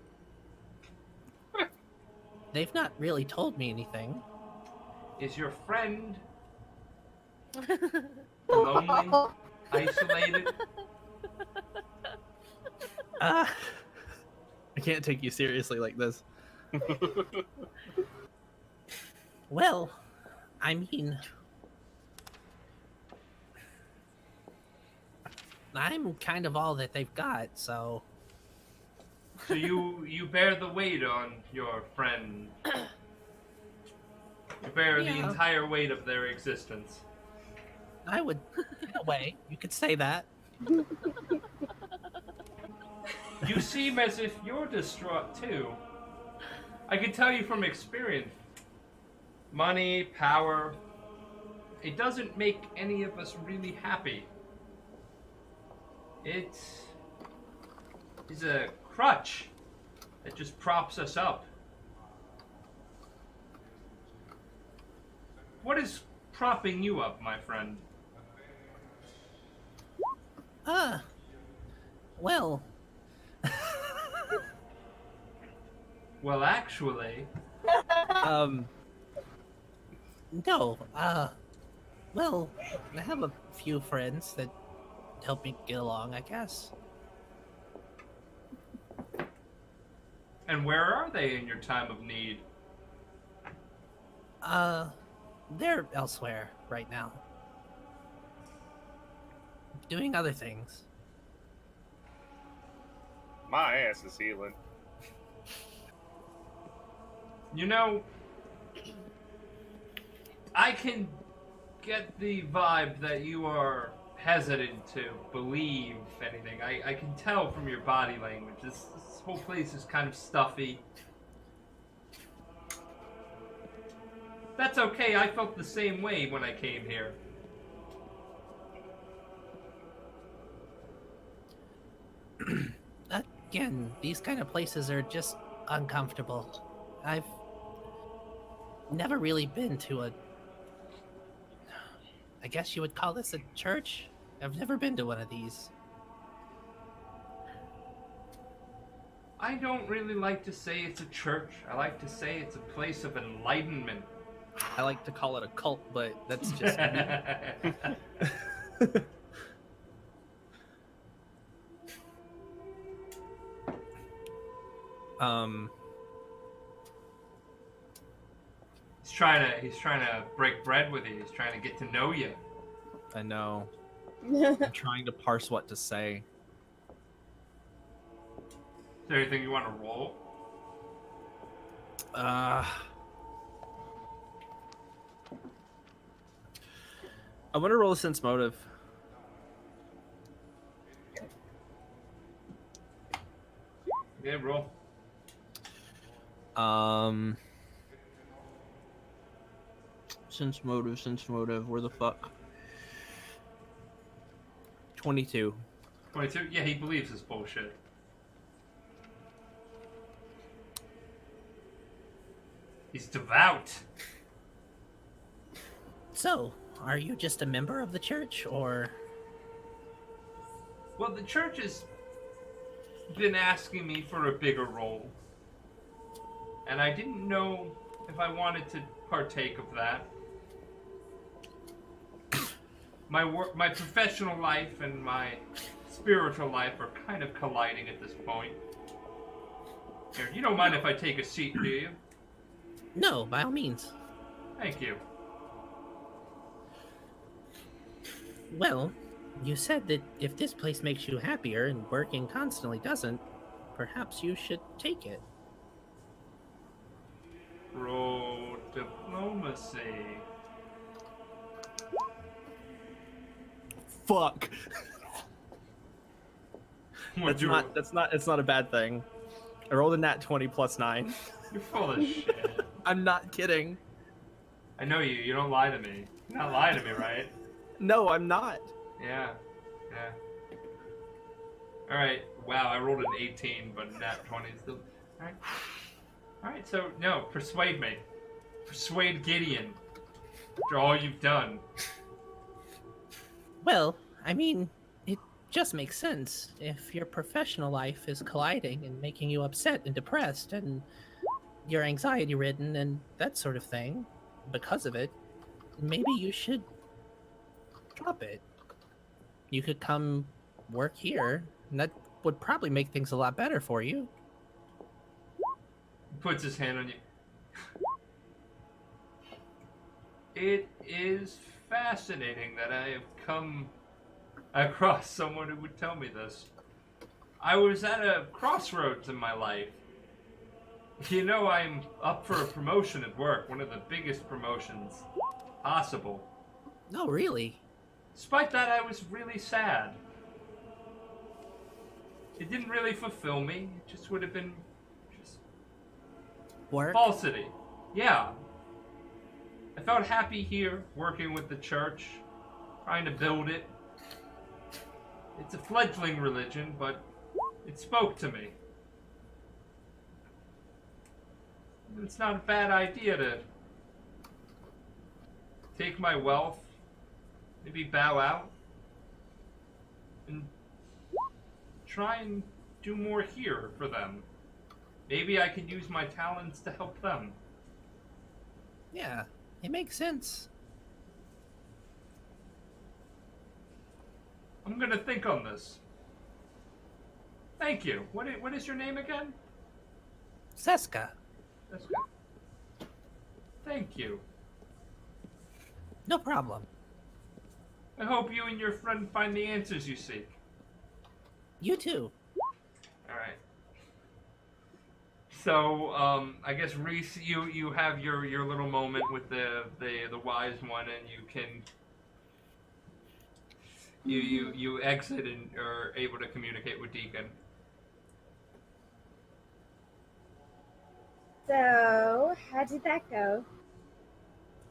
They've not really told me anything. Is your friend lonely, isolated? I can't take you seriously like this. Well, I mean, I'm kind of all that they've got, so So you bear the weight on your friend. You bear the Yeah. entire weight of their existence. I would, in a way, you could say that. You seem as if you're distraught too. I can tell you from experience. Money, power, it doesn't make any of us really happy. It is a crutch that just props us up. What is propping you up, my friend? Well, Well, actually, no, well, I have a few friends that help me get along, I guess. and where are they in your time of need? They're elsewhere right now. Doing other things. My ass is healing. You know, I can get the vibe that you are hesitant to believe anything. I can tell from your body language. This whole place is kind of stuffy. That's okay, I felt the same way when I came here. Again, these kind of places are just uncomfortable. I've never really been to I guess you would call this a church? I've never been to one of these. I don't really like to say it's a church. I like to say it's a place of enlightenment. I like to call it a cult, but that's just me. He's trying to break bread with you. He's trying to get to know you. I know. I'm trying to parse what to say. Is there anything you want to roll? I want to roll a sense motive. Yeah, roll. Sense motive. Where the fuck? 22. 22? Yeah, he believes this bullshit. He's devout. So, are you just a member of the church, or? Well, the church has been asking me for a bigger role. And I didn't know if I wanted to partake of that. My professional life and my spiritual life are kind of colliding at this point. Here, you don't mind if I take a seat, do you? No, by all means. Thank you. Well, you said that if this place makes you happier and working constantly doesn't, perhaps you should take it. Roll diplomacy. Fuck. What'd It's not a bad thing. I rolled a nat 20 plus 9. You're full of shit. I'm not kidding. I know you. You don't lie to me. You're not lying to me, right? No, I'm not. Yeah. Alright. Wow, I rolled an 18, but nat 20 is still... Alright, so, no, persuade me. Persuade Gideon. After all you've done. Well, I mean, it just makes sense. If your professional life is colliding and making you upset and depressed and you're anxiety ridden and that sort of thing, because of it, maybe you should drop it. You could come work here, and that would probably make things a lot better for you. Puts his hand on you. It is fascinating that I have come across someone who would tell me this. I was at a crossroads in my life. You know, I'm up for a promotion at work, one of the biggest promotions possible. No, really. Despite that, I was really sad. It didn't really fulfill me. It just would have been just Work? falsity. Yeah. I felt happy here, working with the church, trying to build it. It's a fledgling religion, but it spoke to me. It's not a bad idea to take my wealth, maybe bow out, and try and do more here for them. Maybe I could use my talents to help them. Yeah, it makes sense. I'm gonna think on this. Thank you. What is your name again? Seska. That's good. Thank you. No problem. I hope you and your friend find the answers you seek. You too. Alright. So, I guess Reese, you have your little moment with the wise one, and you can you exit and are able to communicate with Deacon. So, how did that go?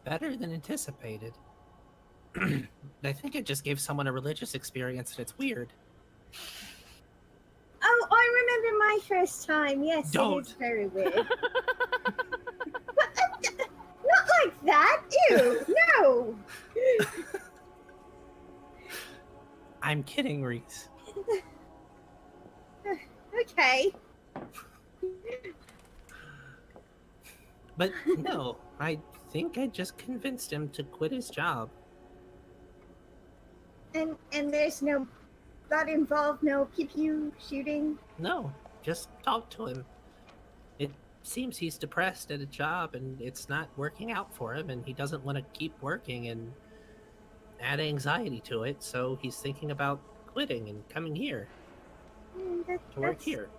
Better than anticipated. I think I just gave someone a religious experience and it's weird. Oh, I remember my first time. Yes, it Don't. is very weird. Not like that. Ew, no. I'm kidding, Reese. Okay. But no, I think I just convinced him to quit his job. And there's no that involved no pew pew shooting. No, just talk to him. It seems he's depressed at a job and it's not working out for him and he doesn't want to keep working and add anxiety to it, so he's thinking about quitting and coming here to work here.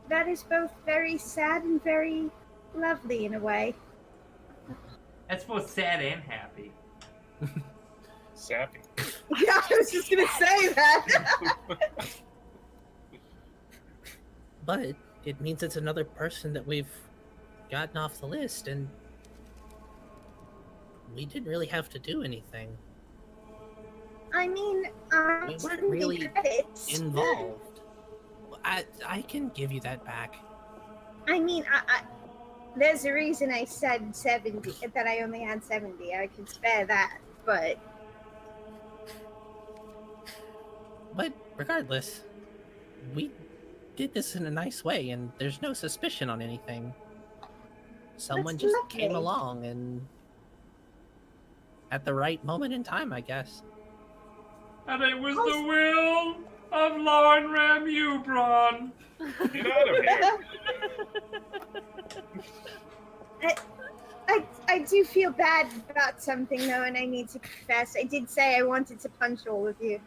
That is both very sad and very lovely in a way. That's both sad and happy. Sappy. Yeah, I was just gonna say that. But it means it's another person that we've gotten off the list, and we didn't really have to do anything. I mean, We weren't really involved. I can give you that back. I mean, there's a reason I said 70, that I only had 70. I could spare that, but regardless, we did this in a nice way, and there's no suspicion on anything. Someone That's just lovely. came along, and at the right moment in time, I guess. And it was the will of Lauren Ramubron. Get out of here. I do feel bad about something though, and I need to confess. I did say I wanted to punch all of you.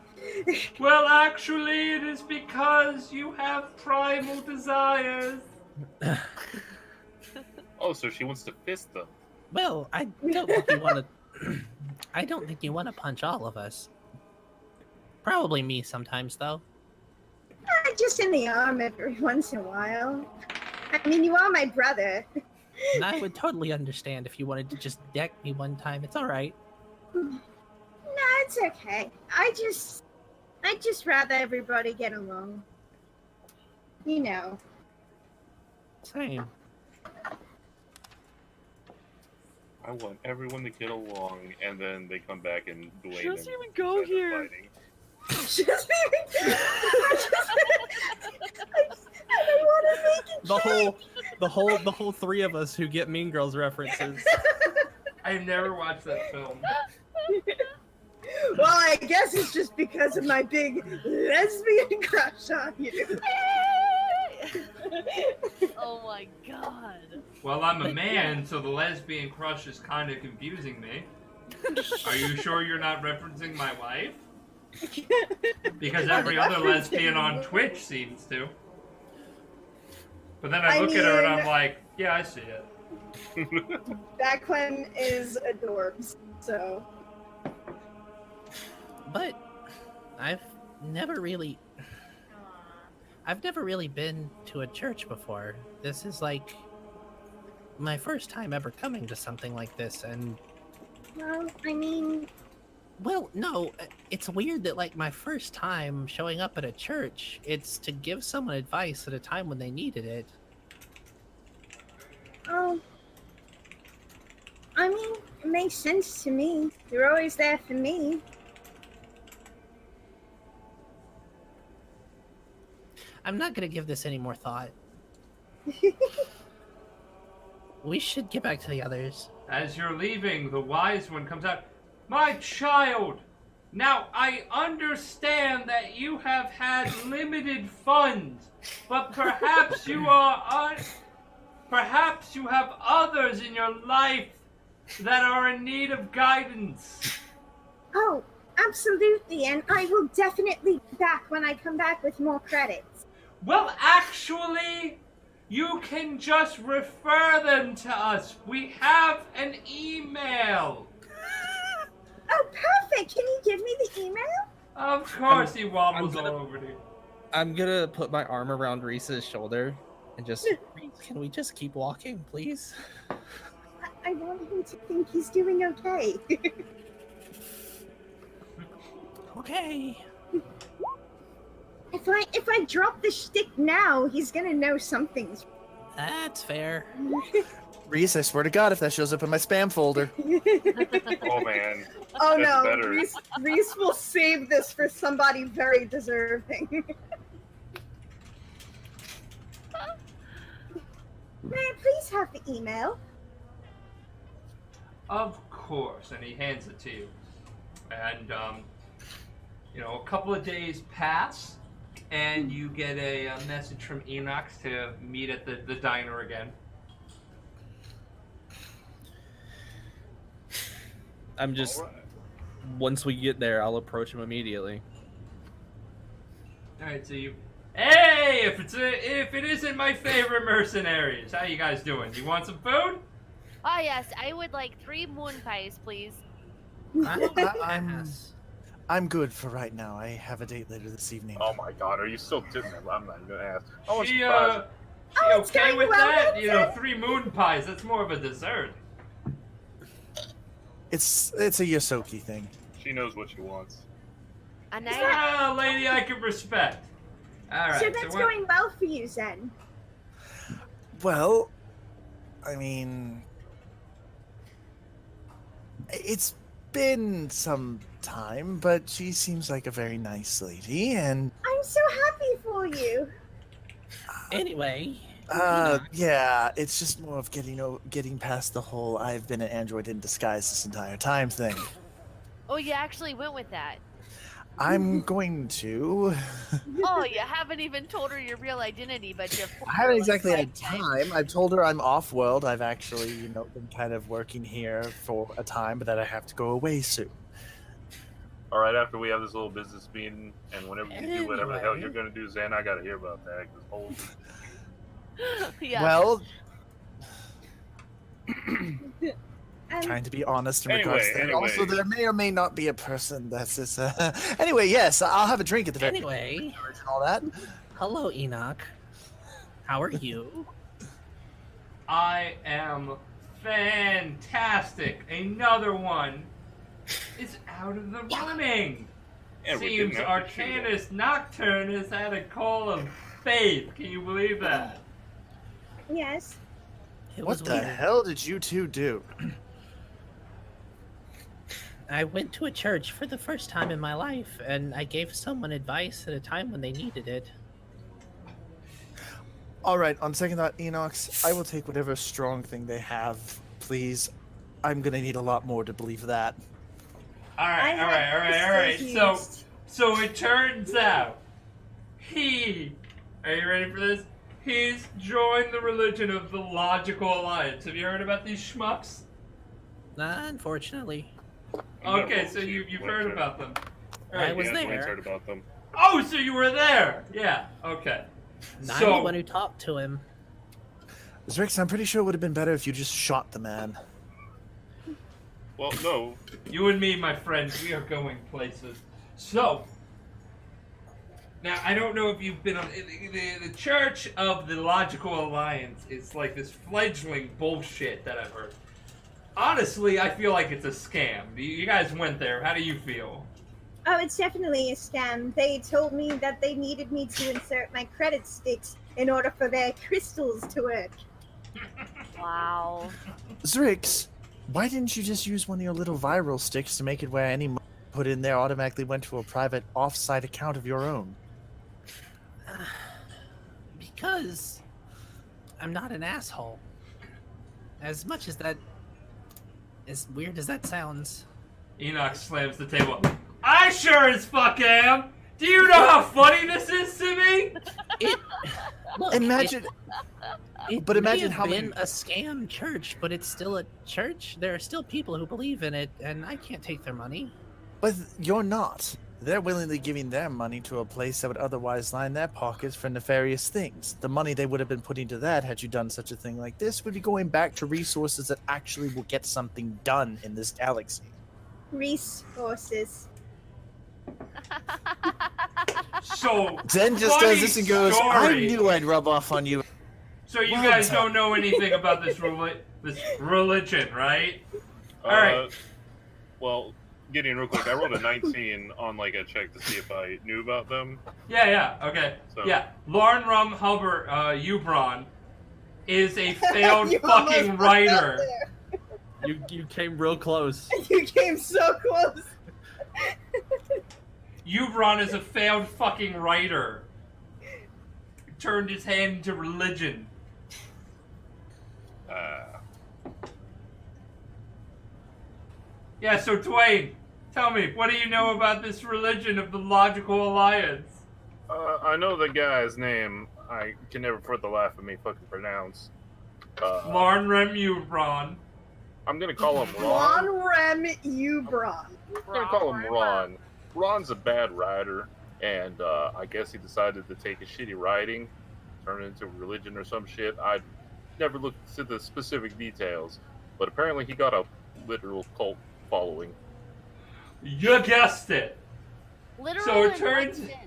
Well, actually, it is because you have primal desires. Oh, so she wants to fist them. Well, I don't think you want to. I don't think you want to punch all of us. Probably me sometimes, though. Just in the arm every once in a while. I mean, you are my brother. And I would totally understand if you wanted to just deck me one time. It's all right. No, it's okay. I just rather everybody get along. You know. Same. I want everyone to get along, and then they come back and blame She doesn't him even go for here. fighting. I want to make it The whole three of us who get Mean Girls references. I've never watched that film. Well, I guess it's just because of my big lesbian crush on you. Oh my god. Well, I'm a man, so the lesbian crush is kind of confusing me. Are you sure you're not referencing my wife? Because every other lesbian on Twitch seems to. But then I look at her and I'm like, yeah, I see it. Backlund is adorbs, so. But I've never really been to a church before. This is like my first time ever coming to something like this, and Well, I mean, well, no, it's weird that like my first time showing up at a church, it's to give someone advice at a time when they needed it. oh. I mean, it makes sense to me. You're always there for me. I'm not gonna give this any more thought. We should get back to the others. As you're leaving, the wise one comes out. My child! Now, I understand that you have had limited funds, but perhaps you perhaps you have others in your life that are in need of guidance. Oh, absolutely, and I will definitely be back when I come back with more credits. Well, actually, you can just refer them to us. We have an email. Oh, perfect! Can you give me the email? Of course, he wobbles all over to you. I'm gonna put my arm around Reese's shoulder and just. Can we just keep walking, please? I want him to think he's doing okay. Okay. If I drop the shtick now, he's gonna know something's. That's fair. Reese, I swear to God, if that shows up in my spam folder. Oh man. Oh That's no, better. Reese will save this for somebody very deserving. May I please have the email? Of course, and he hands it to you. And, you know, a couple of days pass, and you get a message from Enox to meet at the diner again. I'm just. Alright. Once we get there, I'll approach him immediately. All right, so you. Hey, if it isn't my favorite mercenaries, how you guys doing? You want some food? Oh yes, I would like 3 moon pies, please. I'm good for right now. I have a date later this evening. Oh my god, are you still doing that? I'm not even gonna ask. Oh, She Oh, it's okay going with well, that? that's You know, it. 3 moon pies. That's more of a dessert. It's a Yosoki thing. She knows what she wants. And Ah, lady, I can respect. All right. So that's going well for you, Zen. Well, I mean, it's been some time, but she seems like a very nice lady, and I'm so happy for you. Anyway, yeah, it's just more of getting past the whole "I've been an android in disguise this entire time" thing. oh, you actually went with that. I'm going to. Oh, you haven't even told her your real identity, but you're. I haven't exactly had time. I've told her I'm off-world. I've actually, been kind of working here for a time, but that I have to go away soon. Alright, after we have this little business meeting, and whenever you do whatever the hell you're gonna do, Zen, I gotta hear about that. 'Cause holy Yeah. Well, And trying to be honest in regards to that. Anyway. Also, there may or may not be a person that's this. Anyway, yes, I'll have a drink at the very anyway, and all that. hello, Enoch. How are you? I am fantastic. Another one is out of the running. Yeah, we didn't Seems have to shoot Arcanus Nocturne has had a call of faith. Can you believe that? yes. It What was the weird. hell did you two do? I went to a church for the first time in my life, and I gave someone advice at a time when they needed it. All right, on second thought, Enox, I will take whatever strong thing they have, please. I'm gonna need a lot more to believe that. All right. So it turns out are you ready for this? He's joined the religion of the Logical Alliance. Have you heard about these schmucks? Unfortunately. Okay, so you've heard about them. I was Yeah, there. Dwayne's heard about them. Oh, so you were there? Yeah. Okay. I'm So- the one who talked to him. Zrix, I'm pretty sure it would have been better if you just shot the man. Well, no. You and me, my friends, we are going places. So, now I don't know if you've been on the Church of the Logical Alliance is like this fledgling bullshit that I've heard. Honestly, I feel like it's a scam. You guys went there. How do you feel? Oh, it's definitely a scam. They told me that they needed me to insert my credit sticks in order for their crystals to work. Wow. Zrix, why didn't you just use one of your little viral sticks to make it where any money put in there automatically went to a private off-site account of your own? Because I'm not an asshole. As much as that, as weird as that sounds. Enox slams the table. I sure as fuck am! Do you know how funny this is to me? Look, Imagine, it but imagine may have how been many- a scam church, but it's still a church. There are still people who believe in it, and I can't take their money. but you're not. They're willingly giving their money to a place that would otherwise line their pockets for nefarious things. The money they would have been putting to that had you done such a thing like this would be going back to resources that actually will get something done in this galaxy. Resources. So, Zen just funny does this and goes, I story. knew I'd rub off on you. So you Well guys done. don't know anything about this religion, right? All right. Well, getting real quick, I rolled a 19 on like a check to see if I knew about them. Yeah, okay. So- Yeah, Lauren Rum Hubbard, Ubron, is a failed You fucking almost fucked writer. up there. You came real close. You came so close. Ubron is a failed fucking writer. Turned his hand to religion. Yeah, so Dwayne, tell me, what do you know about this religion of the Logical Alliance? I know the guy's name. I can never for the life of me fucking pronounce. Lauren Rem Ubron. I'm gonna call him Ron. Ron Rem Ubron. I'm gonna call him Ron. Ron's a bad writer, and I guess he decided to take his shitty writing, turn it into religion or some shit. I never looked into the specific details, but apparently he got a literal cult following. You guessed it. Literal So it in turns- what sense?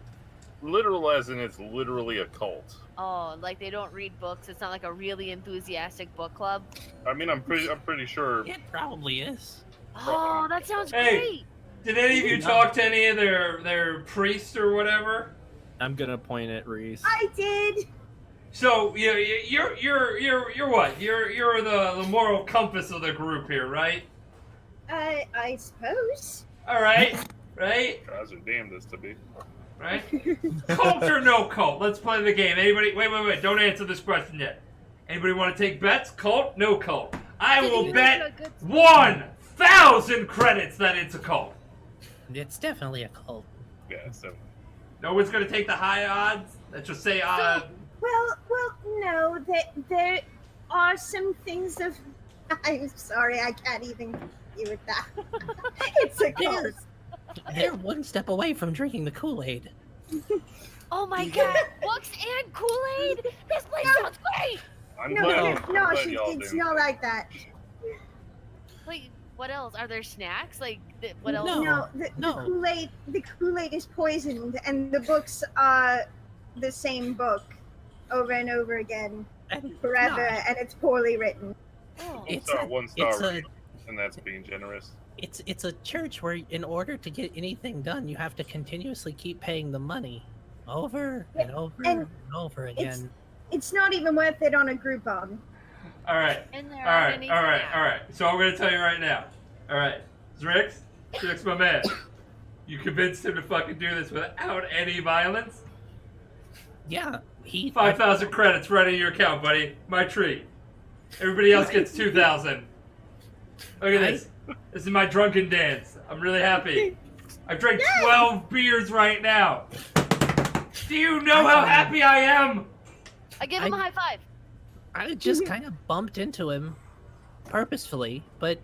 Literal as in it's literally a cult. Oh, like they don't read books. It's not like a really enthusiastic book club. I mean, I'm pretty sure. It probably is. Oh, that sounds Hey. great. Did any of you No. talk to any of their priests or whatever? I'm gonna point at Reese. I did. So you're what? You're the moral compass of the group here, right? I suppose. All right, right, Guys are damnedest to be. right. Cult or no cult? Let's play the game. Anybody? Wait. Don't answer this question yet. Anybody want to take bets? Cult? No cult. I Did will you bet make a good- 1,000 credits that it's a cult. It's definitely a cult. Yeah, so No one's gonna take the high odds. Let's just say Well, no. There are some things of. I'm sorry, I can't even deal with that. It's a cult. They're one step away from drinking the Kool-Aid. Oh my god, books and Kool-Aid? This place sounds great! I'm No, glad, no, I'm glad she, y'all it's do. not like that. Wait, what else? Are there snacks? Like, what else? No. The Kool-Aid, the Kool-Aid is poisoned, and the books are the same book over and over again, And forever, no, and it's poorly written. Oh. it's One it's star a rating, and that's being generous. it's a church where in order to get anything done, you have to continuously keep paying the money over and over And and over again. It's not even worth it on a Groupon. All right. And there All aren't right, any all right, snacks. all right. So I'm gonna tell you right now. All right, Zrix, my man, you convinced him to fucking do this without any violence. Yeah, he 5,000 credits right in your account, buddy. My treat. Everybody else gets 2,000. Look at this. This is my drunken dance. I'm really happy. I've drank 12 beers right now. Do you know how happy I am? I give him a high five. I just kind of bumped into him purposefully, but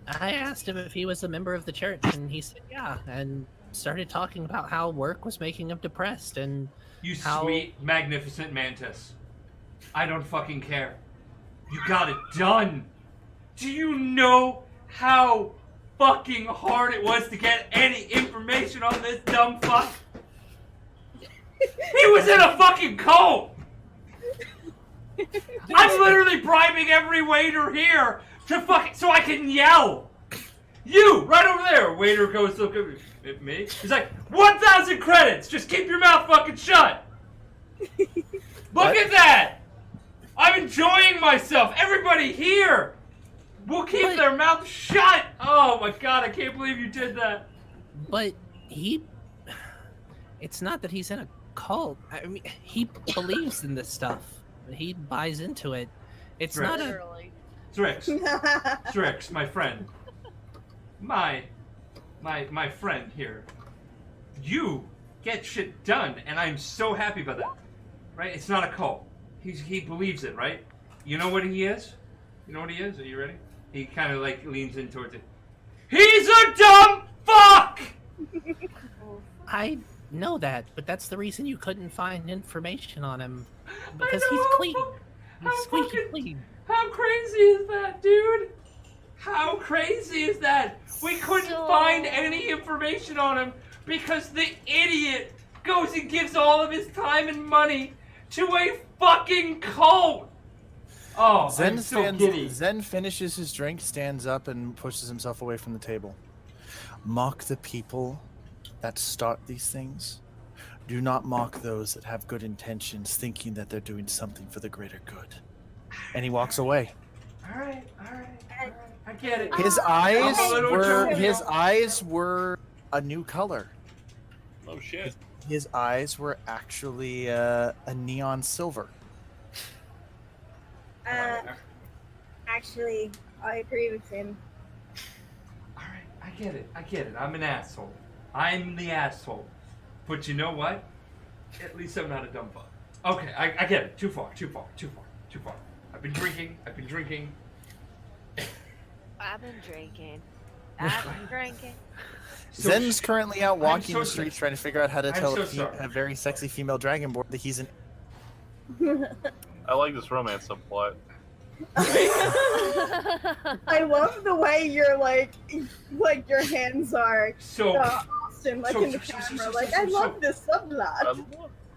I asked him if he was a member of the church, and he said yeah, and started talking about how work was making him depressed, and You how... sweet, magnificent mantis. I don't fucking care. You got it done. Do you know how fucking hard it was to get any information on this dumb fuck? He was in a fucking cult! I'm literally bribing every waiter here to fucking so I can yell. You right over there. Waiter goes to look at me. He's like, 1,000 credits. Just keep your mouth fucking shut. Look at that. I'm enjoying myself. Everybody here will keep their mouth shut. Oh my god, I can't believe you did that. But it's not that he's in a cult. I mean, he believes in this stuff. He buys into it. It's Right. not a... Literally. Strix, my friend. My friend here. You get shit done, and I'm so happy about that. Right? It's not a cult. He believes it, right? You know what he is? You know what he is? Are you ready? He kind of like leans in towards it. He's a dumb fuck! I know that, but that's the reason you couldn't find information on him. Because he's clean. He's squeaky clean. How crazy is that, dude? How crazy is that? We couldn't find any information on him because the idiot goes and gives all of his time and money to a fucking cult. Oh, I'm so giddy. Zen finishes his drink, stands up, and pushes himself away from the table. Mock the people that start these things. Do not mock those that have good intentions, thinking that they're doing something for the greater good. And he walks away. All right. I get it. His eyes were a new color. Oh shit. His eyes were actually a neon silver. Actually, I agree with him. All right, I get it. I'm an asshole. I'm the asshole. But you know what? At least I'm not a dumb fuck. Okay, I get it. Too far. I've been drinking. I've been drinking. I've been drinking. So Zen's currently out walking so the streets sorry. trying to figure out how to I'm tell so a sorry. very sexy female dragonborn that he's an... I like this romance subplot. I love the way you're like your hands are So Austin, like in the camera. I love this subplot.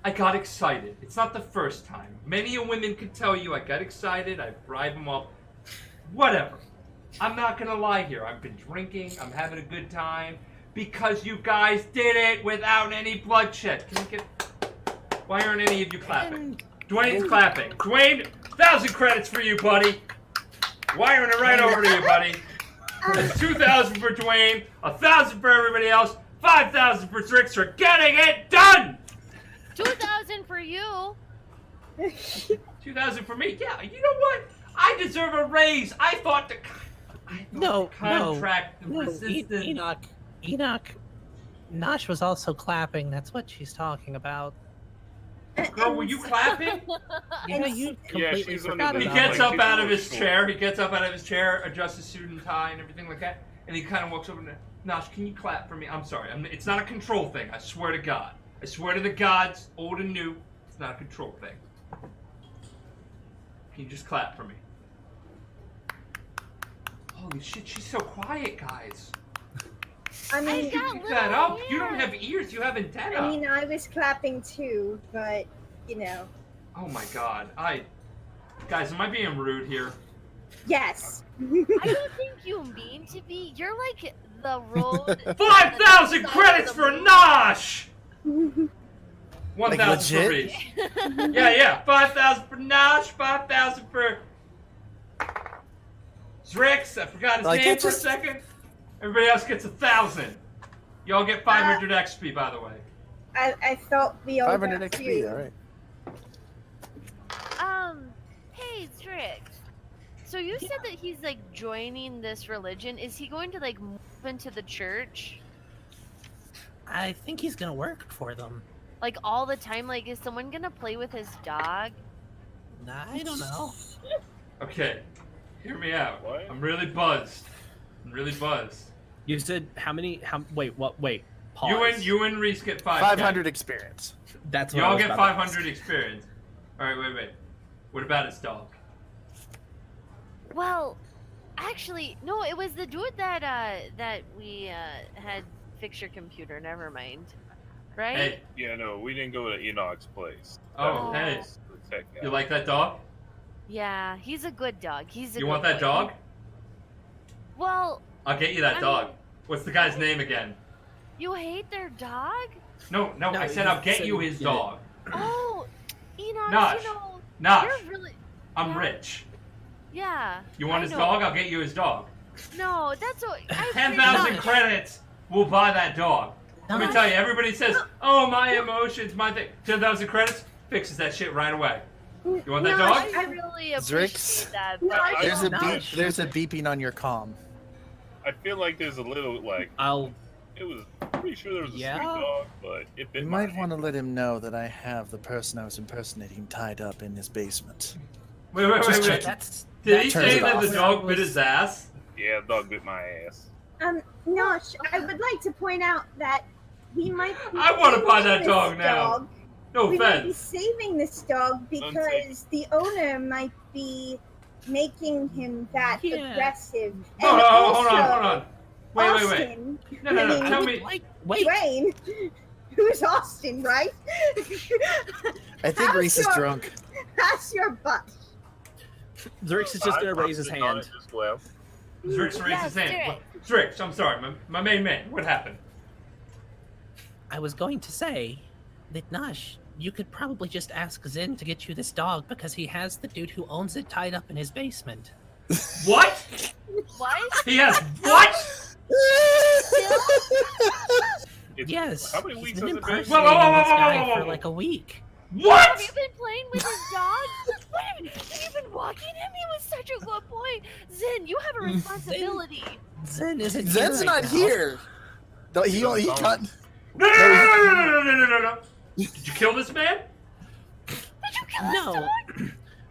I got excited. It's not the first time. Many a women could tell you I got excited. I bribe them up. Whatever. I'm not gonna lie here. I've been drinking. I'm having a good time because you guys did it without any bloodshed. Can you get? Why aren't any of you clapping? Dwayne's clapping. Dwayne, 1,000 credits for you, buddy. Wiring it right over to you, buddy. That's 2,000 for Dwayne, 1,000 for everybody else, 5,000 for Strix for getting it done. 2,000 for you. 2,000 for me. Yeah, you know what? I deserve a raise. I thought the contract resistant. Enoch. Nosh was also clapping. That's what she's talking about. Girl, were you clapping? Yeah, you completely she's forgot under He the- about gets it. up out of his chair. Adjusts his suit and tie and everything like that, and he kind of walks over to Nosh. Can you clap for me? I'm sorry. It's not a control thing. I swear to God. I swear to the gods, old and new. It's not a control thing. Can you just clap for me? Holy shit, she's so quiet, guys. I mean, I got Keep little that up. hair. You don't have ears. You have antenna. I mean, I was clapping too, but you know. Oh my God. Guys, am I being rude here? Yes. I don't think you mean to be. You're like the road. 5,000 credits for Nosh! 1,000 Like for legit? me. Yeah. 5,000 for Nosh, 5,000 for Zrix. I forgot his Like, name it for a just- second. Everybody else gets 1,000. Y'all get 500 XP, by the way. I thought we all 500 got XP, two. alright. Hey, Strix. So you said that he's like joining this religion. Is he going to like move into the church? I think he's gonna work for them. Like all the time? Like, is someone gonna play with his dog? I don't know. Okay, hear me out. What? I'm really buzzed. really buzzed. You said how many? Wait, what? Wait. Pause. You and Reese get 5. 500 experience. That's what Y'all I was get about to 500 experience. All right, wait. What about his dog? Well, actually, no. It was the dude that we had fix your computer. Never mind. Right? Hey, Yeah, no, we didn't go to Enox's place. Oh, That hey. was the tech guy. you like that dog? Yeah, he's a good dog. He's a You good want that boy. dog? Well, I'll get you that I dog. mean- What's the guy's name again? you hate their dog? No, No, I said you I'll get said you you his get it. dog. Oh, Enox, Nosh. you know, Nosh, you're really. I'm Yeah. rich. Yeah. You want I his know. dog? I'll get you his dog. No, that's what. 10,000 credits will buy that dog. Let me Nosh. tell you, everybody says, oh, my emotions, my thing. 10,000 credits fixes that shit right away. You want that No, dog? I really Zrix? appreciate that. No, But I There's a don't beep. know. There's a beeping on your comm. I feel like there's a little, like, I'll. it was, pretty sure there was a Yeah. sweet dog, but it bit You my might want to let him know that I have the person I was impersonating tied up in his basement. Wait. Just check. That's Did he turns say it that the off. dog bit his ass? Yeah, dog bit my ass. Nosh, I would like to point out that we might be I wanna buy that saving dog this now. dog. No We might be offense. saving this dog because the owner might be making him that Yeah. aggressive. Hold And on. also, Wait. Austin, No. I mean, Tell me. wait. Dwayne, who's Austin, right? I think How's Reese is your- drunk. That's your butt. Zrix is just gonna raise his I hand. just left. Zrix raised his hand. Yes, What- Zrix, I'm sorry. My main man. What happened? I was going to say that Nosh, you could probably just ask Zen to get you this dog because he has the dude who owns it tied up in his basement. What? What? He has what? It's, Yes, How many he's weeks been has it been? impersonating Whoa. this guy for like a week. Have What? you been playing with his dog? What have you been walking him? He was such a good boy. Zen, you have a responsibility. Zen isn't Zen's here not right now. here. No, he cut. No. Did you kill this man? Did you kill his No, dog?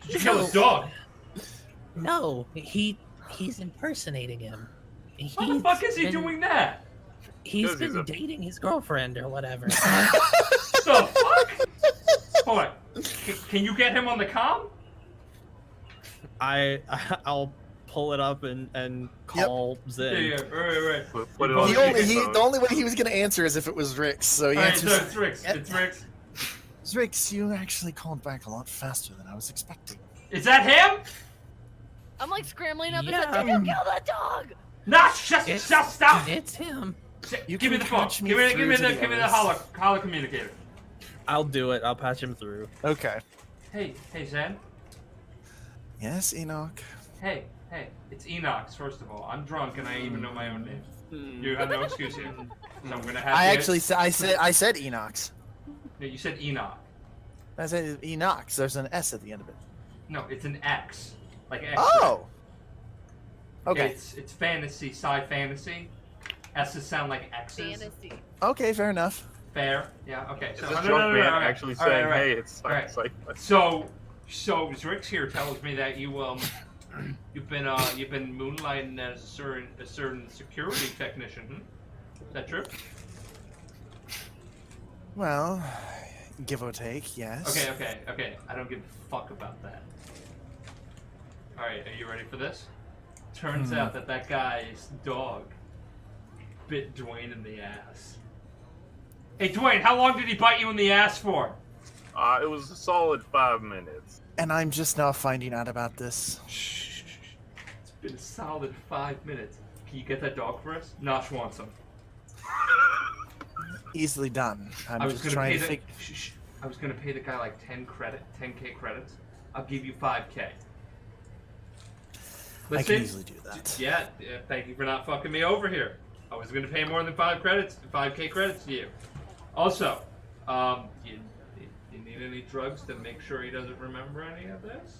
Did you kill his dog? no, he's impersonating him. Why the fuck is he doing that? He's Because he's been a- dating his girlfriend or whatever. The fuck? Hold on. Can you get him on the comm? I'll pull it up and call Zen. Yeah. Right. Put it on The only way he was going to answer is if it was Rix. So he Alright, so answers. it's Rix. It's Rix. Rix, you actually called back a lot faster than I was expecting. Is that him? I'm like scrambling up Yeah. and said, "Did you kill the dog?" Nah, just stop. It's him. You Give me can the phone. patch me Give me through to the the holo communicator. I'll do it. I'll patch him through. Okay. Hey, Zen. Yes, Enoch. Hey, it's Enox. First of all, I'm drunk and I even know my own name. You have no excuse here. So I'm gonna have. I to- actually said I said Enox. No, you said Enoch. I said Enox. There's an S at the end of it. No, it's an X. Like X. Oh. Okay. It's fantasy, fantasy. S's sound like X's. Fantasy. Okay, fair enough. Fair. Yeah. Okay. Is So this no, drunk man okay. actually All right, saying, all right. hey, it's All right. it's like So Zrix here tells me that you you've been moonlighting as a certain security technician. Is that true? Well, give or take, yes. Okay. I don't give a fuck about that. All right, are you ready for this? Turns out that guy's dog bit Dwayne in the ass. Hey, Dwayne, how long did he bite you in the ass for? it was a solid 5 minutes. And I'm just now finding out about this. Shh. It's been a solid 5 minutes. Can you get that dog for us? Nosh wants him. Easily done. I'm I was just gonna trying pay to the. think. I was gonna pay the guy like 10k credits. I'll give you 5k. I can easily do that. Yeah, thank you for not fucking me over here. I was gonna pay more than 5k credits to you. Also, you need any drugs to make sure he doesn't remember any of this?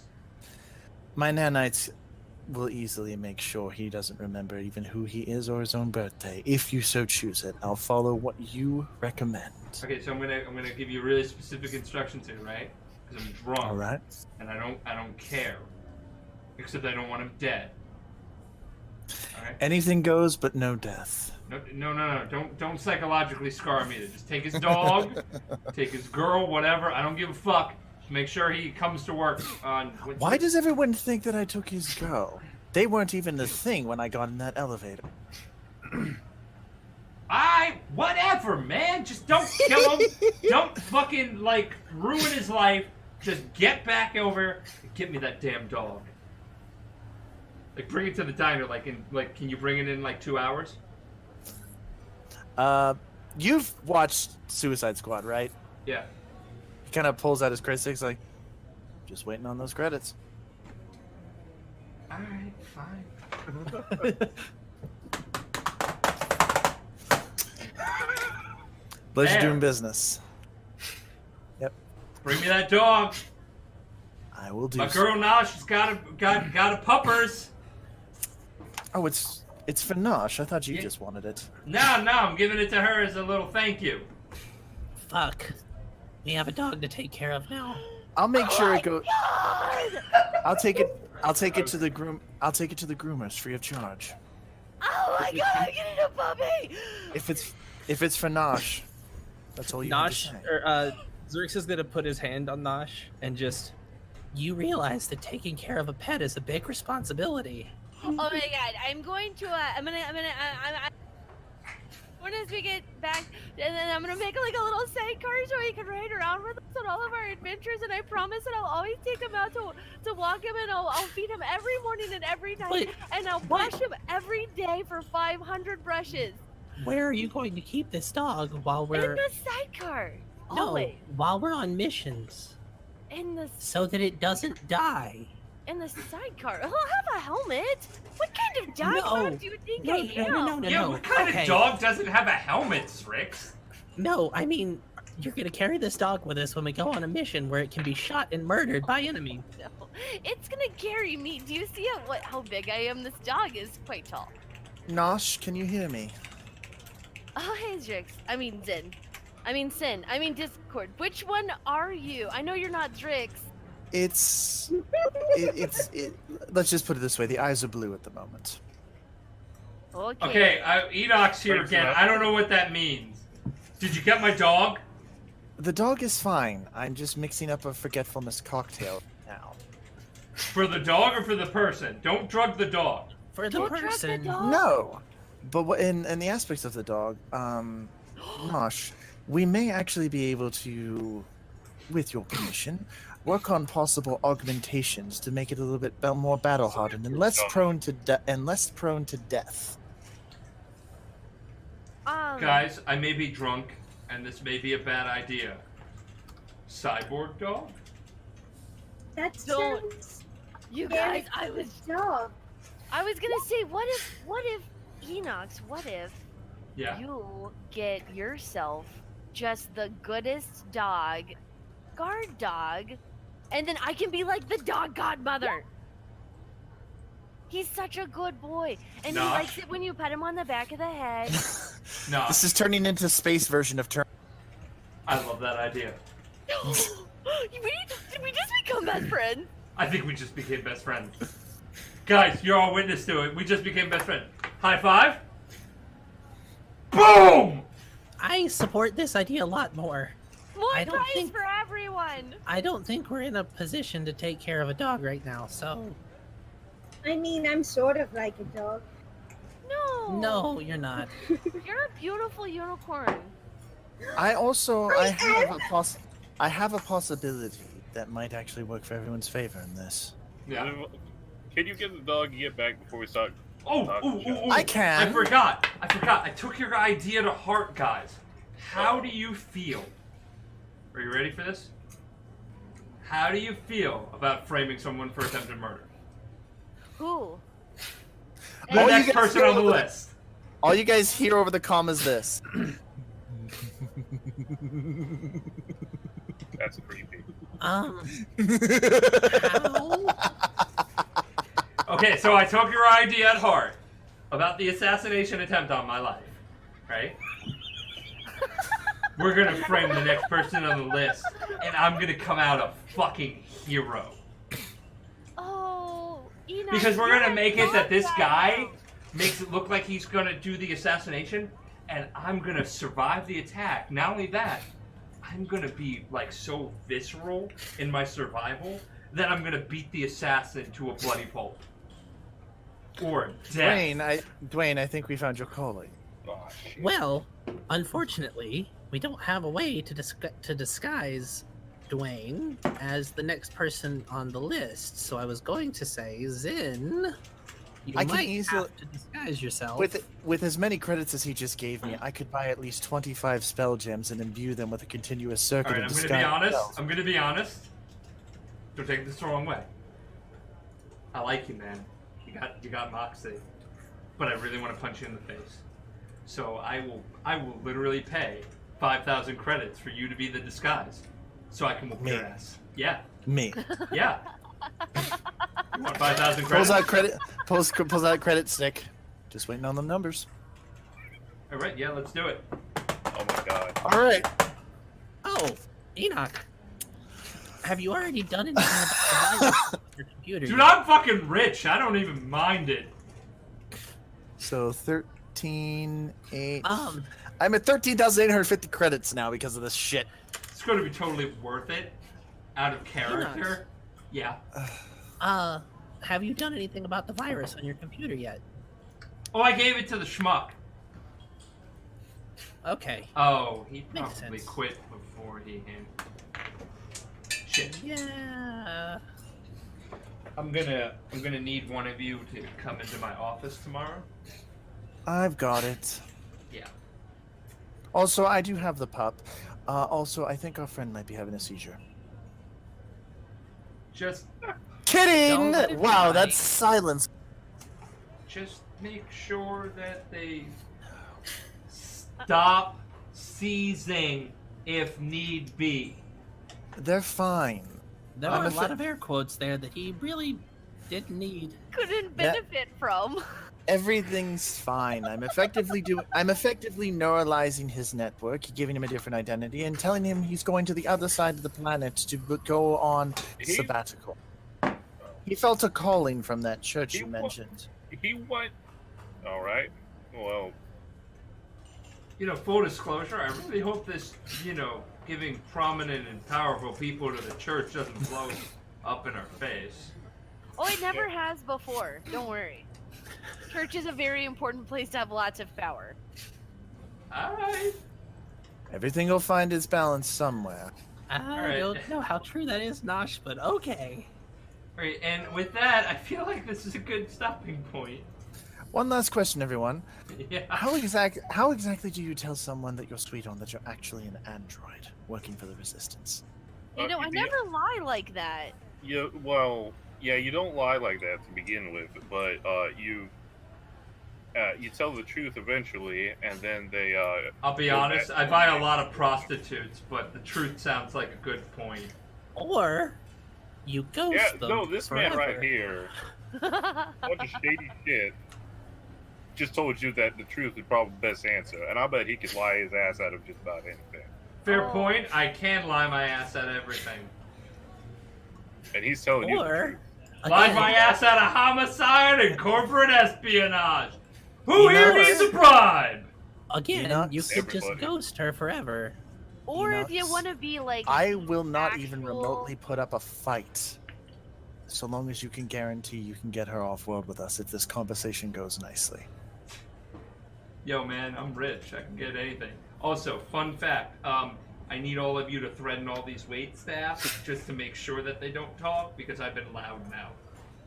My nanites will easily make sure he doesn't remember even who he is or his own birthday. If you so choose it, I'll follow what you recommend. Okay, so I'm gonna give you really specific instructions here, right? Because I'm drunk. All right. And I don't care. Except I don't want him dead. All right. Anything goes, but no death. No. Don't psychologically scar him either. Just take his dog, take his girl, whatever. I don't give a fuck. Make sure he comes to work on. Why does everyone think that I took his girl? They weren't even the thing when I got in that elevator. Whatever, man. Just don't kill him. Don't fucking, like, ruin his life. Just get back over and get me that damn dog. Like, bring it to the diner. Can you bring it in, like, 2 hours? You've watched Suicide Squad, right? Yeah. He kind of pulls out his credit sticks, like, just waiting on those credits. Alright, fine. Pleasure There. doing business. Yep, Bring me that dog. I will do. My so. girl Nosh has got a puppers. Oh, it's for Nosh. I thought you Yeah. just wanted it. No, I'm giving it to her as a little thank you. Fuck. We have a dog to take care of now. I'll make sure it goes. I'll take it to the groom. I'll take it to the groomers free of charge. Oh my god, I'm getting a puppy! If it's for Nosh, that's all you have to Nosh, say. Zerix is gonna put his hand on Nosh and just. You realize that taking care of a pet is a big responsibility. Oh my god, I'm going to, once we get back, and then I'm gonna make like a little sidecar so he can ride around with us on all of our adventures, and I promise that I'll always take him out to walk him, and I'll feed him every morning and every night, Wait, and I'll brush him every day for 500 brushes. Where are you going to keep this dog while In we're the sidecar! no, Always. while we're on missions, In the so that it doesn't die? sidecar. He'll have a helmet. What kind of dog do you think I am? Yeah, what kind of dog doesn't have a helmet, Strix? No, I mean, you're gonna carry this dog with us when we go on a mission where it can be shot and murdered by enemies. No, it's gonna carry me. Do you see how big I am? This dog is quite tall. Nosh, can you hear me? Oh, hey, Drix. I mean, Zen. I mean, Sin. I mean, Discord. Which one are you? I know you're not Drix. It's let's just put it this way, the eyes are blue at the moment. Okay, Enox here again. I don't know what that means. Did you get my dog? The dog is fine. I'm just mixing up a forgetfulness cocktail now. For the dog or for the person? Don't drug the dog. For the person. No. But in the aspects of the dog, Nosh, we may actually be able to, with your permission, work on possible augmentations to make it a little bit more battle hardened and less prone to death. Guys, I may be drunk, and this may be a bad idea. Cyborg dog? That's You guys, I was dog. I was gonna say, what if Enox? What if you get yourself just the goodest dog, guard dog, and then I can be like the dog godmother. He's such a good boy, and he likes it when you pet him on the back of the head. No. This is turning into a space version of I love that idea. Did we just become best friends? I think we just became best friends. Guys, you're all witness to it. We just became best friends. High five. Boom! I support this idea a lot more. More I don't prize think- for everyone. I don't think we're in a position to take care of a dog right now, so... I mean, I'm sort of like a dog. No. No, you're not. You're a beautiful unicorn. I have a possibility that might actually work for everyone's favor in this. Yeah. Can you get the dog you get back before we start? I can. I forgot. I took your idea to heart, guys. How do you feel? Are you ready for this? How do you feel about framing someone for attempted murder? Who? The next person on the list. All you guys hear over the comm is this. That's creepy. Okay, so I took your idea at heart about the assassination attempt on my life, right? We're gonna frame the next person on the list, and I'm gonna come out a fucking hero. Oh, Enoch, Because we're you're gonna a make it that this dog guy makes it look like he's gonna do the assassination, and I'm gonna survive the attack. Not only that, I'm gonna be like so visceral in my survival that I'm gonna beat the assassin to a bloody pulp. Or death. Dwayne, I think we found your calling. Oh, shit. Well, unfortunately, we don't have a way to disguise Dwayne as the next person on the list. So I was going to say, Zin, you I can might easily- have to disguise yourself. With as many credits as he just gave me, I could buy at least 25 spell gems and imbue them with a continuous circuit Alright, of I'm disguise. gonna be honest. spells. I'm gonna be honest. Don't take this the wrong way. I like you, man. You got moxie. But I really want to punch you in the face. So I will literally pay 5,000 credits for you to be the disguise. So I can whoop your ass. Yeah. Me. Yeah. You want 5,000 Pulls credits? pulls out credit stick. Just waiting on them numbers. Alright, yeah, let's do it. Oh my god. All right. Oh, Enoch, have you already done anything about the virus on your computer? Dude, yet? I'm fucking rich. I don't even mind it. So 13, 8. Um, I'm at 13,850 credits now because of this shit. It's going to be totally worth it. Out of character. Yeah. have you done anything about the virus on your computer yet? Oh, I gave it to the schmuck. Okay. Oh, he Makes probably sense. quit before he came. Shit. Yeah. I'm gonna need one of you to come into my office tomorrow. I've got it. Yeah. Also, I do have the pup. Also, I think our friend might be having a seizure. Just Kidding! Don't Wow, lie. that's silence. just make sure that they stop seizing if need be. They're fine. There I'm were a a lot fa- of air quotes there that he really didn't need. Couldn't That- benefit from. Everything's fine. I'm effectively neuralizing his network, giving him a different identity, and telling him he's going to the other side of the planet to go on He- sabbatical. He felt a calling from that church He you wa- mentioned. He went. All right. Well, You know, full disclosure, I really hope this, giving prominent and powerful people to the church doesn't blow up in our face. Oh, it never has before. Don't worry. Church is a very important place to have lots of power. Alright. Everything will find its balance somewhere. I right. don't know how true that is, Nosh, but okay. Alright, and with that, I feel like this is a good stopping point. One last question, everyone. Yeah. How exactly do you tell someone that you're sweet on that you're actually an android working for the Resistance? You know, I the- never lie like that. Yeah, well, yeah, you don't lie like that to begin with, but you tell the truth eventually, and then they I'll be go honest, back- I buy a lot of prostitutes, but the truth sounds like a good point. Or you ghost Yeah, them no, this man right forever. here, bunch of shady shit, just told you that the truth is probably the best answer, and I bet he could lie his ass out of just about anything. Fair Oh. point, I can lie my ass at everything. And he's telling you the Or truth. Lied again, my ass out of homicide and corporate espionage. Who You here know- needs a bribe? again, Enox? you could just Everybody. ghost her forever. Or if you Enox. want to be like, I will not even actual- remotely put up a fight. So long as you can guarantee you can get her off world with us if this conversation goes nicely. Yo, man, I'm rich. I can get anything. Also, fun fact, I need all of you to threaten all these wait staff just to make sure that they don't talk because I've been loud now.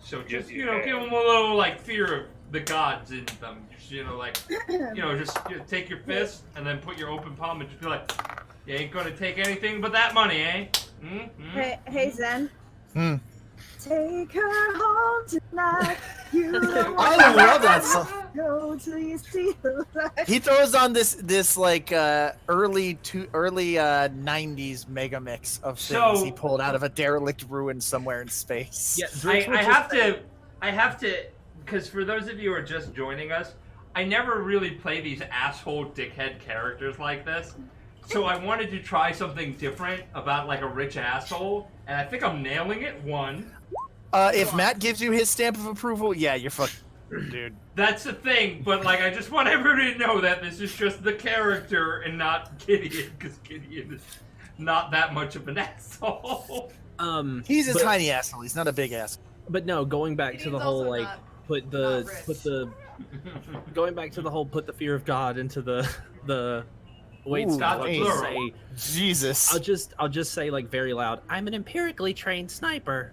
So just, you give have. them a little, fear of the gods in them. Just, take your fist and then put your open palm and just be like, you ain't gonna take anything but that money, eh? Hey, Zen. Hmm. Take her home tonight. You I love that song. go till you see the light. He throws on this early 90s mega mix of things So- he pulled out of a derelict ruin somewhere in space. Yeah, I have to, because for those of you who are just joining us, I never really play these asshole dickhead characters like this. So I wanted to try something different about a rich asshole, and I think I'm nailing it. One. If Matt gives you his stamp of approval, yeah, you're fucked. Dude. That's the thing, but like, I just want everybody to know that this is just the character and not Gideon, because Gideon is not that much of an asshole. He's a tiny asshole. He's not a big asshole. But no, going back to the whole like put the fear of God into the wait. Ooh, Stop. say, Jesus. I'll just say like very loud. I'm an empirically trained sniper.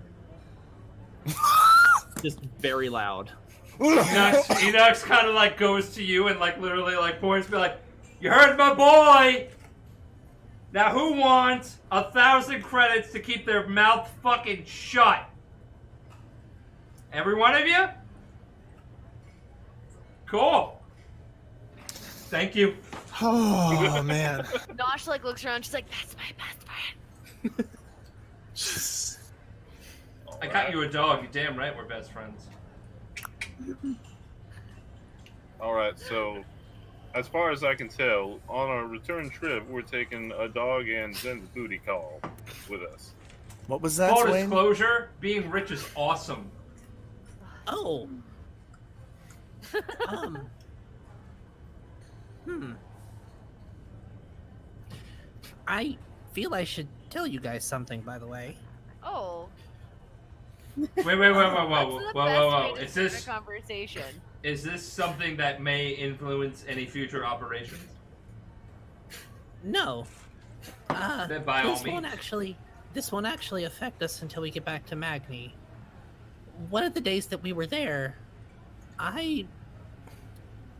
Just very loud. Enox kind of like goes to you and like literally like points, be like, "You heard my boy. Now who wants 1,000 credits to keep their mouth fucking shut? Every one of you? Cool. Thank you." Oh man. Nosh like looks around. She's like, "That's my best friend." I got you a dog. You damn right we're best friends. Alright, so as far as I can tell, on our return trip, we're taking a dog and Zen's booty call with us. What was that? Full Swain? disclosure, being rich is awesome. Oh. I feel I should tell you guys something, by the way. Oh. Whoa. Is this a conversation? Is this something that may influence any future operations? No. Then by all means. This won't actually affect us until we get back to Magni. One of the days that we were there,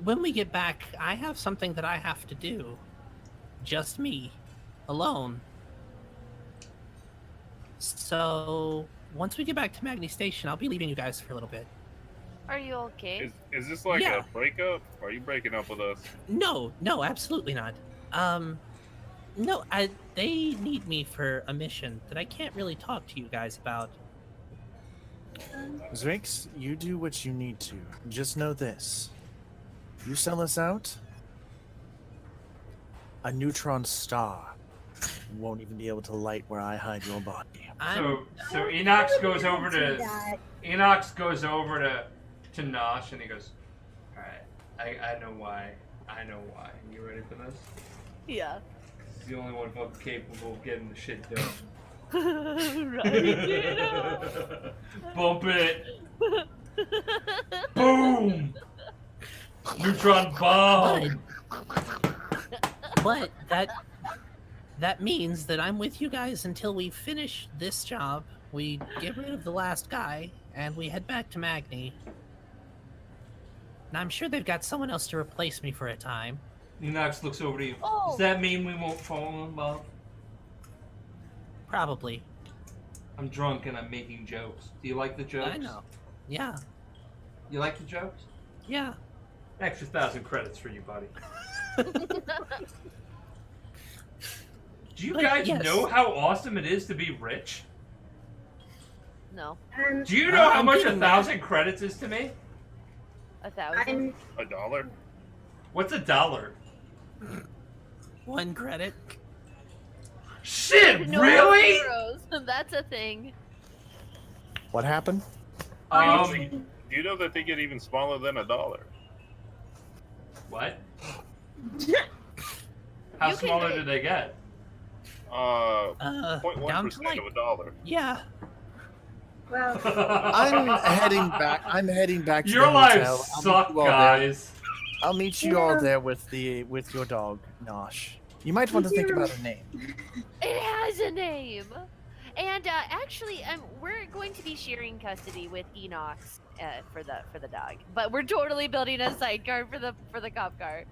when we get back, I have something that I have to do. Just me. Alone. So, once we get back to Magni Station, I'll be leaving you guys for a little bit. Are you okay? Is this like a breakup? Are you breaking up with us? No, absolutely not. No, they need me for a mission that I can't really talk to you guys about. Zrix, you do what you need to. Just know this. You sell us out, a neutron star won't even be able to light where I hide your body. So Enox goes over to Nosh and he goes, "Alright, I know why. You ready for this?" Yeah. He's the only one fucking capable of getting the shit done. Right. Bump it. Boom. Neutron bomb. But that means that I'm with you guys until we finish this job, we get rid of the last guy, and we head back to Magni. Now I'm sure they've got someone else to replace me for a time. Enox looks over to you. Oh. Does that mean we won't fall in love? Probably. I'm drunk and I'm making jokes. Do you like the jokes? I know. Yeah. You like the jokes? Yeah. Extra 1,000 credits for you, buddy. Do you guys know how awesome it is to be rich? No. Do you know how much 1,000 credits is to me? 1,000? $1? What's $1? 1 credit. Shit, No really? euros. That's a thing. What happened? Do you know that they get even smaller than $1? What? How smaller do they get? 0.1% of $1. Yeah. Well, I'm heading back to Your the lives hotel. suck, guys. I'll meet you all there with your dog, Nosh. You might want to think about a name. It has a name. And actually, we're going to be sharing custody with Enox for the dog. But we're totally building a sidecar for the cop car.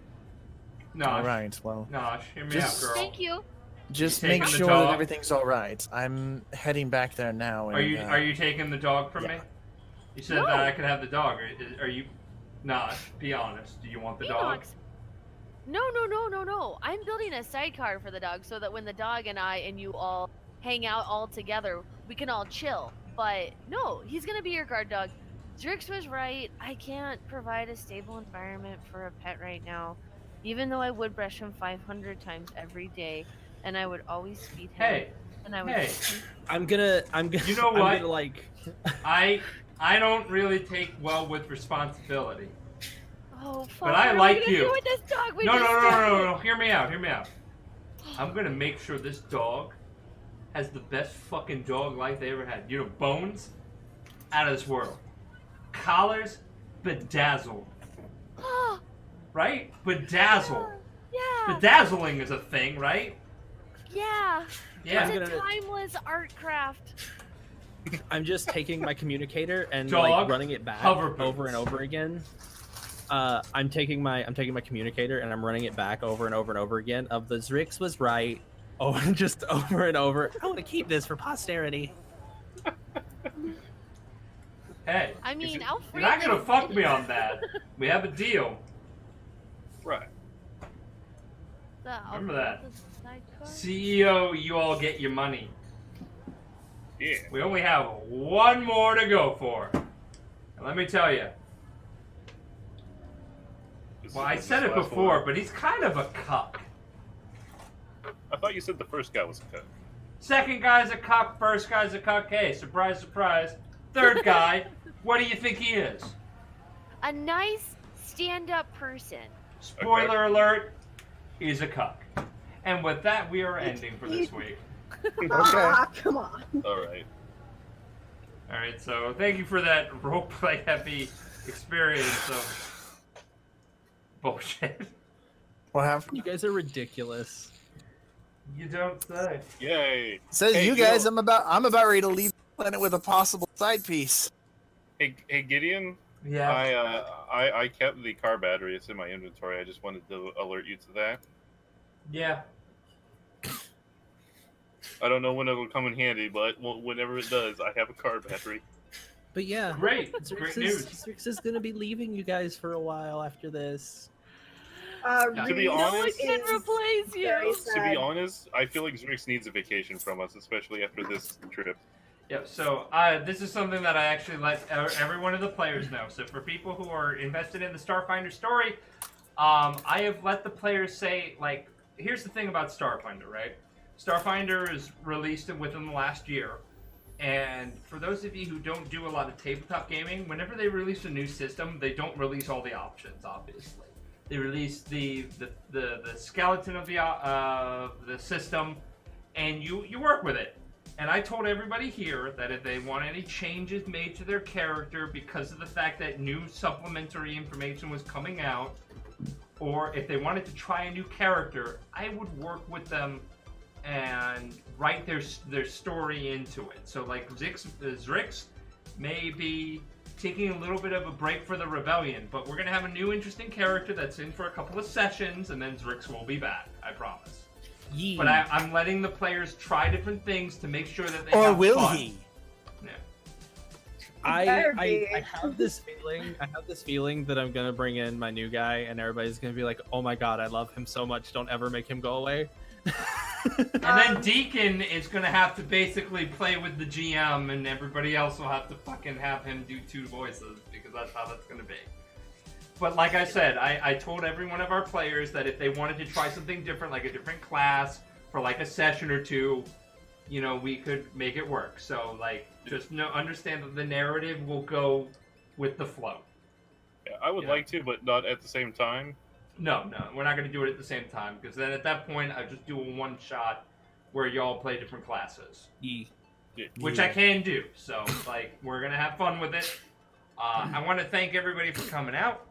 Nosh. All right, well. Nosh, hear me out, girl. Thank you. Just You make taking the sure dog? that everything's all right. I'm heading back there now. And, Are you taking the dog from me? You said that I could have the dog. Are you? Nosh, be honest. Do you want the dog? No. I'm building a sidecar for the dog so that when the dog and I and you all hang out all together, we can all chill. But no, he's gonna be your guard dog. Zrix was right. I can't provide a stable environment for a pet right now. Even though I would brush him 500 times every day, and I would always feed him. Hey, and I would. I'm gonna. You know what? I'm gonna, like. I don't really take well with responsibility. Oh, fuck. But I what like are we gonna you. do with this dog? We No, just no, no, no, started? no, no. Hear me out. Hear me out. I'm gonna make sure this dog has the best fucking dog life they ever had. You know, bones out of this world. Collars bedazzled. Right? Bedazzled. Yeah. Bedazzling is a thing, right? Yeah. Yeah. It's a timeless art craft. I'm just taking my communicator and Dog, like running it back hover boots. over and over again. I'm taking my communicator and I'm running it back over and over and over again. Of the Zrix was right, just over and over. I want to keep this for posterity. Hey. I mean, you're Alfred. not gonna fuck me on that. We have a deal. Right. Remember that. CEO, you all get your money. Yeah. We only have one more to go for. And let me tell you. Well, I said it before, but he's kind of a cuck. I thought you said the first guy was a cuck. Second guy's a cuck, first guy's a cuck. Hey, surprise, surprise. Third guy, what do you think he is? A nice stand-up person. Spoiler alert, he's a cuck. And with that, we are ending for this week. Ah, come on. All right. All right, so thank you for that roleplay heavy experience of bullshit. What happened? You guys are ridiculous. You don't say. Yay. Says Hey, you you guys. know- I'm about ready to leave the planet with a possible side piece. Hey, Gideon. Yeah. I kept the car battery. It's in my inventory. I just wanted to alert you to that. Yeah. I don't know when it'll come in handy, but whenever it does, I have a car battery. But yeah, Great. Great news. Zrix is gonna be leaving you guys for a while after this. To be No one honest, can replace very you. to sad. be honest, I feel like Zrix needs a vacation from us, especially after this trip. Yep, so this is something that I actually let every one of the players know. So for people who are invested in the Starfinder story, I have let the players say, like, here's the thing about Starfinder, right? Starfinder is released within the last year. And for those of you who don't do a lot of tabletop gaming, whenever they release a new system, they don't release all the options, obviously. They release the skeleton of the system, and you work with it. And I told everybody here that if they want any changes made to their character because of the fact that new supplementary information was coming out, or if they wanted to try a new character, I would work with them and write their story into it. So like Zrix may be taking a little bit of a break for the rebellion, but we're gonna have a new interesting character that's in for a couple of sessions, and then Zrix will be back. I promise. Yee. But I'm letting the players try different things to make sure that they Or have will fun. he? Yeah. I have this feeling. I have this feeling that I'm gonna bring in my new guy, and everybody's gonna be like, "Oh my god, I love him so much! Don't ever make him go away." And then Deacon is gonna have to basically play with the GM, and everybody else will have to fucking have him do two voices, because that's how that's gonna be. But like I said, I told every one of our players that if they wanted to try something different, like a different class, for like a session or two, you know, we could make it work. So like, just understand that the narrative will go with the flow. Yeah, I would like to, but not at the same time. No, we're not going to do it at the same time, because then at that point I just do a one shot where y'all play different classes, Yee. which I can do. So like, we're gonna have fun with it. I want to thank everybody for coming out.